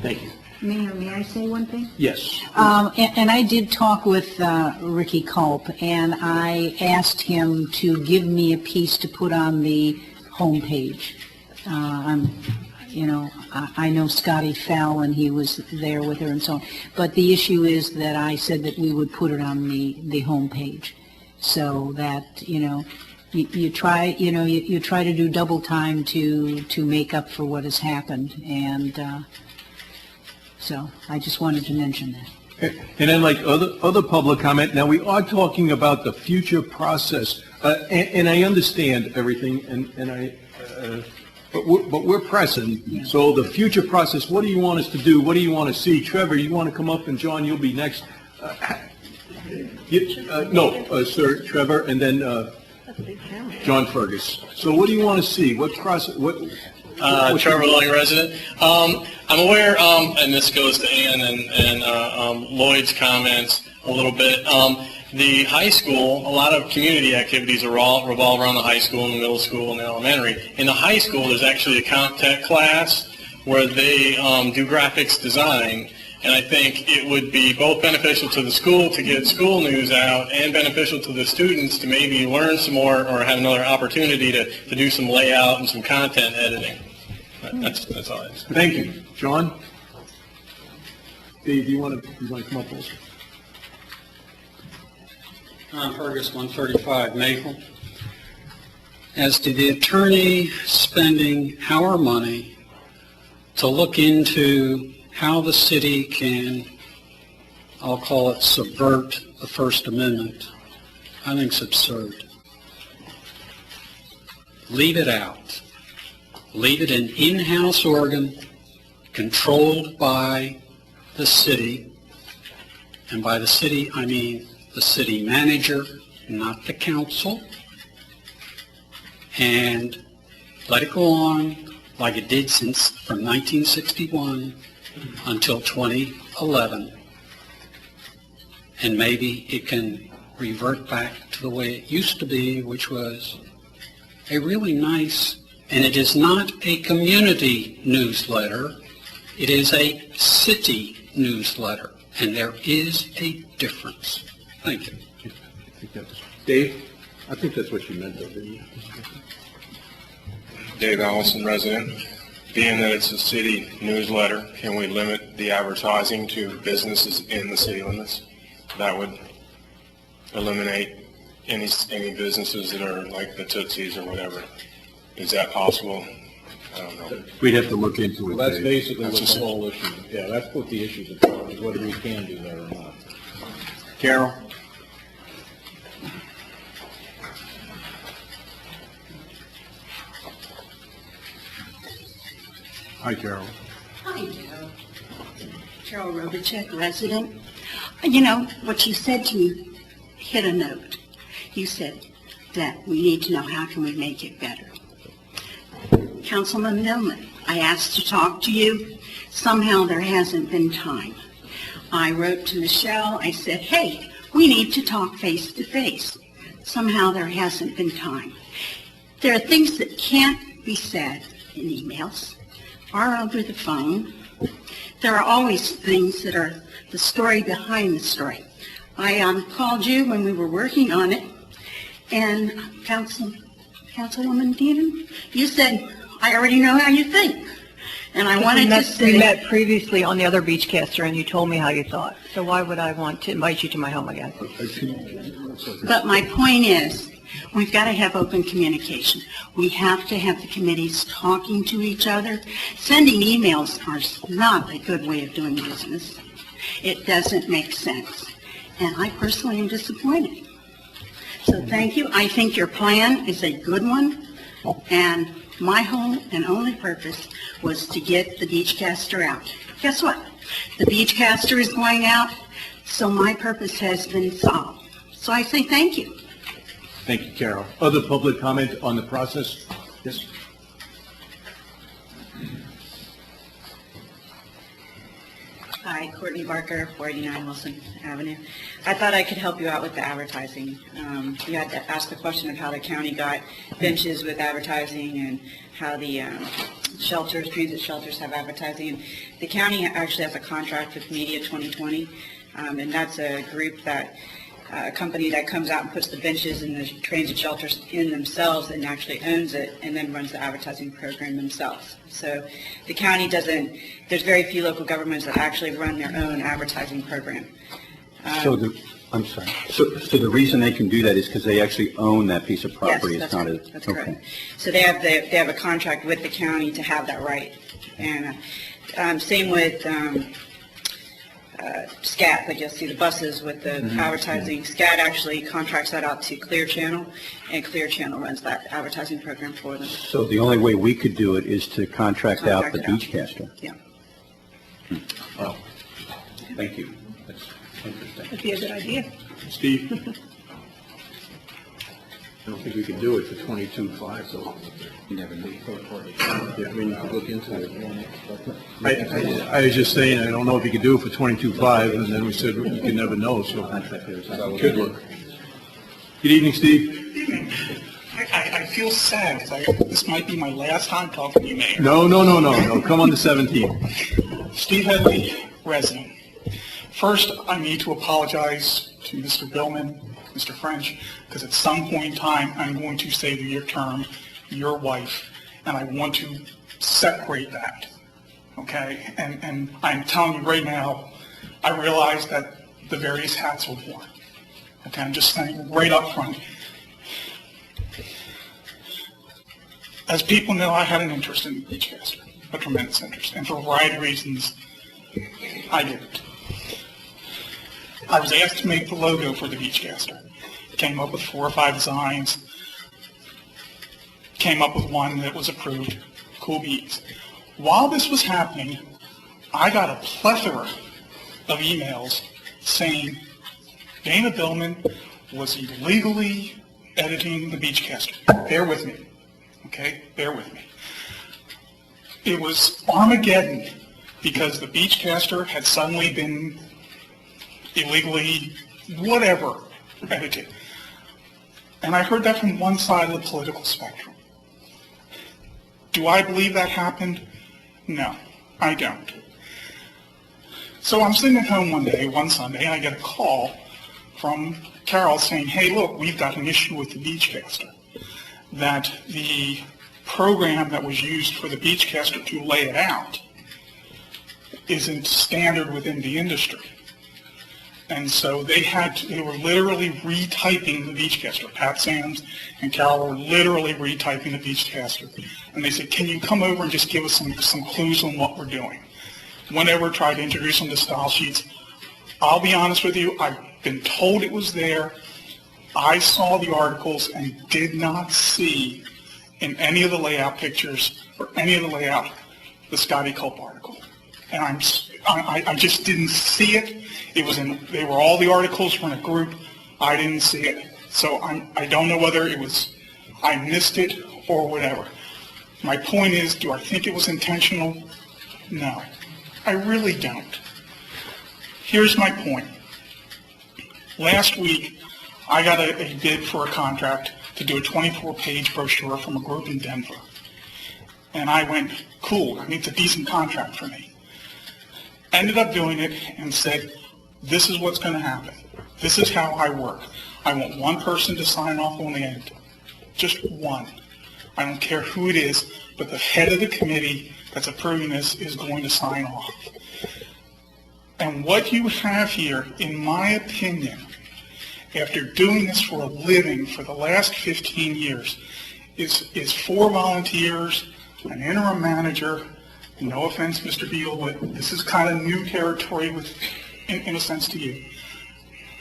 Thank you. Mayor, may I say one thing? Yes. And I did talk with Ricky Culp, and I asked him to give me a piece to put on the homepage. I know Scotty fell, and he was there with her and so on. But the issue is that I said that we would put it on the homepage, so that you try to do double time to make up for what has happened, and. So I just wanted to mention that. And then, like other public comment, now we are talking about the future process, and I understand everything, but we're pressing. Yeah. So the future process, what do you want us to do? What do you want to see? Trevor, you want to come up, and John, you'll be next. Sir, Trevor, and then John Fergus. So what do you want to see? What process? Trevor Long, resident. I'm aware, and this goes to Ann and Lloyd's comments a little bit. The high school, a lot of community activities revolve around the high school and the middle school and the elementary. In the high school, there's actually a comp tech class where they do graphics design. And I think it would be both beneficial to the school to get school news out and beneficial to the students to maybe learn some more or have another opportunity to do some layout and some content editing. That's all I have. Thank you. John? Dave, do you want to come up also? Tom Fergus, 135 Maple. As to the attorney spending our money to look into how the city can, I'll call it, subvert the First Amendment, I think it's absurd. Leave it out. Leave it an in-house organ controlled by the city, and by the city I mean the city manager, not the council, and let it go on like it did from 1961 until 2011, and maybe it can revert back to the way it used to be, which was a really nice, and it is not a community newsletter, it is a city newsletter, and there is a difference. Thank you. Dave? I think that's what you meant, though, didn't you? Dave Allison, resident. Being that it's a city newsletter, can we limit the advertising to businesses in the city limits? That would eliminate any businesses that are like the Tootsies or whatever. Is that possible? I don't know. We'd have to look into it. Well, that's Dave. basically what the whole issue, yeah, that's what the issue is about, is whether we can do that or not. Carol? Hi, Carol. Hi, Joe. Carol Robichek, resident. You know, what you said to me hit a note. You said that we need to know how can we make it better. Councilman Millman, I asked to talk to you. Somehow there hasn't been time. I wrote to Michelle. I said, hey, we need to talk face to face. Somehow there hasn't been time. There are things that can't be said in emails or over the phone. There are always things that are the story behind the story. I called you when we were working on it, and Councilwoman Dean, you said, I already know how you think. And I wanted to say... We met previously on the other Beachcaster, and you told me how you thought. So why would I want to invite you to my home again? But my point is, we've got to have open communication. We have to have the committees talking to each other. Sending emails are not a good way of doing business. It doesn't make sense. And I personally am disappointed. So thank you. I think your plan is a good one. And my whole and only purpose was to get the Beachcaster out. Guess what? The Beachcaster is going out, so my purpose has been solved. So I say thank you. Thank you, Carol. Other public comment on the process? Yes? Hi, Courtney Barker, 49 Wilson Avenue. I thought I could help you out with the advertising. You had to ask the question of how the county got benches with advertising and how the shelters, transit shelters have advertising. And the county actually has a contract with Media 2020, and that's a group that a company that comes out and puts the benches and the transit shelters in themselves and actually owns it and then runs the advertising program themselves. So the county doesn't, there's very few local governments that actually run their own advertising program. I'm sorry. So the reason they can do that is because they actually own that piece of property. Yes, It's not that's correct. So they have a contract with the county to have that right. And same with SCAT, like you'll see the buses with the advertising. SCAT actually contracts that out to Clear Channel, and Clear Channel runs that advertising program for them. So the only way we could do it is to contract out the Beachcaster. Yeah. Oh, thank you. That's interesting. That'd be a good idea. Steve? I don't think we can do it for 22.5, so. You never know. Yeah, I mean, you could look into it. I was just saying, I don't know if you could do it for 22.5, and then we said you can never know, so we could look. Good evening, Steve. I feel sad because this might be my last time talking to you, Mayor. No. Come on the 17th. Steve Headley, resident. First, I need to apologize to Mr. Billman, Mr. French, because at some point in time, I'm going to say to your term, your wife, and I want to separate that, okay? And I'm telling you right now, I realize that the various hats were worn. Okay, I'm just saying right up front. As people know, I had an interest in the Beachcaster, a tremendous interest, and for a variety of reasons, I didn't. I was asked to make the logo for the Beachcaster. Came up with 4 or 5 designs. Came up with one that was approved, cool beans. While this was happening, I got a plethora of emails saying Dana Billman was illegally editing the Beachcaster. Bear with me, okay? Bear with me. It was Armageddon because the Beachcaster had suddenly been illegally, whatever, edited. And I heard that from one side of the political spectrum. Do I believe that happened? No, I don't. So I'm sitting at home one Sunday, and I get a call from Carol saying, hey, look, we've got an issue with the Beachcaster. That the program that was used for the Beachcaster to lay it out isn't standard within the industry. And so they were literally retyping the Beachcaster. Pat Sams and Carol were literally retyping the Beachcaster. And they said, can you come over and just give us some clues on what we're doing? Whenever I tried to introduce them to style sheets, I'll be honest with you, I've been told it was there. I saw the articles and did not see in any of the layout pictures or any of the layout the Scotty Culp article. And I just didn't see it. All the articles were in a group. I didn't see it. So I don't know whether it was, I missed it or whatever. My point is, do I think it was intentional? No, I really don't. Here's my point. Last week, I got a bid for a contract to do a 24-page brochure from a group in Denver. And I went, cool, I mean, it's a decent contract for me. Ended up doing it and said, this is what's going to happen. This is how I work. I want one person to sign off on the end. Just one. I don't care who it is, but the head of the committee that's approving this is going to sign off. And what you have here, in my opinion, after doing this for a living for the last 15 years, is 4 volunteers, an interim manager. No offense, Mr. Beal, but this is kind of new territory in a sense to you,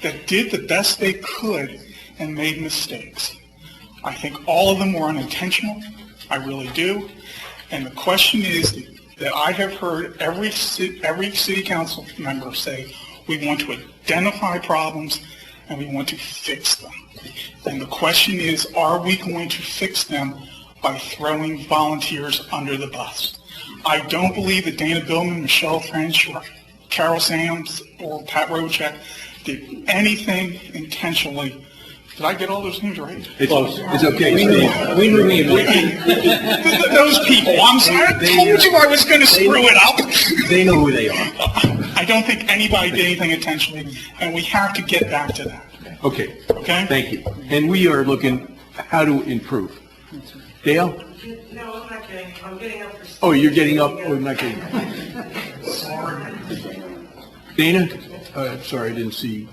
that did the best they could and made mistakes. I think all of them were unintentional. I really do. And the question is that I have heard every city council member say, we want to identify problems and we want to fix them. And the question is, are we going to fix them by throwing volunteers under the bus? I don't believe that Dana Billman, Michelle French, or Carol Sams, or Pat Rochek did anything intentionally. Did I get all those names right? It's okay, Steve. We those people, I'm sorry, I told you I was going to screw it up. They know who they are. I don't think anybody did anything intentionally, and we have to get back to that. Okay. Okay? Thank you. And we are looking how to improve. Dale? No, I'm not getting, I'm getting up for... Oh, you're getting up? Oh, I'm not getting... Dana? Sorry, I didn't see.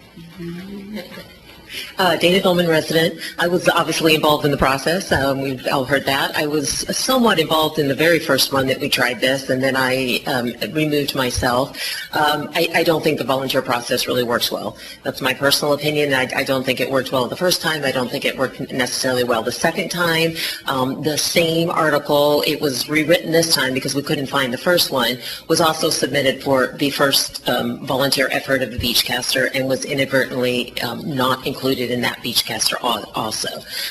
Dana Billman, resident. I was obviously involved in the process. We've all heard that. I was somewhat involved in the very first one that we tried this, and then I removed myself. I don't think the volunteer process really works well. That's my personal opinion. I don't think it worked well the first time. I don't think it worked necessarily well the second time. The same article, it was rewritten this time because we couldn't find the first one, was also submitted for the first volunteer effort of the Beachcaster and was inadvertently not included included in that Beachcaster also.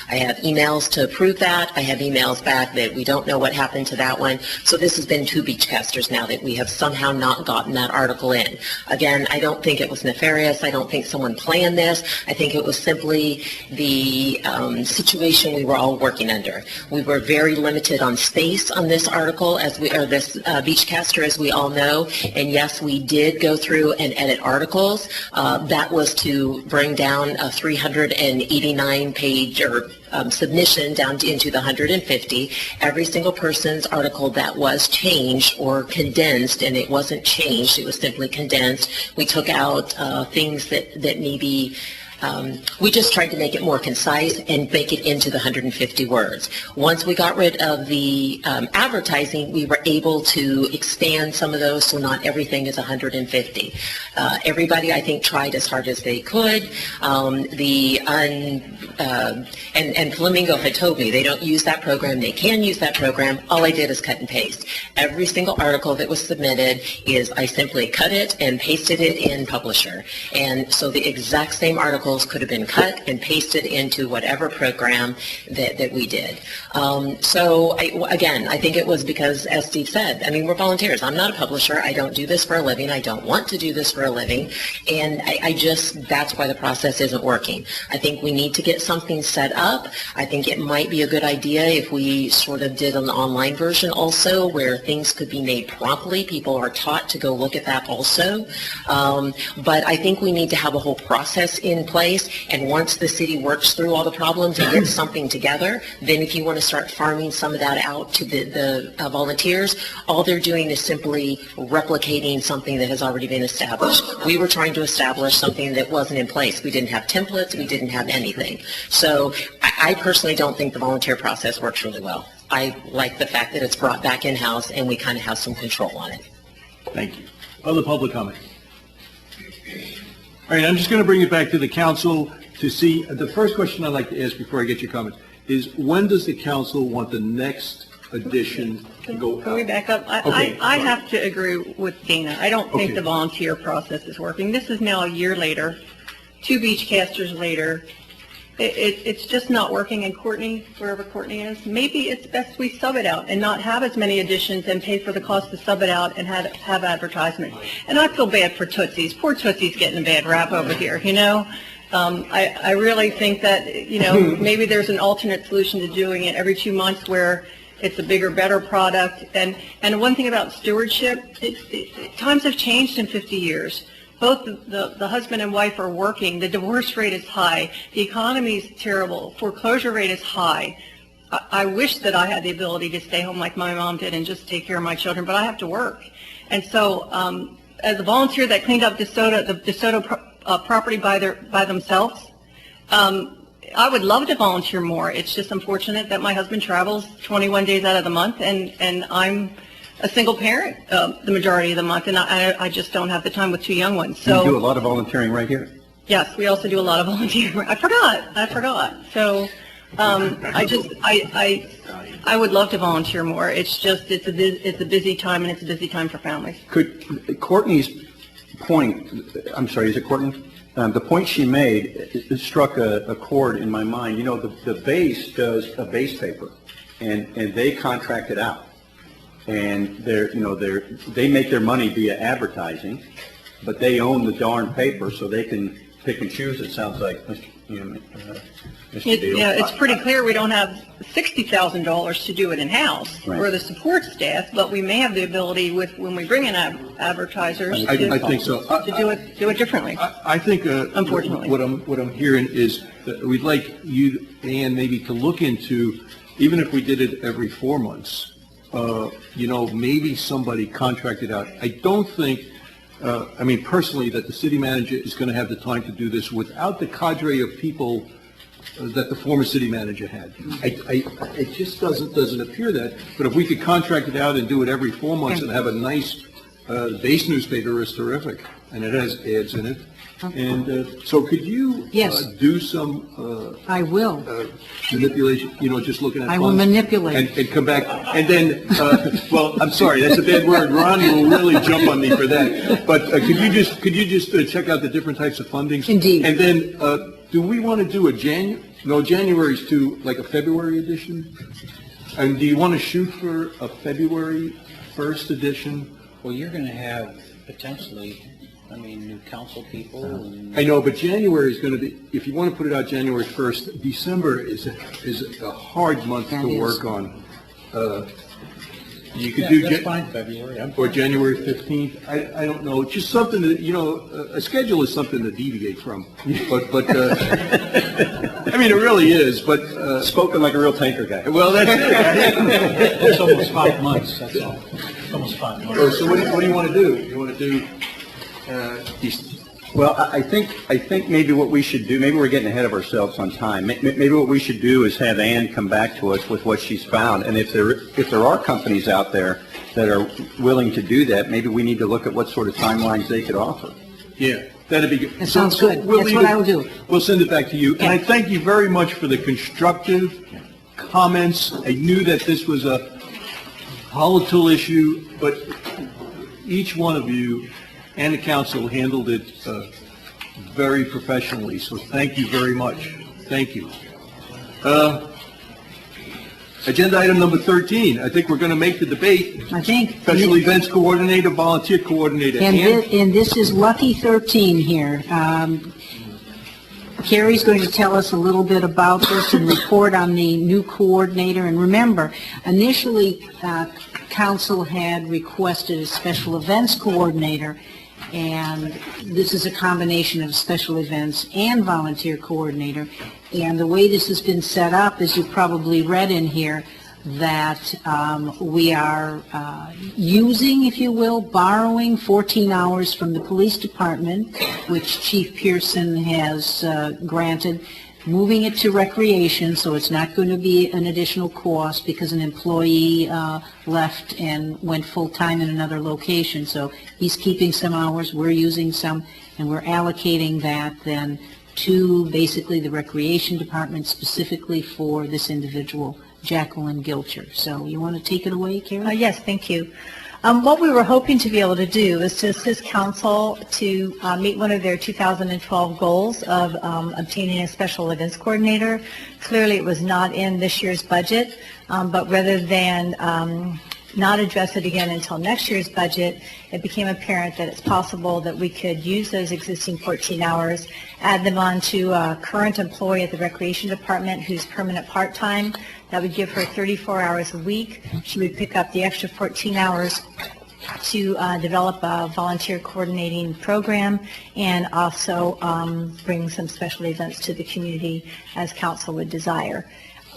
I have emails to prove that. I have emails back that we don't know what happened to that one. So this has been 2 Beachcasters now that we have somehow not gotten that article in. Again, I don't think it was nefarious. I don't think someone planned this. I think it was simply the situation we were all working under. We were very limited on space on this article, this Beachcaster, as we all know. And yes, we did go through and edit articles. That was to bring down a 389-page submission down into the 150. Every single person's article that was changed or condensed, and it wasn't changed, it was simply condensed. We took out things that maybe we just tried to make it more concise and make it into the 150 words. Once we got rid of the advertising, we were able to expand some of those so not everything is 150. Everybody, I think, tried as hard as they could. And Flamingo had told me they don't use that program. They can use that program. All I did is cut and paste. Every single article that was submitted I simply cut it and pasted it in Publisher. And so the exact same articles could have been cut and pasted into whatever program that we did. Again, I think it was because, as Steve said, I mean, we're volunteers. I'm not a publisher. I don't do this for a living. I don't want to do this for a living. And that's why the process isn't working. I think we need to get something set up. I think it might be a good idea if we sort of did an online version also where things could be made promptly. People are taught to go look at that also. But I think we need to have a whole process in place. And once the city works through all the problems and gets something together, then if you want to start farming some of that out to the volunteers, all they're doing is simply replicating something that has already been established. We were trying to establish something that wasn't in place. We didn't have templates. We didn't have anything. So I personally don't think the volunteer process works really well. I like the fact that it's brought back in-house and we kind of have some control on it. Thank you. Other public comment? All right, I'm just going to bring it back to the council to see, the first question I'd like to ask before I get your comment is, when does the council want the next edition to go out? Can we back up? I have to agree with Dana. I don't think the volunteer process is working. This is now a year later, 2 Beachcasters later. It's just not working. And Courtney, wherever Courtney is, maybe it's best we sub it out and not have as many editions and pay for the cost to sub it out and have advertisement. And I feel bad for Tootsie's. Poor Tootsie's getting a bad rap over here, you know. I really think that, you know, maybe there's an alternate solution to doing it every 2 months where it's a bigger, better product. And one thing about stewardship, times have changed in 50 years. Both the husband and wife are working. The divorce rate is high. The economy is terrible. Foreclosure rate is high. I wish that I had the ability to stay home like my mom did and just take care of my children, but I have to work. And so as a volunteer that cleaned up the DeSoto property by themselves, I would love to volunteer more. It's just unfortunate that my husband travels 21 days out of the month, and I'm a single parent the majority of the month, and I just don't have the time with 2 young ones. So you do a lot of volunteering right here. Yes, we also do a lot of volunteering. I forgot. So I would love to volunteer more. It's just it's a busy time, and it's a busy time for families. Could Courtney's point? I'm sorry, is it Courtney? The point she made struck a chord in my mind. You know, the base does a base paper, and they contract it out. And they make their money via advertising, but they own the darn paper, so they can pick and choose. It sounds like, Mr. Deal. Yeah, it's pretty clear we don't have $60,000 to do it in-house or the support staff, but we may have the ability when we bring in advertisers I think so. to do it differently. I think unfortunately what I'm hearing is that we'd like you, Ann, maybe to look into, even if we did it every 4 months. Maybe somebody contracted out. I don't think, personally, that the city manager is going to have the time to do this without the cadre of people that the former city manager had. It just doesn't appear that. But if we could contract it out and do it every 4 months and have a nice base newspaper, is terrific, and it has ads in it. And so could you do some I will. Manipulation, just looking at I will manipulate. And come back. And then, well, I'm sorry, that's a bad word. Ron will really jump on me for that. But could you just check out the different types of fundings? Indeed. And then do we want to do a January's too, like a February edition? And do you want to shoot for a February 1st edition? Well, you're going to have potentially, new council people and... I know, but January is going to be, if you want to put it out January 1st, December is a hard month to work on. You could do... That's fine, February. Or January 15th. I don't know. It's just something that, a schedule is something to deviate from. But it really is, but... Spoken like a real tanker guy. Well, that's it. It's almost 5 months, that's all. It's almost 5 months. So what do you want to do? You want to do... Well, I think maybe what we should do, maybe we're getting ahead of ourselves on time. Maybe what we should do is have Ann come back to us with what she's found. And if there are companies out there that are willing to do that, maybe we need to look at what sort of timelines they could offer. Yeah, that'd be good. That sounds good. That's what I will do. We'll send it back to you. And I thank you very much for the constructive comments. I knew that this was a volatile issue, but each one of you and the council handled it very professionally, so thank you very much. Thank you. Agenda item number 13. I think we're going to make the debate. I think. Special events coordinator, volunteer coordinator. And this is lucky 13 here. Carrie's going to tell us a little bit about this and report on the new coordinator. And remember, initially, council had requested a special events coordinator, and this is a combination of special events and volunteer coordinator. And the way this has been set up, as you probably read in here, that we are using, if you will, borrowing 14 hours from the police department, which Chief Pearson has granted, moving it to recreation, so it's not going to be an additional cost because an employee left and went full-time in another location. So he's keeping some hours, we're using some, and we're allocating that then to basically the recreation department specifically for this individual, Jacqueline Gilcher. So you want to take it away, Karen? Yes, thank you. What we were hoping to be able to do is to assist council to meet one of their 2012 goals of obtaining a special events coordinator. Clearly, it was not in this year's budget, but rather than not address it again until next year's budget, it became apparent that it's possible that we could use those existing 14 hours, add them on to a current employee at the Recreation Department who's permanent part-time. That would give her 34 hours a week. She would pick up the extra 14 hours to develop a volunteer coordinating program and also bring some special events to the community as council would desire.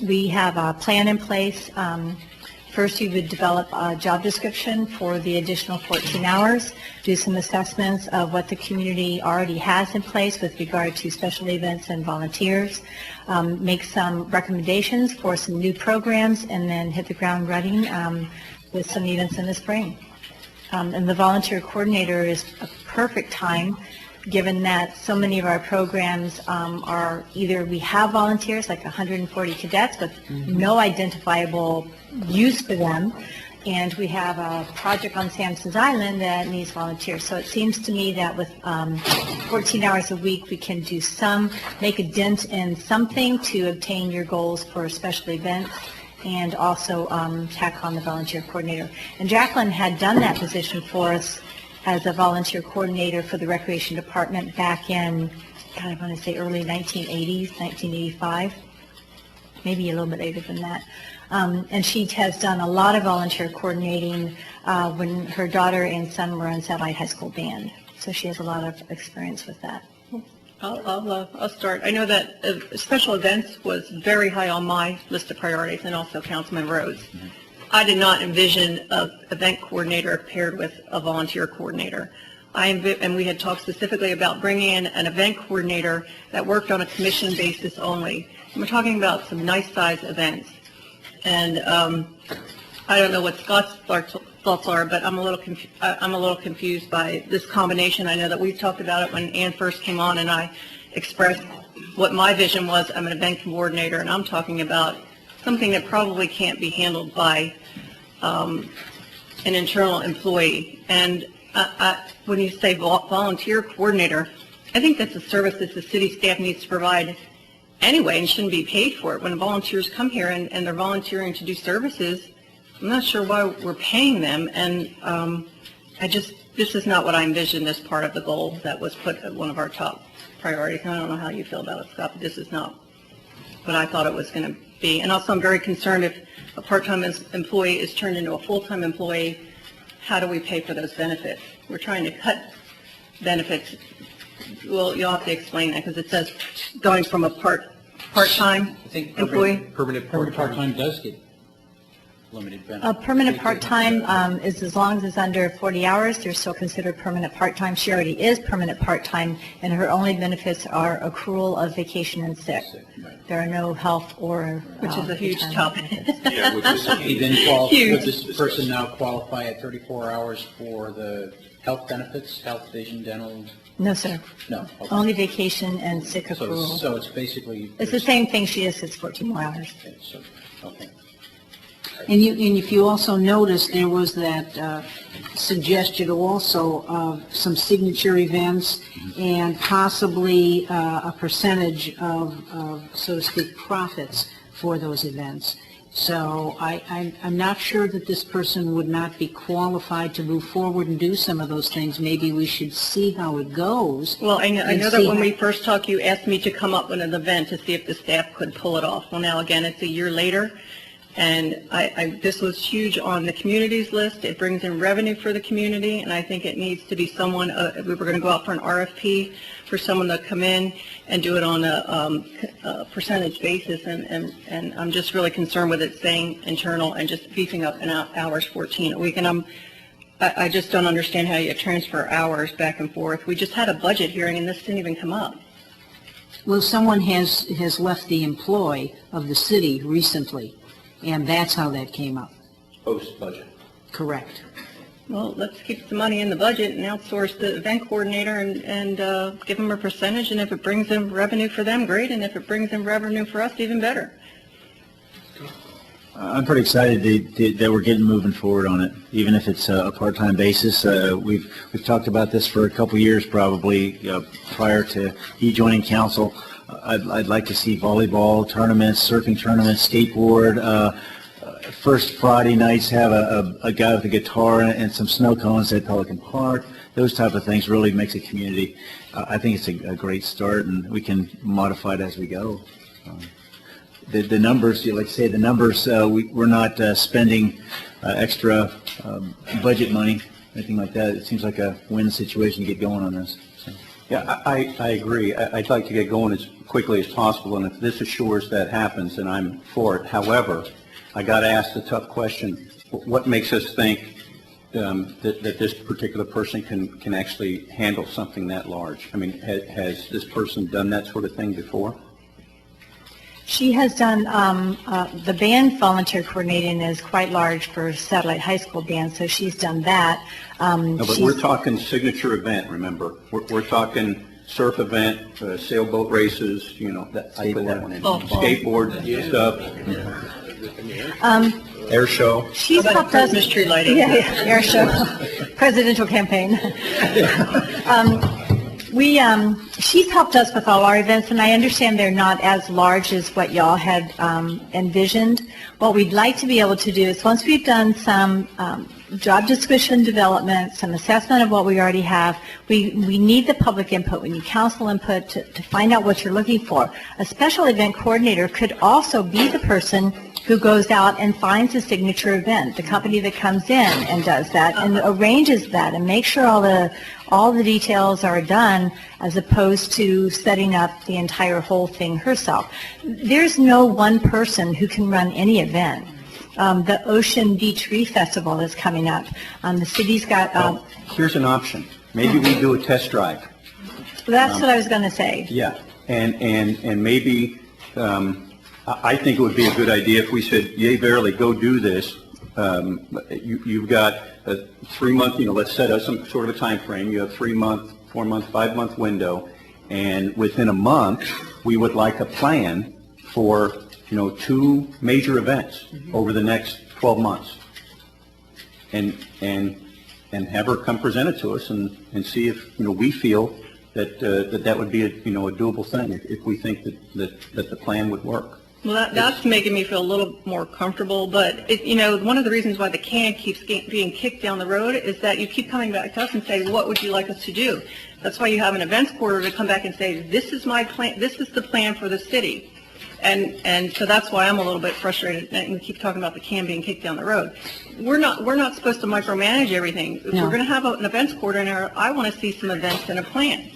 We have a plan in place. First, we would develop a job description for the additional 14 hours, do some assessments of what the community already has in place with regard to special events and volunteers, make some recommendations for some new programs, and then hit the ground running with some events in the spring. And the volunteer coordinator is a perfect time, given that so many of our programs are either we have volunteers, like 140 cadets, with no identifiable use for them, and we have a project on Sampson's Island that needs volunteers. So it seems to me that with 14 hours a week, we can do make a dent in something to obtain your goals for special events, and also tack on the volunteer coordinator. And Jacqueline had done that position for us as a volunteer coordinator for the Recreation Department back in, God, I want to say early 1980s, 1985, maybe a little bit later than that. And she has done a lot of volunteer coordinating when her daughter and son were in Satellite High School band. So she has a lot of experience with that. I'll start. I know that special events was very high on my list of priorities, and also Councilman Rhodes. I did not envision an event coordinator paired with a volunteer coordinator. And we had talked specifically about bringing in an event coordinator that worked on a commission basis only. And we're talking about some nice size events. And I don't know what Scott's thoughts are, but I'm a little confused by this combination. I know that we've talked about it when Ann first came on, and I expressed what my vision was. I'm an event coordinator, and I'm talking about something that probably can't be handled by an internal employee. And when you say volunteer coordinator, I think that's a service that the city staff needs to provide anyway and shouldn't be paid for it. When volunteers come here and they're volunteering to do services, I'm not sure why we're paying them, and this is not what I envisioned as part of the goal that was put at one of our top priorities. And I don't know how you feel about it, Scott, but this is not what I thought it was going to be. And also, I'm very concerned if a part-time employee is turned into a full-time employee, how do we pay for those benefits? We're trying to cut benefits. Well, you'll have to explain that, because it says going from a part-time employee. Permanent part-time does get limited benefits. A permanent part-time is as long as it's under 40 hours, they're still considered permanent part-time. She already is permanent part-time, and her only benefits are accrual of vacation and sick. There are no health or... Which is a huge topic. Yeah, would this person now qualify at 34 hours for the health benefits, health, vision, dental? No, sir. No. Okay. Only vacation and sick accrual. So it's basically... It's the same thing she is, it's 14 more hours. Okay. And if you also notice, there was that suggestion also of some signature events and possibly a percentage of, so to speak, profits for those events. So I'm not sure that this person would not be qualified to move forward and do some of those things. Maybe we should see how it goes. Well, I know that when we first talked, you asked me to come up with an event to see if the staff could pull it off. Well, now again, it's a year later, and this was huge on the community's list. It brings in revenue for the community, and I think it needs to be someone, we were going to go out for an RFP for someone to come in and do it on a percentage basis, and I'm just really concerned with it staying internal and just beefing up in hours 14 a week. And I just don't understand how you transfer hours back and forth. We just had a budget hearing, and this didn't even come up. Well, someone has left the employ of the city recently, and that's how that came up. Post-budget. Correct. Well, let's keep the money in the budget and outsource the event coordinator and give them a percentage, and if it brings in revenue for them, great, and if it brings in revenue for us, even better. I'm pretty excited that we're getting moving forward on it, even if it's a part-time basis. We've talked about this for a couple years probably prior to he joining council. I'd like to see volleyball tournaments, surfing tournaments, skateboard. First Friday nights have a guy with a guitar and some snow cones at Pelican Park. Those type of things really makes a community. I think it's a great start, and we can modify it as we go. The numbers, like I say, the numbers, we're not spending extra budget money, anything like that. It seems like a win situation to get going on this. So. Yeah, I agree. I'd like to get going as quickly as possible, and if this assures that happens, then I'm for it. However, I got to ask the tough question: what makes us think that this particular person can actually handle something that large? I mean, has this person done that sort of thing before? She has done, the band volunteer coordinating is quite large for Satellite High School band, so she's done that. No, but we're talking signature event, remember. We're talking surf event, sailboat races, you know, I put that one in. Skateboard stuff. Air show. She's helped us. Christmas tree lighting. Yeah, air show. Presidential campaign. She's helped us with all our events, and I understand they're not as large as what y'all had envisioned. What we'd like to be able to do is, once we've done some job description development, some assessment of what we already have, we need the public input, we need council input to find out what you're looking for. A special event coordinator could also be the person who goes out and finds a signature event, the company that comes in and does that and arranges that and makes sure all the details are done, as opposed to setting up the entire whole thing herself. There's no one person who can run any event. The Ocean Beach Reef Festival is coming up. The city's got... Here's an option. Maybe we do a test drive. That's what I was going to say. Yeah, and maybe... I think it would be a good idea if we said, yay, verily, go do this. You've got a 3-month, let's set up some sort of a time frame. You have 3-month, 4-month, 5-month window, and within a month, we would like a plan for, 2 major events over the next 12 months. And have her come present it to us and see if, we feel that would be a doable thing if we think that the plan would work. Well, that's making me feel a little more comfortable, but, one of the reasons why the can keeps being kicked down the road is that you keep coming back to us and say, what would you like us to do? That's why you have an events coordinator to come back and say, this is my plan, this is the plan for the city. And so that's why I'm a little bit frustrated, and we keep talking about the can being kicked down the road. We're not supposed to micromanage everything. If we're going to have an events coordinator, I want to see some events and a plan.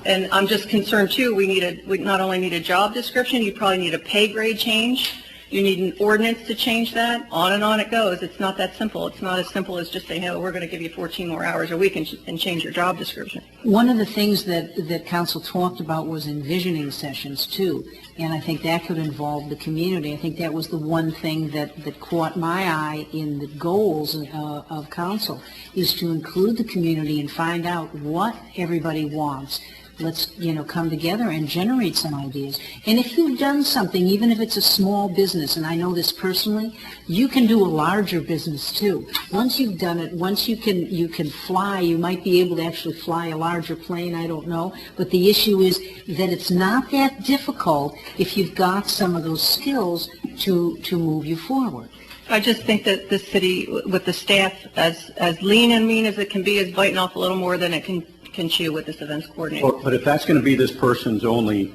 And I'm just concerned too, we not only need a job description, you probably need a pay grade change. You need an ordinance to change that. On and on it goes. It's not that simple. It's not as simple as just saying, hey, we're going to give you 14 more hours a week and change your job description. One of the things that council talked about was envisioning sessions too, and I think that could involve the community. I think that was the one thing that caught my eye in the goals of council, is to include the community and find out what everybody wants. Let's, come together and generate some ideas. And if you've done something, even if it's a small business, and I know this personally, you can do a larger business too. Once you've done it, once you can fly, you might be able to actually fly a larger plane, I don't know. But the issue is that it's not that difficult if you've got some of those skills to move you forward. I just think that the city, with the staff, as lean and mean as it can be, is biting off a little more than it can chew with this events coordinator. But if that's going to be this person's only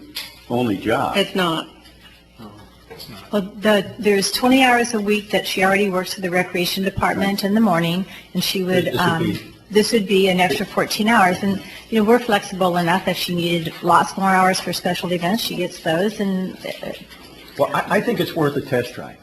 job. It's not. Well, there's 20 hours a week that she already works for the recreation department in the morning, and she would, this would be an extra 14 hours. And, we're flexible enough. If she needed lots more hours for special events, she gets those. And well, I think it's worth a test drive.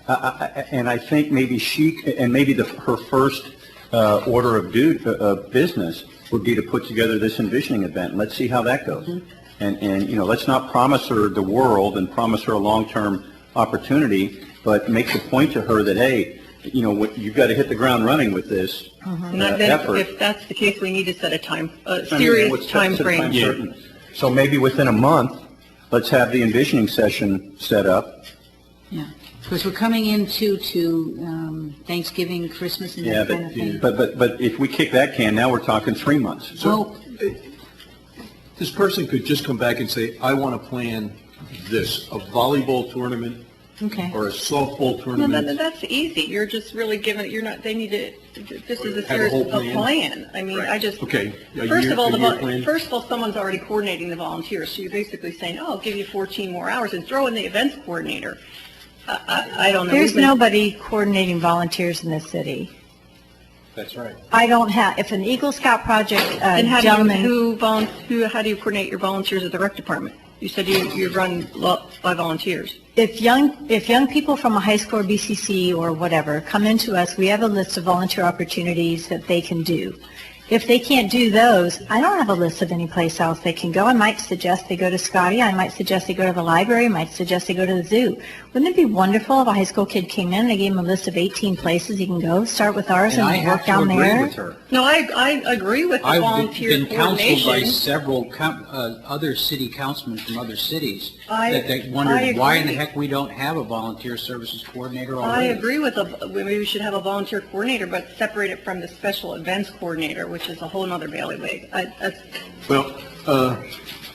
And I think maybe her first order of business would be to put together this envisioning event. Let's see how that goes. And let's not promise her the world and promise her a long-term opportunity, but make the point to her that, hey, you've got to hit the ground running with this effort. If that's the case, we need to set a serious time frame. Yeah. So maybe within a month, let's have the envisioning session set up. Yeah. Because we're coming into Thanksgiving, Christmas, and that kind of thing. But if we kick that can, now we're talking 3 months. So this person could just come back and say, I want to plan this, a volleyball tournament or a softball tournament. No, that's easy. You're just really giving, they need to, this is a serious plan. I mean, I just, first of all, someone's already coordinating the volunteers. So you're basically saying, I'll give you 14 more hours and throw in the events coordinator. I don't know. There's nobody coordinating volunteers in this city. That's right. I don't have, if an Eagle Scout project and how gentleman. How do you coordinate your volunteers at the rec department? You said you run by volunteers. If young people from a high school or BCC or whatever come into us, we have a list of volunteer opportunities that they can do. If they can't do those, I don't have a list of any place else they can go. I might suggest they go to Scotty. I might suggest they go to the library. I might suggest they go to the zoo. Wouldn't it be wonderful if a high school kid came in and they gave him a list of 18 places he can go, start with ours and work down there? No, I agree with the volunteer coordination. I've been counseled by several other city councilmen from other cities that they wondered why in the heck we don't have a volunteer services coordinator already. I agree with maybe we should have a volunteer coordinator, but separate it from the special events coordinator, which is a whole other bailiwick.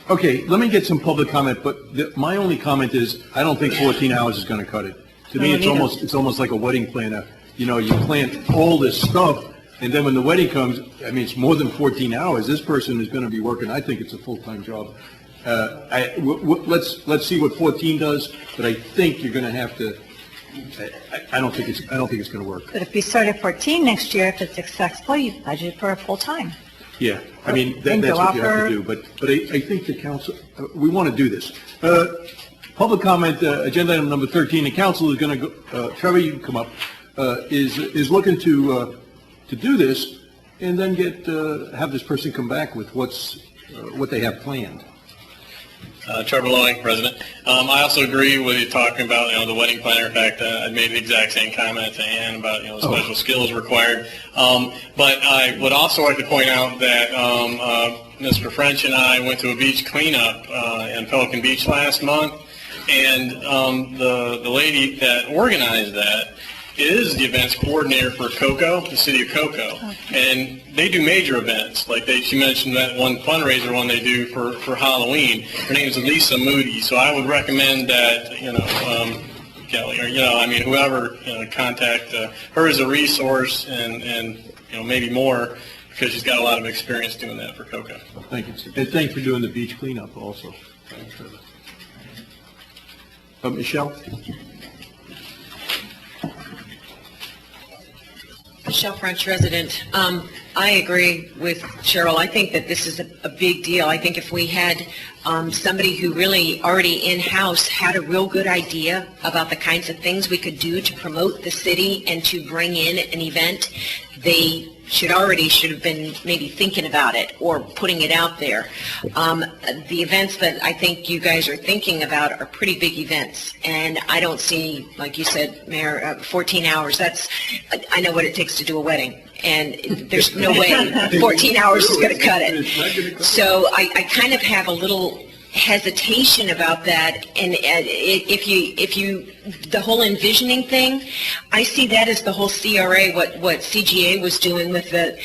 Okay, let me get some public comment, but my only comment is I don't think 14 hours is going to cut it. To me, it's almost like a wedding planner. You plan all this stuff, and then when the wedding comes, I mean, it's more than 14 hours. This person is going to be working. I think it's a full-time job. Let's see what 14 does, but I think you're going to have to. I don't think it's going to work. But if we start at 14 next year, if it's successful, you budget for a full time. Yeah, I mean that's what you have to do. But I think the council, we want to do this. Public comment, agenda item number 13. The council is going to go. Trevor, you can come up. Is looking to do this, and then have this person come back with what they have planned. Trevor Loening, President. I also agree with you talking about, the wedding planner. In fact, I made the exact same comment to Ann about, the special skills required. But I would also like to point out that Mr. French and I went to a beach cleanup in Pelican Beach last month, and the lady that organized that is the events coordinator for Cocoa, the city of Cocoa. And they do major events. Like she mentioned that one fundraiser one they do for Halloween. Her name is Lisa Moody. So I would recommend that, Kelly, or, whoever, contact her as a resource and maybe more, because she's got a lot of experience doing that for Cocoa. Thank you. And thanks for doing the beach cleanup also. Michelle? Michelle French, resident. I agree with Cheryl. I think that this is a big deal. I think if we had somebody who really already in-house had a real good idea about the kinds of things we could do to promote the city and to bring in an event, they should have been maybe thinking about it or putting it out there. The events that I think you guys are thinking about are pretty big events, and I don't see, like you said, Mayor, 14 hours. I know what it takes to do a wedding, and there's no way 14 hours is going to cut it. So I kind of have a little hesitation about that, and if you the whole envisioning thing, I see that as the whole CRA, what CGA was doing with that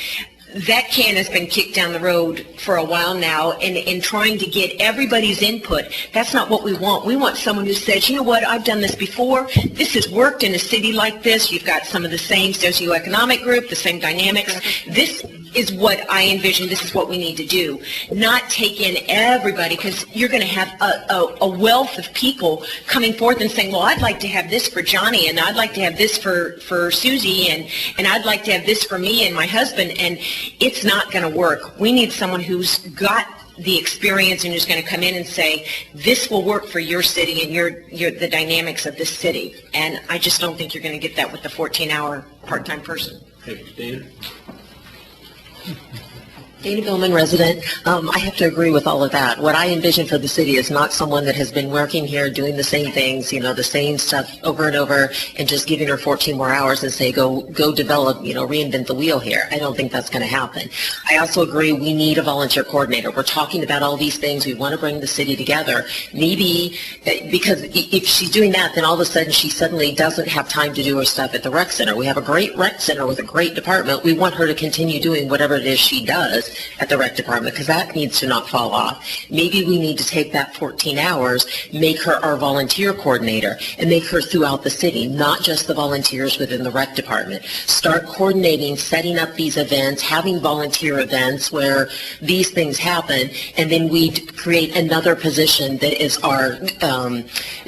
can has been kicked down the road for a while now, and in trying to get everybody's input. That's not what we want. We want someone who says, you know what, I've done this before. This has worked in a city like this. You've got some of the same socioeconomic group, the same dynamics. This is what I envision. This is what we need to do. Not take in everybody, because you're going to have a wealth of people coming forth and saying, well, I'd like to have this for Johnny, and I'd like to have this for Susie, and I'd like to have this for me and my husband, and it's not going to work. We need someone who's got the experience and who's going to come in and say, this will work for your city and the dynamics of this city. And I just don't think you're going to get that with the 14-hour part-time person. Hey, Dana? Dana Billman, resident. I have to agree with all of that. What I envision for the city is not someone that has been working here doing the same things, the same stuff over and over, and just giving her 14 more hours and say, go develop, reinvent the wheel here. I don't think that's going to happen. I also agree we need a volunteer coordinator. We're talking about all these things. We want to bring the city together. Maybe, because if she's doing that, then all of a sudden she suddenly doesn't have time to do her stuff at the rec center. We have a great rec center with a great department. We want her to continue doing whatever it is she does at the rec department, because that needs to not fall off. Maybe we need to take that 14 hours, make her our volunteer coordinator, and make her throughout the city, not just the volunteers within the rec department. Start coordinating, setting up these events, having volunteer events where these things happen, and then we create another position that is our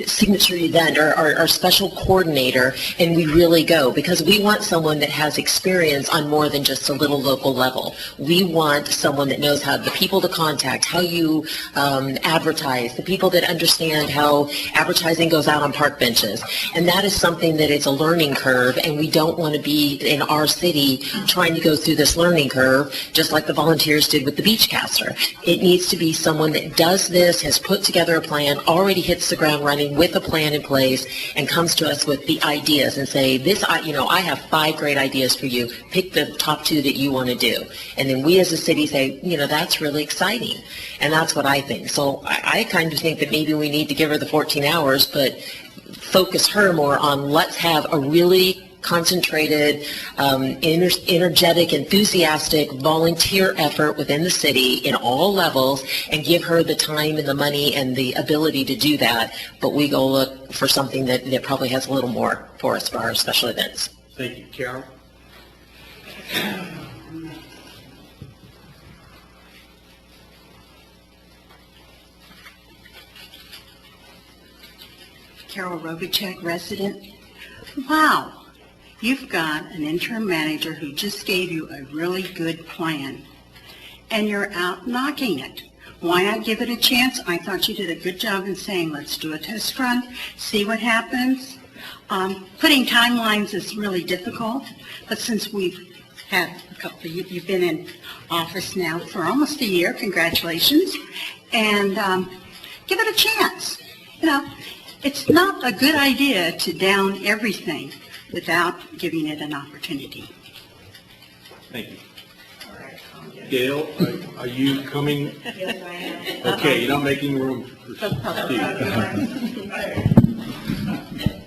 signature event, or our special coordinator, and we really go, because we want someone that has experience on more than just a little local level. We want someone that knows how the people to contact, how you advertise, the people that understand how advertising goes out on park benches. And that is something that is a learning curve, and we don't want to be in our city trying to go through this learning curve just like the volunteers did with the Beachcaster. It needs to be someone that does this, has put together a plan, already hits the ground running with a plan in place, and comes to us with the ideas and say, I have 5 great ideas for you. Pick the top 2 that you want to do. And then we as a city say, that's really exciting. And that's what I think. So I kind of think that maybe we need to give her the 14 hours, but focus her more on, let's have a really concentrated, energetic, enthusiastic volunteer effort within the city in all levels, and give her the time and the money and the ability to do that. But we go look for something that probably has a little more for us for our special events. Thank you. Carol? Carol Robichek, resident. Wow, you've got an interim manager who just gave you a really good plan, and you're out knocking it. Why not give it a chance? I thought you did a good job in saying, let's do a test run, see what happens. Putting timelines is really difficult, but since we've had a couple of you've been in office now for almost a year, congratulations, and give it a chance. It's not a good idea to down everything without giving it an opportunity. Thank you. Gail, are you coming? Yes, I am. Okay, you're not making room for Steve.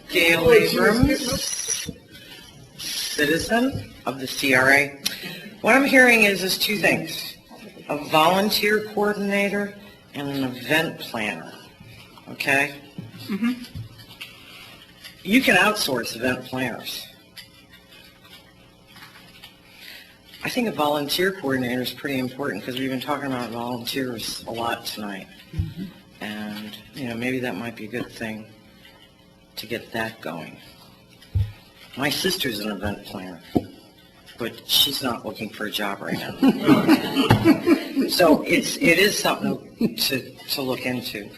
Gail Abrams. citizen of the CRA. What I'm hearing is two things, a volunteer coordinator and an event planner, okay? You can outsource event planners. I think a volunteer coordinator is pretty important because we've been talking about volunteers a lot tonight. And, maybe that might be a good thing to get that going. My sister's an event planner, but she's not looking for a job right now. So it is something to look into,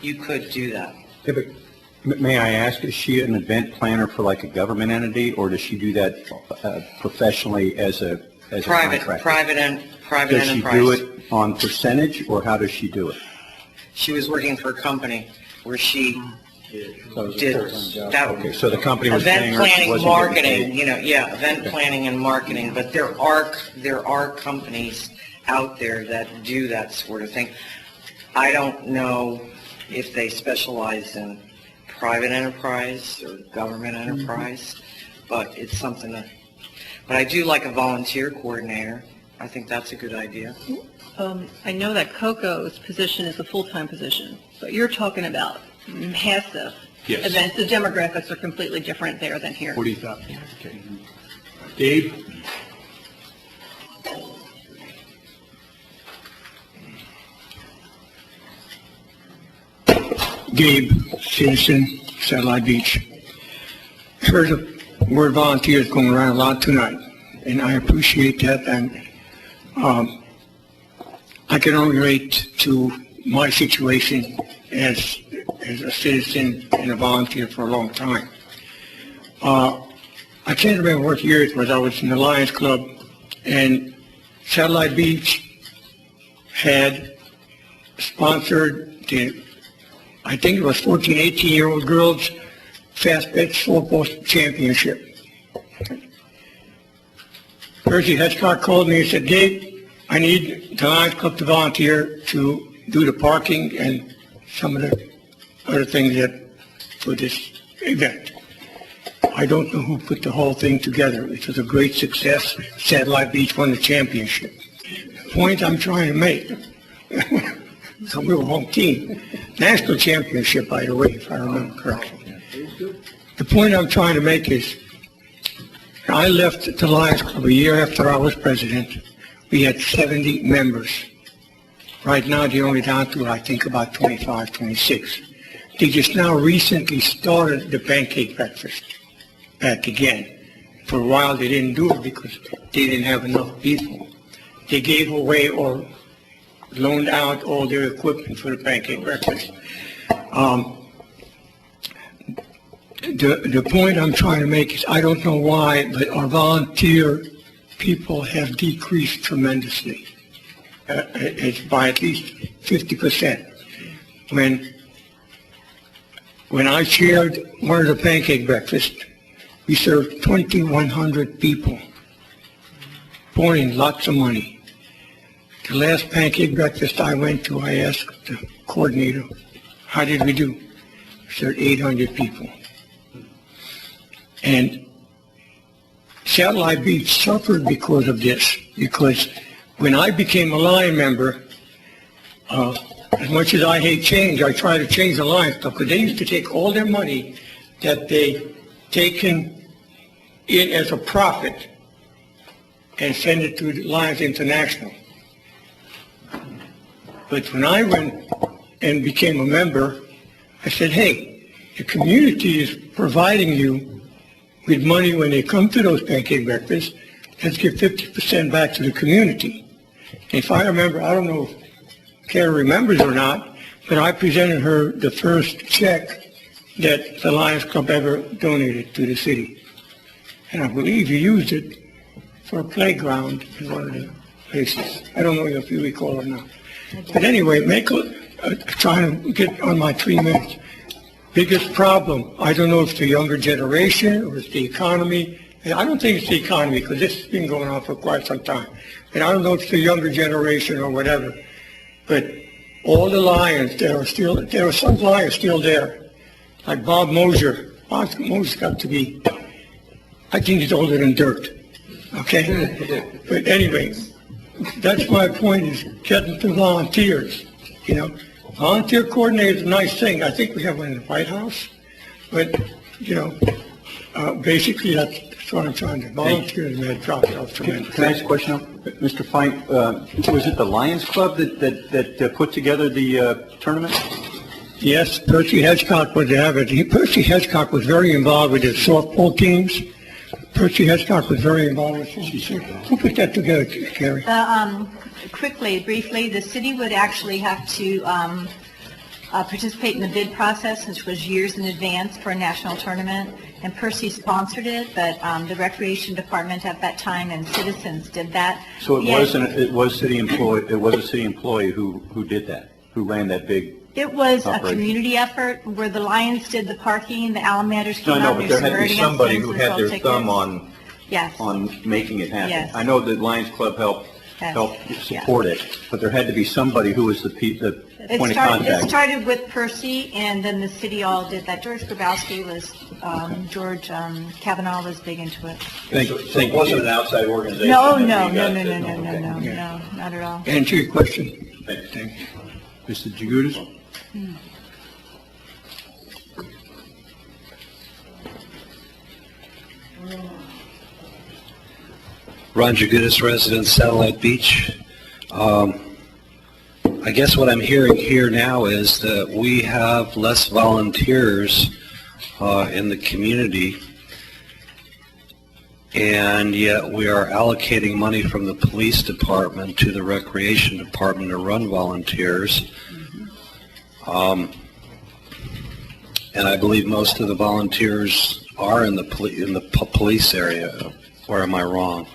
you could do that. Yeah, but may I ask, is she an event planner for like a government entity, or does she do that professionally as a contractor? Private enterprise. Does she do it on percentage, or how does she do it? She was working for a company where she did that. Okay, so the company was paying event her, planning, wasn't marketing, getting paid. event planning and marketing. But there are companies out there that do that sort of thing. I don't know if they specialize in private enterprise or government enterprise, but it's something that. But I do like a volunteer coordinator. I think that's a good idea. I know that Coco's position is a full-time position, but you're talking about massive Yes. events. The demographics are completely different there than here. 40,000. Okay. Dave? Gabe, citizen, Satellite Beach. Heard the word volunteers going around a lot tonight, and I appreciate that, and I can only relate to my situation as a citizen and a volunteer for a long time. I can't remember what year it was. I was in the Lions Club, and Satellite Beach had sponsored I think it was 14, 18-year-old girls fast pitch softball championship. Percy Hedgecott called me and said, Gabe, I need the Lions Club to volunteer to do the parking and some of the other things for this event. I don't know who put the whole thing together. It was a great success. Satellite Beach won the championship. The point I'm trying to make, so we were home team. National championship, by the way, if I remember correctly. The point I'm trying to make is, I left the Lions Club a year after I was president. We had 70 members. Right now, they're only down to, I think, about 25, 26. They just now recently started the pancake breakfast back again. For a while, they didn't do it because they didn't have enough people. They gave away or loaned out all their equipment for the pancake breakfast. The point I'm trying to make is, I don't know why, but our volunteer people have decreased tremendously. It's by at least 50%. When I chaired one of the pancake breakfasts, we served 2,100 people, pouring in lots of money. The last pancake breakfast I went to, I asked the coordinator, how did we do? She said 800 people. And Satellite Beach suffered because of this, because when I became a Lion member, as much as I hate change, I try to change the Lions stuff, because they used to take all their money that they taken in as a profit and send it to Lions International. But when I went and became a member, I said, hey, the community is providing you with money when they come to those pancake breakfasts. Let's give 50% back to the community. If I remember, I don't know if Kara remembers or not, but I presented her the first check that the Lions Club ever donated to the city. And I believe you used it for a playground in one of the places. I don't know if you recall or not. But anyway, trying to get on my 3 minutes. Biggest problem, I don't know if it's the younger generation or it's the economy. I don't think it's the economy, because this has been going on for quite some time. And I don't know if it's the younger generation or whatever. But all the Lions, there are some Lions still there, like Bob Mosier. Bob Mosier got to be I think he's older than dirt, okay? But anyway, that's my point, is getting to volunteers, you know? Volunteer coordinator is a nice thing. I think we have one in the White House, but, you know, basically that's what I'm trying to volunteer and then drop it off to men. Can I ask a question? Mr. Fine, was it the Lions Club that put together the tournament? Yes, Percy Hedgecock was there, but Percy Hedgecock was very involved with his softball teams. Percy Hedgecock was very involved with it. Who put that together, Carrie? Quickly, briefly, the city would actually have to participate in the bid process, which was years in advance for a national tournament, and Percy sponsored it, but the Recreation Department at that time and citizens did that. So it was a city employee who did that, who ran that big It was operation. a community effort where the Lions did the parking, the Alamaters came No, out, but their there had to be security somebody who incidents, had their sold thumb tickets. on making it happen. Yes. I know the Lions Club helped support it, but there had to be somebody who was the point of contact. It started with Percy, and then the city all did that. George Grabowski was, George Kavanaugh was big into it. So it wasn't an outside organization? No, that no, we no, got no, to- no, no, Okay. no, not at all. Answer your question. Thank you. Mr. Jagutis? Ron Jagutis, resident, Satellite Beach. I guess what I'm hearing here now is that we have less volunteers in the community, and yet we are allocating money from the police department to the recreation department to run volunteers. And I believe most of the volunteers are in the police area, or am I wrong?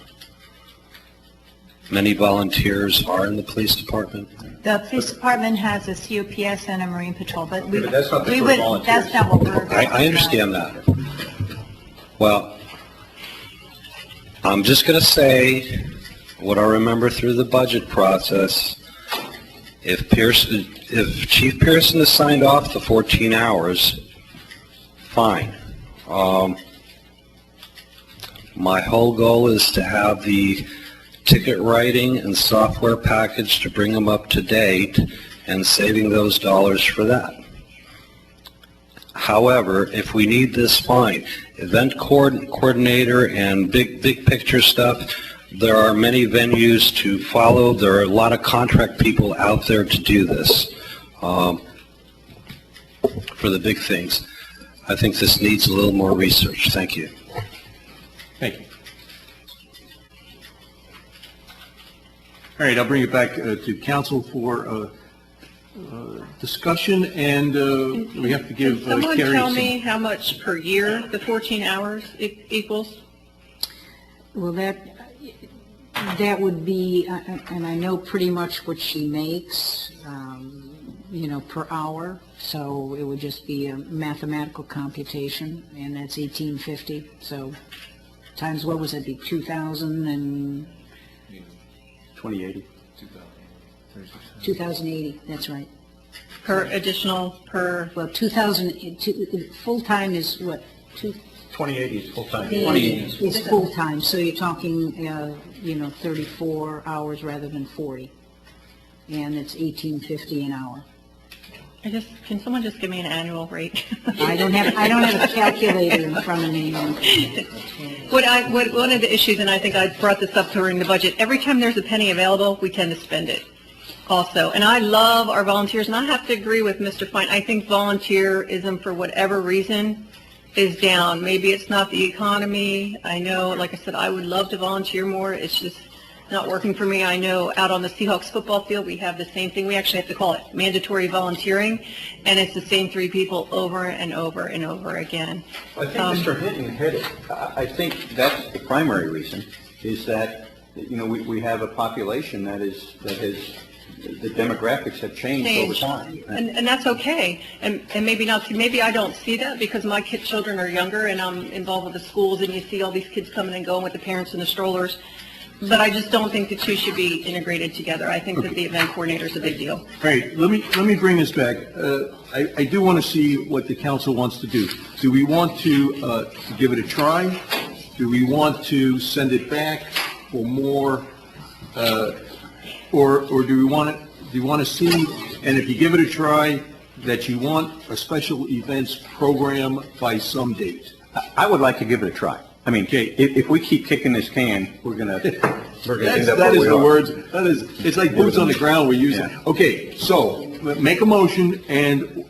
Many volunteers are in the police department? The police department has a COPS and a Marine Patrol, but we, but that's not the we sort of would, volunteers. that's not what we're. I understand that. Well, I'm just going to say what I remember through the budget process. If Chief Pearson has signed off the 14 hours, fine. My whole goal is to have the ticket writing and software package to bring them up to date and saving those dollars for that. However, if we need this, fine. Event coordinator and big picture stuff, there are many venues to follow. There are a lot of contract people out there to do this for the big things. I think this needs a little more research. Thank you. Thank you. All right, I'll bring it back to council for discussion, and we have to give Can someone Carrie tell some... me how much per year the 14 hours equals? Well, that would be, and I know pretty much what she makes, you know, per hour, so it would just be a mathematical computation, and that's $18.50, so times, what was it, be 2,000 and... 2080. 2,080, that's right. Per additional, per... Well, 2,000, full-time is what, 2080 is full-time. It's full-time, so you're talking, you know, 34 hours rather than 40. And it's $18.50 an hour. Can someone just give me an annual rate? I don't have a calculator in front of me. One of the issues, and I think I brought this up during the budget, every time there's a penny available, we tend to spend it also. And I love our volunteers, and I have to agree with Mr. Fine. I think volunteerism, for whatever reason, is down. Maybe it's not the economy. I know, like I said, I would love to volunteer more. It's just not working for me. I know out on the Seahawks football field, we have the same thing. We actually have to call it mandatory volunteering, and it's the same three people over and over and over again. I think Mr. Hinton hit it. I think that's the primary reason, is that, you know, we have a population that has, the demographics have changed over time. And that's okay. And maybe not, maybe I don't see that because my children are younger and I'm involved with the schools and you see all these kids coming and going with the parents in the strollers. But I just don't think the two should be integrated together. I think that the event coordinator is a big deal. All right, let me bring this back. I do want to see what the council wants to do. Do we want to give it a try? Do we want to send it back for more, or do we want to see, and if you give it a try, that you want a special events program by some date? I would like to give it a try. I mean, if we keep kicking this can, we're gonna end up That where is we the are. words, it's like boots on the ground we're using. Okay, so, make a motion and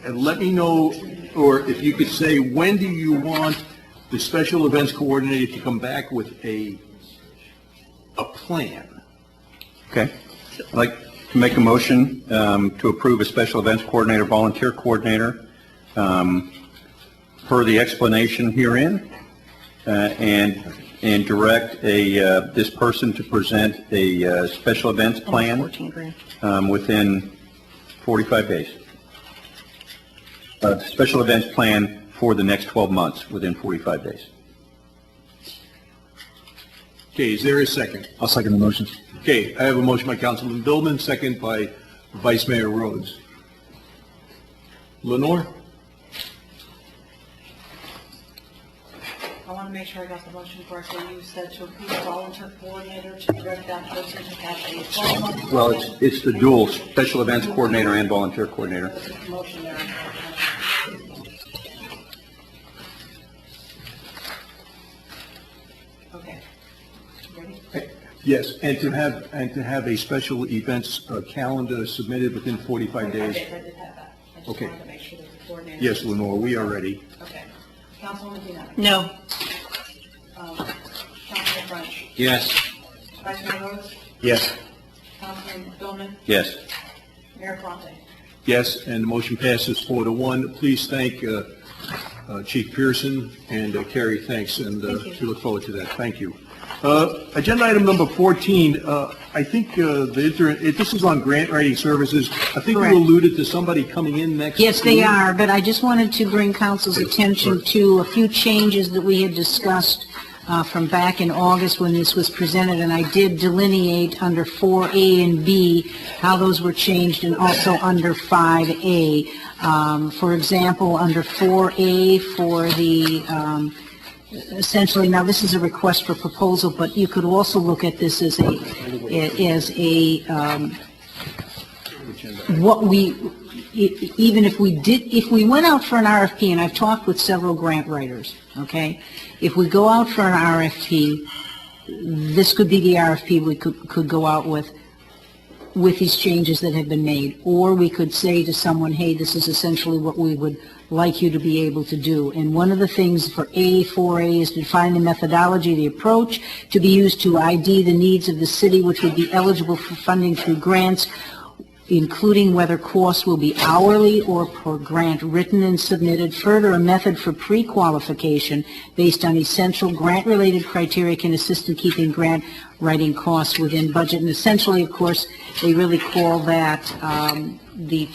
let me know, or if you could say, when do you want the special events coordinator to come back with a plan? Okay. I'd like to make a motion to approve a special events coordinator, volunteer coordinator, per the explanation herein, and direct this person to present a special events plan within 45 days. Special events plan for the next 12 months within 45 days. Okay, is there a second? I'll second the motion. Okay, I have a motion by Councilman Billman, second by Vice Mayor Rhodes. Lenore? I want to make sure I got the motion correctly. You said to approve a volunteer coordinator to direct that person to have a 12-month. Well, it's the dual special events coordinator and volunteer coordinator. Motion there. Okay. Ready? Yes, and to have a special events calendar submitted within 45 days. I did have that. I just Okay. wanted to make sure that the coordinator. Yes, Lenore, we are ready. Okay. Councilwoman Dean. No. Councilman French. Yes. Vice Mayor Rhodes. Yes. Councilman Billman. Yes. Mayor Fontaine. Yes, and the motion passes 4-1. Please thank Chief Pearson and Carrie, thanks, and we look forward to that. Thank you. Agenda item number 14, I think this is on grant writing services. I think Correct. you alluded to somebody coming in next. Yes, they week. are, but I just wanted to bring council's attention to a few changes that we had discussed from back in August when this was presented, and I did delineate under 4A and B how those were changed, and also under 5A. For example, under 4A for the essentially, now this is a request for proposal, but you could also look at this as what we, even if we went out for an RFP, and I've talked with several grant writers, okay? If we go out for an RFP, this could be the RFP we could go out with these changes that have been made. Or we could say to someone, hey, this is essentially what we would like you to be able to do. And one of the things for 4A is to define the methodology, the approach to be used to ID the needs of the city, which would be eligible for funding through grants, including whether costs will be hourly or per grant written and submitted. Further, a method for pre-qualification based on essential grant-related criteria can assist in keeping grant writing costs within budget. And essentially, of course, they really call that the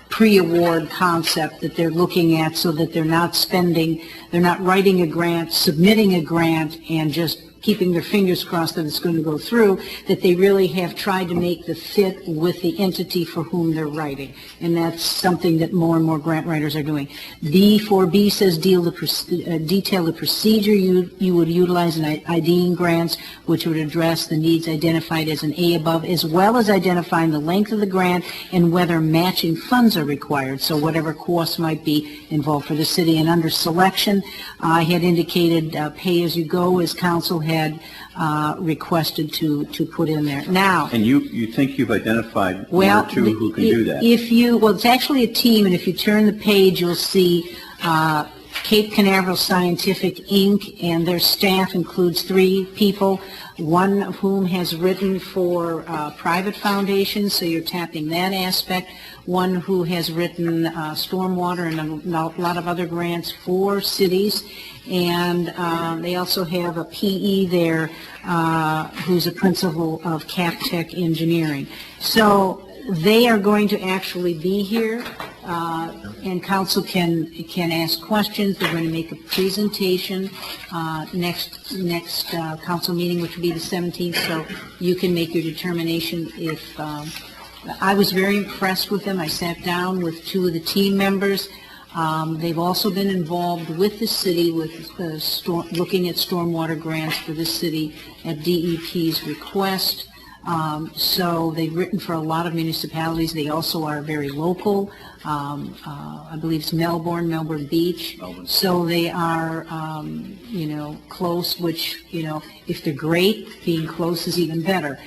pre-award concept that they're looking at, so that they're not writing a grant, submitting a grant, and just keeping their fingers crossed that it's going to go through, that they really have tried to make the fit with the entity for whom they're writing. And that's something that more and more grant writers are doing. D4B says detail the procedure you would utilize in IDing grants, which would address the needs identified as an A above, as well as identifying the length of the grant and whether matching funds are required, so whatever costs might be involved for the city. And under selection, I had indicated pay-as-you-go, as council had requested to put in there. Now, And you think you've identified one or two who can do that? Well, it's actually a team, and if you turn the page, you'll see Cape Canaveral Scientific, Inc., and their staff includes 3 people, one of whom has written for private foundations, so you're tapping that aspect, one who has written stormwater and a lot of other grants for cities, and they also have a PE there who's a principal of CapTech Engineering. So they are going to actually be here, and council can ask questions. They're going to make a presentation next council meeting, which will be the 17th, so you can make your determination. If I was very impressed with them. I sat down with 2 of the team members. They've also been involved with the city with looking at stormwater grants for the city at DEP's request. So they've written for a lot of municipalities. They also are very local. I believe it's Melbourne Beach. So they are, close, which, if they're great, being close is even better.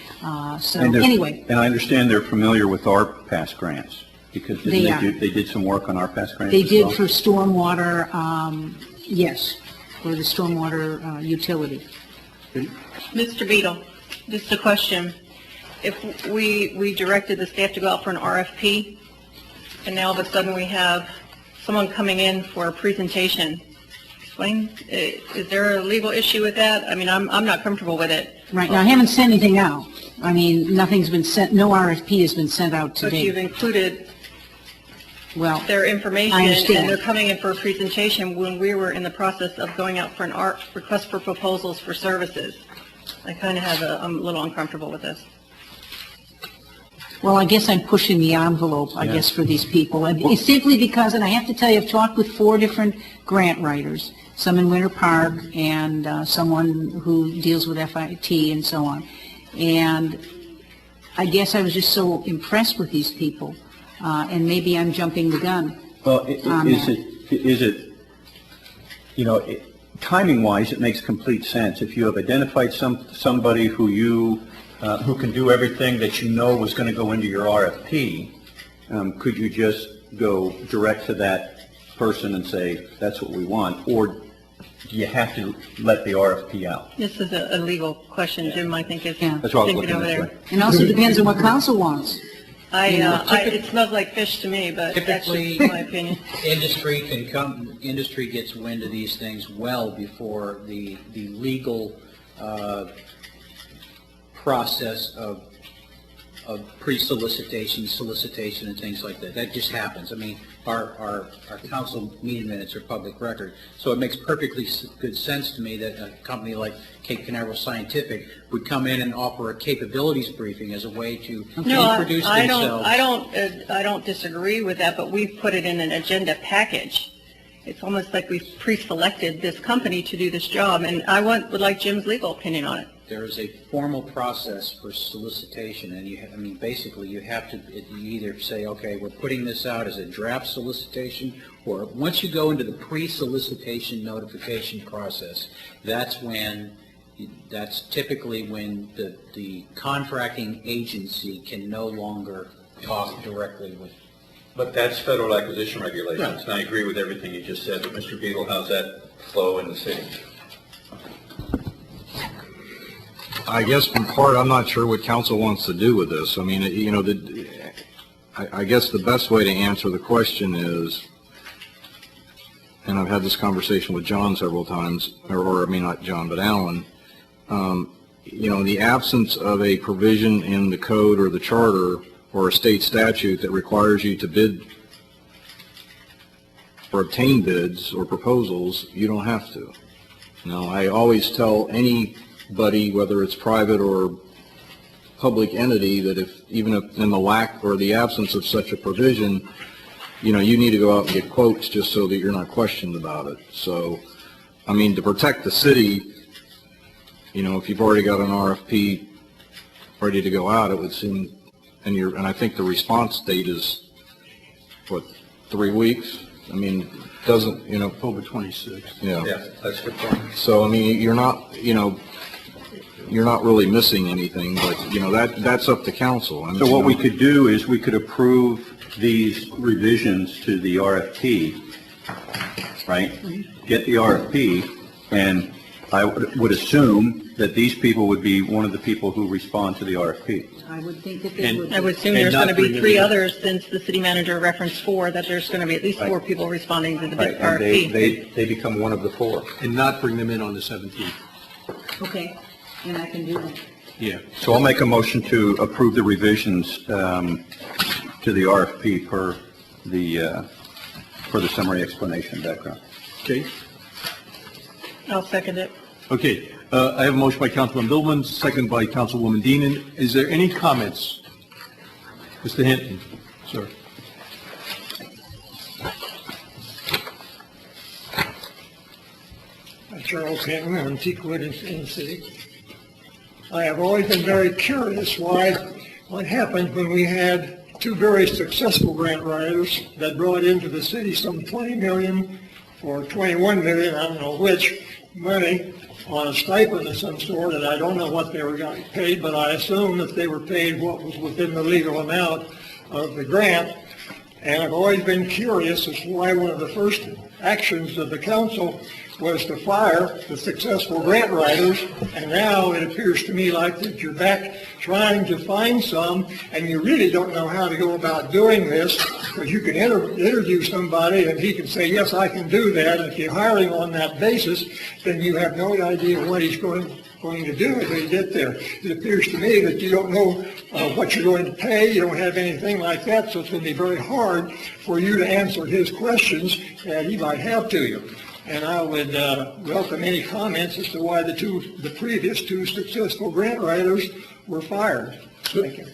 Anyway. And I understand they're familiar with our past grants, because they did some work on our past grants They as did well? for stormwater, yes, for the stormwater utility. Mr. Beadle, just a question. If we directed the staff to go out for an RFP, and now all of a sudden we have someone coming in for a presentation, is there a legal issue with that? I mean, I'm not comfortable with it. Right, now I haven't sent anything out. I mean, nothing's been sent, no RFP has been sent out to But date. you've included Well, their information, I and understand. they're coming in for a presentation when we were in the process of going out for an request for proposals for services. I kind of I'm a little uncomfortable with this. Well, I guess I'm pushing the envelope, I guess, for these people. And it's simply because, and I have to tell you, I've talked with 4 different grant writers, some in Winter Park and someone who deals with FIT and so on. And I guess I was just so impressed with these people, and maybe I'm jumping the gun. Well, timing-wise, it makes complete sense. If you have identified somebody who can do everything that you know was going to go into your RFP, could you just go direct to that person and say, that's what we want? Or do you have to let the RFP out? This is a legal question Jim, I think, is That's what I was thinking looking over this there. way. And also depends on what council wants. It smells like fish to me, but that's just my opinion. Industry gets wind of these things well before the legal process of pre-solicitation, solicitation, and things like that. That just happens. I mean, our council meeting minutes are public record, so it makes perfectly good sense to me that a company like Cape Canaveral Scientific would come in and offer a capabilities briefing as a way to introduce themselves. I don't disagree with that, but we've put it in an agenda package. It's almost like we've pre-selected this company to do this job, and I would like Jim's legal opinion on it. There is a formal process for solicitation, and basically you have to either say, okay, we're putting this out as a draft solicitation, or once you go into the pre-solicitation notification process, that's typically when the contracting agency can no longer talk directly with. But that's federal acquisition regulations, and I agree with everything you just said, but Mr. Beadle, how's that flow in the city? I guess in part, I'm not sure what council wants to do with this. I mean, I guess the best way to answer the question is, and I've had this conversation with John several times, not John, but Alan, in the absence of a provision in the code or the charter or a state statute that requires you to bid or obtain bids or proposals, you don't have to. Now, I always tell anybody, whether it's private or public entity, that even if in the lack or the absence of such a provision, you need to go out and get quotes just so that you're not questioned about it. So, I mean, to protect the city, if you've already got an RFP ready to go out, it would seem, and I think the response date is, 3 weeks? I mean, doesn't, October 26th. Yeah. Yeah, that's a good point. So, I mean, you're not really missing anything, but, that's up to council. So what we could do is we could approve these revisions to the RFP, right? Get the RFP, and I would assume that these people would be one of the people who respond to the RFP. I would think that they would. I would assume there's going to be 3 others, since the city manager referenced 4, that there's going to be at least 4 people responding to the Right, and RFP. they become one of the 4. And not bring them in on the 17th. Okay, and I can do that. Yeah. So I'll make a motion to approve the revisions to the RFP for the summary explanation background. Okay. I'll second it. Okay. I have a motion by Councilman Billman, second by Councilwoman Deanan. Is there any comments? Mr. Hinton, sir. Charles Hinton, Antiquity in the city. I have always been very curious what happened when we had two very successful grant writers that brought into the city some 20 million or 21 million, I don't know which, money on a stipend of some sort, and I don't know what they were getting paid, but I assume that they were paid what was within the legal amount of the grant. And I've always been curious as to why one of the first actions of the council was to fire the successful grant writers, and now it appears to me like that you're back trying to find some, and you really don't know how to go about doing this, because you can interview somebody and he can say, yes, I can do that, and if you're hiring on that basis, then you have no idea what he's going to do when you get there. It appears to me that you don't know what you're going to pay, you don't have anything like that, so it's going to be very hard for you to answer his questions that he might have to you. And I would welcome any comments as to why the previous two successful grant writers were fired. Thank you.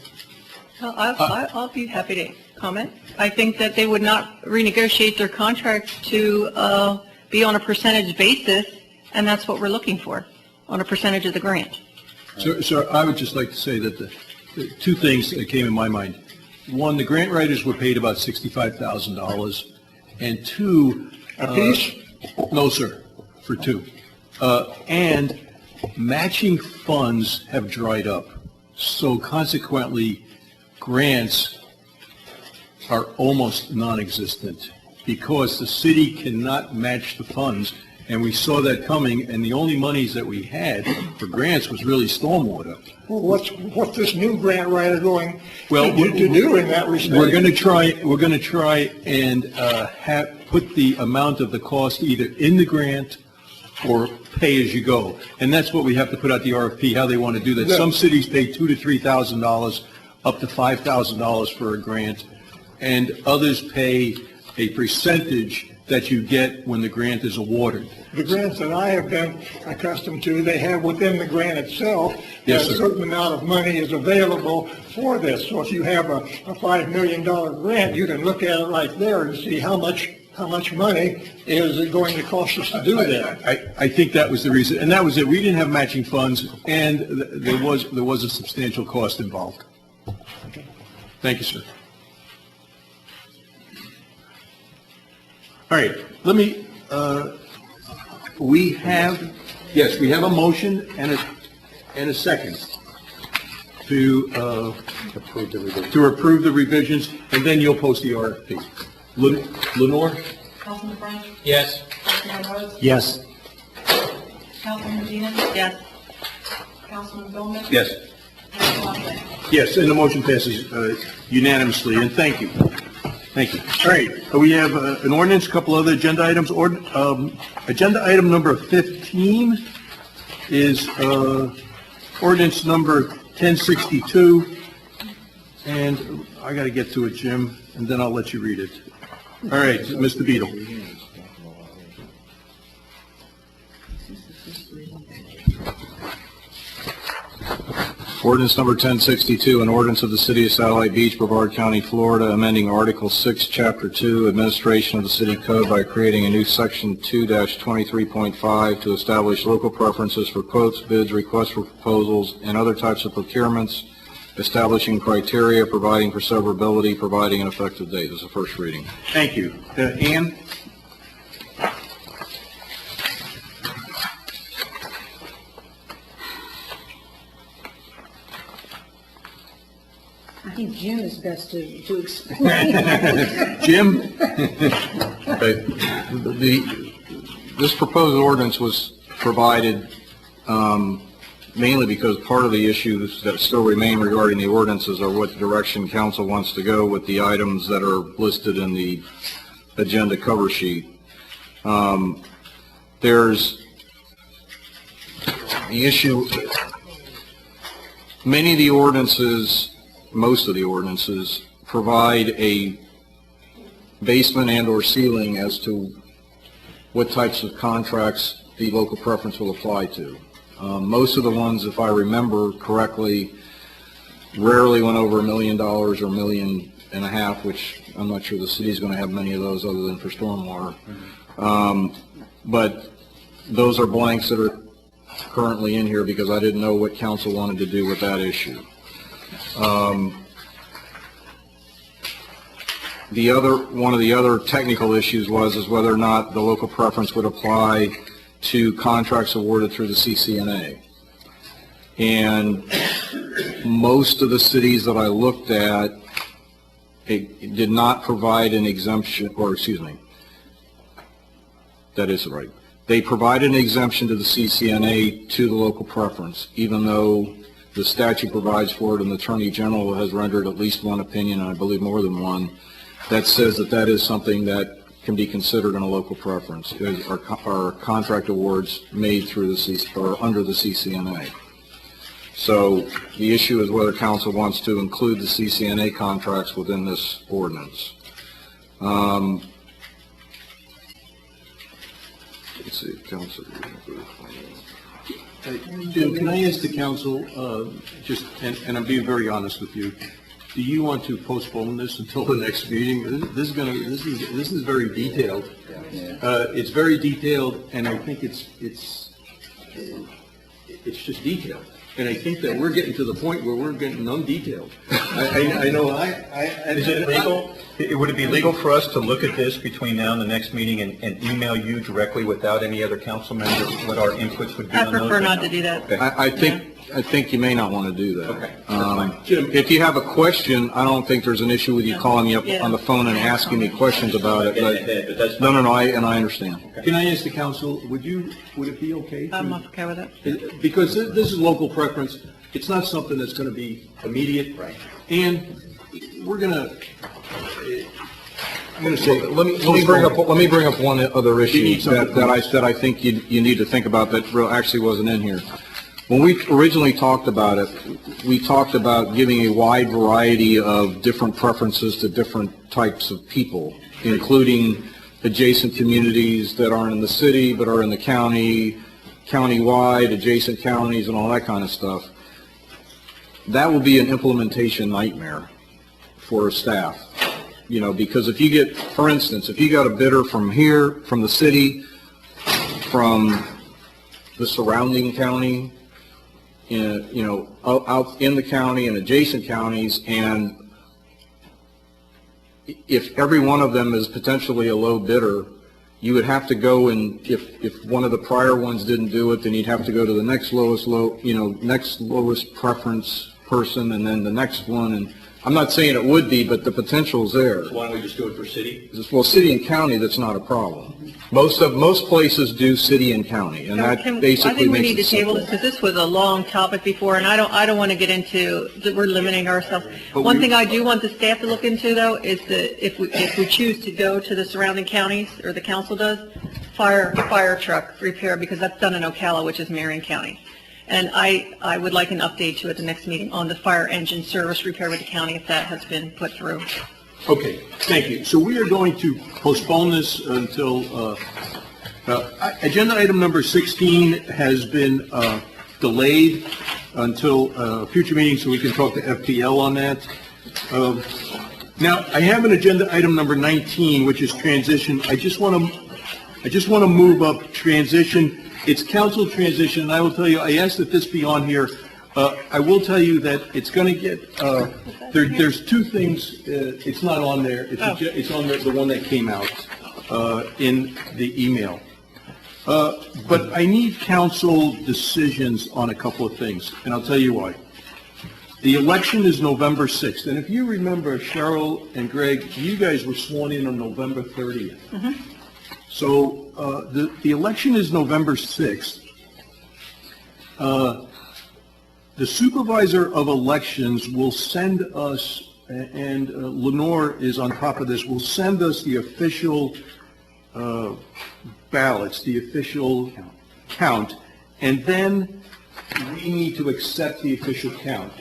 I'll be happy to comment. I think that they would not renegotiate their contracts to be on a percentage basis, and that's what we're looking for, on a percentage of the grant. So I would just like to say that the two things that came in my mind. One, the grant writers were paid about $65,000, and two... A piece? No, sir, for two. And matching funds have dried up. So consequently, grants are almost non-existent because the city cannot match the funds. And we saw that coming, and the only monies that we had for grants was really stormwater. Well, what's this new grant writer going to do in that respect? We're going to try and put the amount of the cost either in the grant or pay as you go. And that's what we have to put out the RFP, how they want to do that. Some cities pay $2,000 to $3,000, up to $5,000 for a grant, and others pay a percentage that you get when the grant is awarded. The grants that I have been accustomed to, they have within the grant itself, yes, a certain amount of money is available for this. So if you have a $5 million grant, you can look at it right there and see how much money is it going to cost us to do that. I think that was the reason, and that was it. We didn't have matching funds, and there was a substantial cost involved. Okay. Thank you, sir. All right, let me, we have a motion and a second to approve the revisions, and then you'll post the RFP. Lenore? Councilman French? Yes. Councilman Rhodes? Yes. Councilman Medina? Yes. Councilman Bowman? Yes. Councilman Yes, and the motion passes unanimously, and thank you. Thank you. All right, we have an ordinance, a couple other agenda items. Agenda item number 15 is ordinance number 1062, and I got to get to it, Jim, and then I'll let you read it. All right, Mr. Beadle. Ordinance number 1062, an ordinance of the City of Satellite Beach, Brevard County, Florida, amending Article 6, Chapter 2, Administration of the City Code by creating a new Section 2-23.5 to establish local preferences for quotes, bids, requests for proposals, and other types of procurements, establishing criteria, providing for severability, providing an effective date. This is the first reading. Thank you. Ann? I think Jim is best to explain. Jim? Okay. This proposed ordinance was provided mainly because part of the issues that still remain regarding the ordinances are what direction council wants to go with the items that are listed in the agenda cover sheet. There's the issue, many of the ordinances, most of the ordinances provide a basement and or ceiling as to what types of contracts the local preference will apply to. Most of the ones, if I remember correctly, rarely went over $1 million or $1.5 million, which I'm not sure the city's going to have many of those other than for stormwater. But those are blanks that are currently in here because I didn't know what council wanted to do with that issue. One of the other technical issues is whether or not the local preference would apply to contracts awarded through the CCNA. And most of the cities that I looked at, it did not provide an exemption, or excuse me, that is right. They provided an exemption to the CCNA to the local preference, even though the statute provides for it and the Attorney General has rendered at least one opinion, and I believe more than one, that says that that is something that can be considered in a local preference, are contract awards made through the or under the CCNA. So the issue is whether council wants to include the CCNA contracts within this ordinance. Let's see, council. Jim, can I ask the council, and I'm being very honest with you, do you want to postpone this until the next meeting? This is very detailed. It's very detailed, and I think it's just detailed. And I think that we're getting to the point where we're getting undetailed. I know Is it legal? Would it be legal for us to look at this between now and the next meeting and email you directly without any other council members what our inputs would be on those? I prefer not to do that. Okay. I think you may not want to do that. Okay, that's fine. Jim, if you have a question, I don't think there's an issue with you calling me up on the phone and asking me questions about it. But no, I understand. Can I ask the council, would it be okay? I'm okay with it. Because this is local preference. It's not something that's going to be immediate. Right. And we're going to, I'm going to say, let me bring up one other issue that I think you need to think about that actually wasn't in here. When we originally talked about it, we talked about giving a wide variety of different preferences to different types of people, including adjacent communities that aren't in the city but are in the county, county-wide, adjacent counties, and all that kind of stuff. That will be an implementation nightmare for staff, because if you get, for instance, if you got a bidder from here, from the city, from the surrounding county, out in the county and adjacent counties, and if every one of them is potentially a low bidder, you would have to go and if one of the prior ones didn't do it, then you'd have to go to the next lowest preference person, and then the next one. And I'm not saying it would be, but the potential is there. Why don't we just do it for city? Well, city and county, that's not a problem. Most places do city and county, and that basically makes it I think we need to simple. table this because this was a long topic before, and I don't want to get into that we're limiting ourselves. One thing I do want the staff to look into, though, is that if we choose to go to the surrounding counties, or the council does, fire truck repair, because that's done in Ocala, which is Marion County. And I would like an update to at the next meeting on the fire engine service repair with the county if that has been put through. Okay, thank you. So we are going to postpone this until, agenda item number 16 has been delayed until a future meeting so we can talk to FPL on that. Now, I have an agenda item number 19, which is transition. I just want to move up transition. It's council transition, and I will tell you, I asked that this be on here. I will tell you that it's going to get, there's two things, it's not on there. It's on the one that came out in the email. But I need council decisions on a couple of things, and I'll tell you why. The election is November 6th, and if you remember, Cheryl and Greg, you guys were sworn in on November 30th. Mm-hmm. So the election is November 6th. The supervisor of elections will send us, and Lenore is on top of this, will send us the official ballots, the official count, and then we need to accept the official count.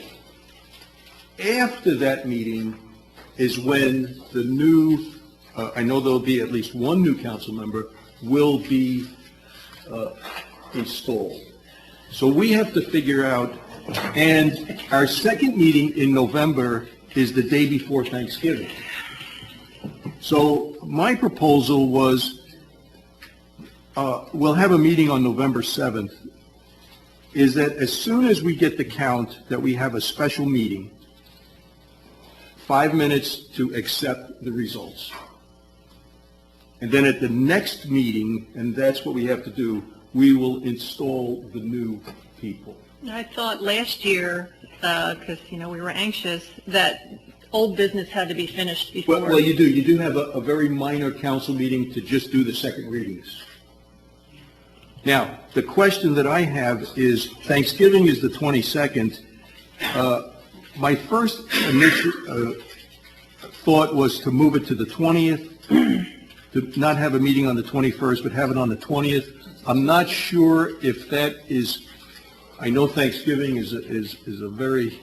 After that meeting is when the new, I know there'll be at least one new council member, will be installed. So we have to figure out, and our second meeting in November is the day before Thanksgiving. So my proposal was, we'll have a meeting on November 7th, is that as soon as we get the count that we have a special meeting, 5 minutes to accept the results. And then at the next meeting, and that's what we have to do, we will install the new people. I thought last year, because, we were anxious, that old business had to be finished before. Well, you do. You do have a very minor council meeting to just do the second readings. Now, the question that I have is, Thanksgiving is the 22nd. My first initial thought was to move it to the 20th, to not have a meeting on the 21st, but have it on the 20th. I'm not sure if that is, I know Thanksgiving is a very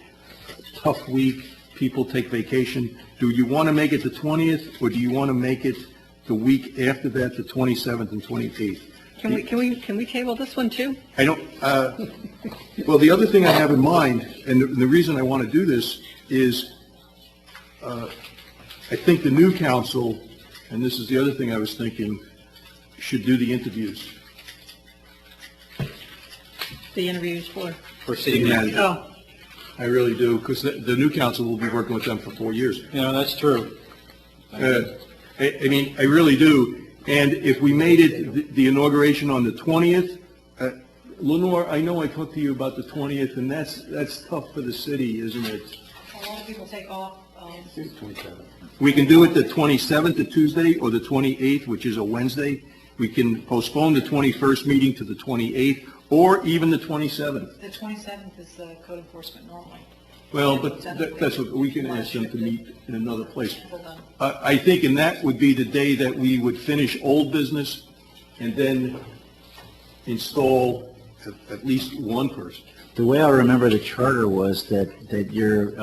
tough week. People take vacation. Do you want to make it the 20th, or do you want to make it the week after that, the 27th and 28th? Can we table this one too? I don't, well, the other thing I have in mind, and the reason I want to do this is, I think the new council, and this is the other thing I was thinking, should do the interviews. The interviews for city manager. Oh. I really do, because the new council will be working with them for 4 years. That's true. I mean, I really do. And if we made it the inauguration on the 20th, Lenore, I know I talked to you about the 20th, and that's tough for the city, isn't it? A lot of people take off. We can do it the 27th, the Tuesday, or the 28th, which is a Wednesday. We can postpone the 21st meeting to the 28th, or even the 27th. The 27th is the code enforcement normally. Well, but that's what, we can ask them to meet in another place. I think, and that would be the day that we would finish old business and then install at least one person. The way I remember the charter was that you're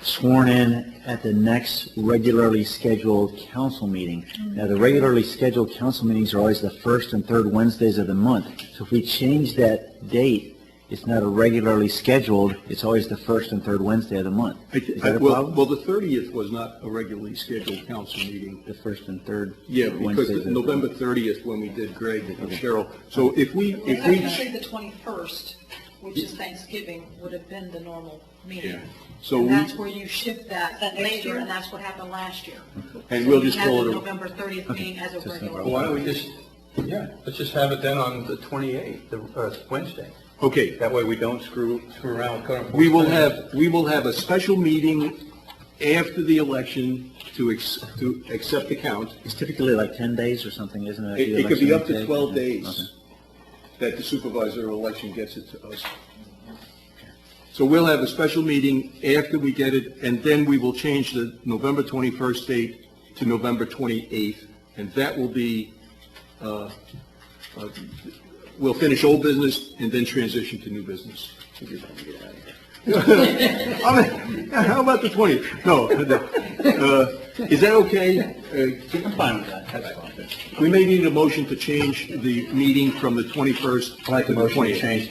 sworn in at the next regularly scheduled council meeting. Now, the regularly scheduled council meetings are always the first and third Wednesdays of the month. So if we change that date, it's not a regularly scheduled, it's always the first and third Wednesday of the month. Is that a problem? Well, the 30th was not a regularly scheduled council meeting. The first and third Wednesdays. Because November 30th, when we did Greg and Cheryl. So if we... Technically, the 21st, which is Thanksgiving, would have been the normal meeting. Yeah. So and that's where you shift that later, and that's what happened last year. And so we'll just call it a a... November 30th meeting as a regular. Well, why don't we just, let's just have it then on the 28th, Wednesday. Okay. That way we don't screw around with code enforcement. We will have a special meeting after the election to accept the count. It's typically like 10 days or something, isn't it? It could be up to 12 days that the supervisor of election gets it to us. So we'll have a special meeting after we get it, and then we will change the November 21st date to November 28th, and that will be, we'll finish old business and then transition to new business. How about the 20th? No. Is that okay? I'm fine with that. That's fine. We may need a motion to change the meeting from the 21st I'd like to a the motion to 20th. change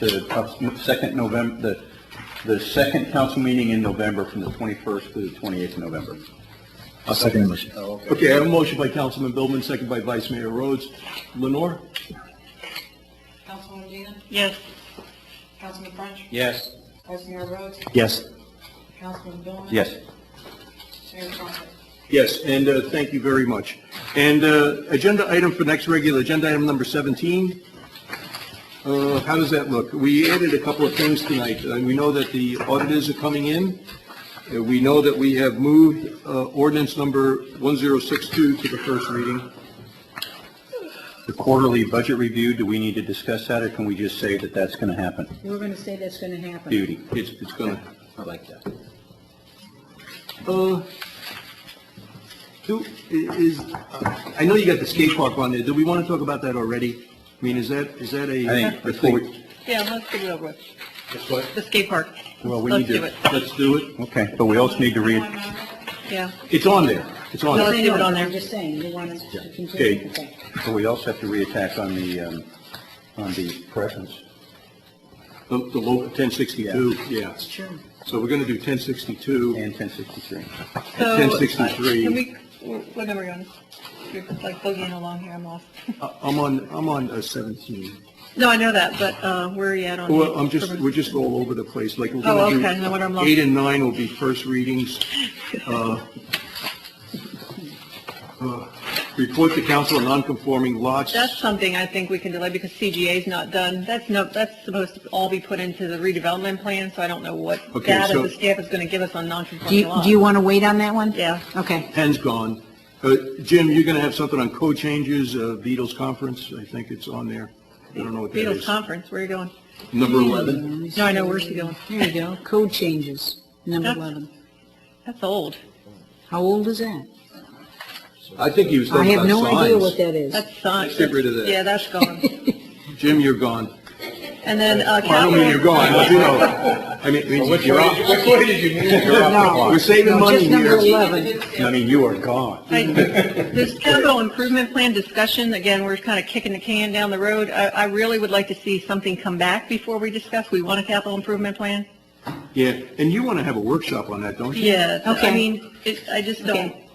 the second council meeting in November from the 21st to the 28th of November. I'll second the motion. Okay, I have a motion by Councilman Billman, second by Vice Mayor Rhodes. Lenore? Councilwoman Dean? Yes. Councilman French? Yes. Vice Mayor Rhodes? Yes. Councilman Billman? Yes. Mayor Trumpet? Yes, and thank you very much. And agenda item for next regular, agenda item number 17. How does that look? We added a couple of things tonight. We know that the auditors are coming in. We know that we have moved ordinance number 1062 to the first reading. The quarterly budget review, do we need to discuss that, or can we just say that that's going to happen? We're going to say that's going to happen. Beauty. It's going to... I like that. I know you got the skate park on there. Do we want to talk about that already? I mean, is that a thing? Yeah, let's get it over with. What? The skate park. Well, we Let's need do to... it. Let's do it. Okay, but we also need to read... Yeah. It's on there. It's on No, there. let's leave it on there. I'm just saying, you want us to continue? Okay. So we also have to reattach on the presence. The local 1062, yeah. Sure. So we're going to do 1062 And 1063. So, 1063. Can we, what number are you on? You're like boogieing along here, I'm lost. I'm on 17. No, I know that, but where are you at on? Well, we're just all over the place. Like, we're Oh, going to okay, no wonder I'm do lost. 8 and 9 will be first readings. Report to council on non-conforming lots. That's something I think we can delay because CGA is not done. That's supposed to all be put into the redevelopment plan, so I don't know what Okay, data so- the staff is going to give us on Do non-conforming you, lots. do you want to wait on that one? Yeah. Okay. Pen's gone. Jim, you're going to have something on code changes, Beatles conference. I think it's on there. I don't know what that Beatles is. conference, where are you going? Number 11. No, I know, where's he going? There you go. Code changes, number That's- 11. That's old. How old is that? I think he was I talking have about no idea signs. what that is. That's sign. Let's get rid of that. Yeah, that's gone. Jim, you're gone. And then I don't mean you're gone, but you know, I mean, you're off. Which way did you move? You're off the No. clock. We're saving money Just number here. 11. I mean, you are gone. This capital improvement plan discussion, again, we're kind of kicking the can down the road. I really would like to see something come back before we discuss. We want a capital improvement plan. Yeah, and you want to have a workshop on that, don't you? Yeah, Okay. I mean, I just don't Okay.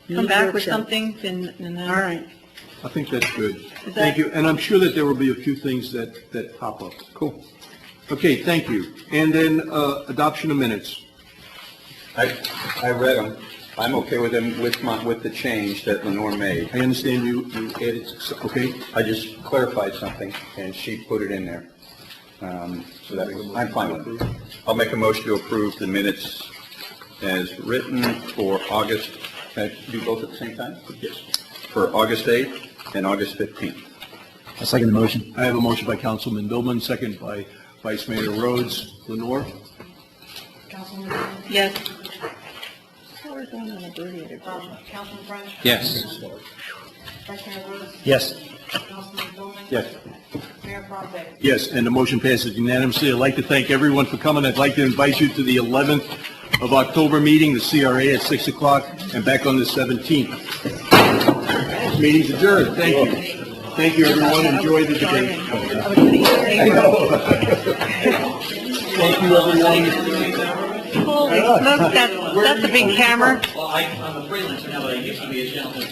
come Need back with workshop. something and then. All right. I think that's good. that- Thank you, and I'm sure that there will be a few things that pop up. Cool. Okay, thank you. And then adoption of minutes. I read them. I'm okay with them with the change that Lenore made. I understand you added, okay? I just clarified something, and she put it in there. So that, I'm fine with it. I'll make a motion to approve the minutes as written for August, can I do both at the same time? Yes. For August 8th and August 15th. I'll second the motion. I have a motion by Councilman Billman, second by Vice Mayor Rhodes. Lenore? Yes. How is on an abbreviated version? Councilman French? Yes. Vice Mayor Rhodes? Yes. Councilman Bowman? Yes. Mayor Barkley? Yes, and the motion passes unanimously. I'd like to thank everyone for coming. I'd like to invite you to the 11th of October meeting, the CRA at 6 o'clock, and back on the 17th. Meeting's adjourned. Thank you. Thank you, everyone. Enjoy the debate. Thank you, everyone. Holy smokes, that's a big camera. Well, I'm a freelancer now, but I used to be a gentleman.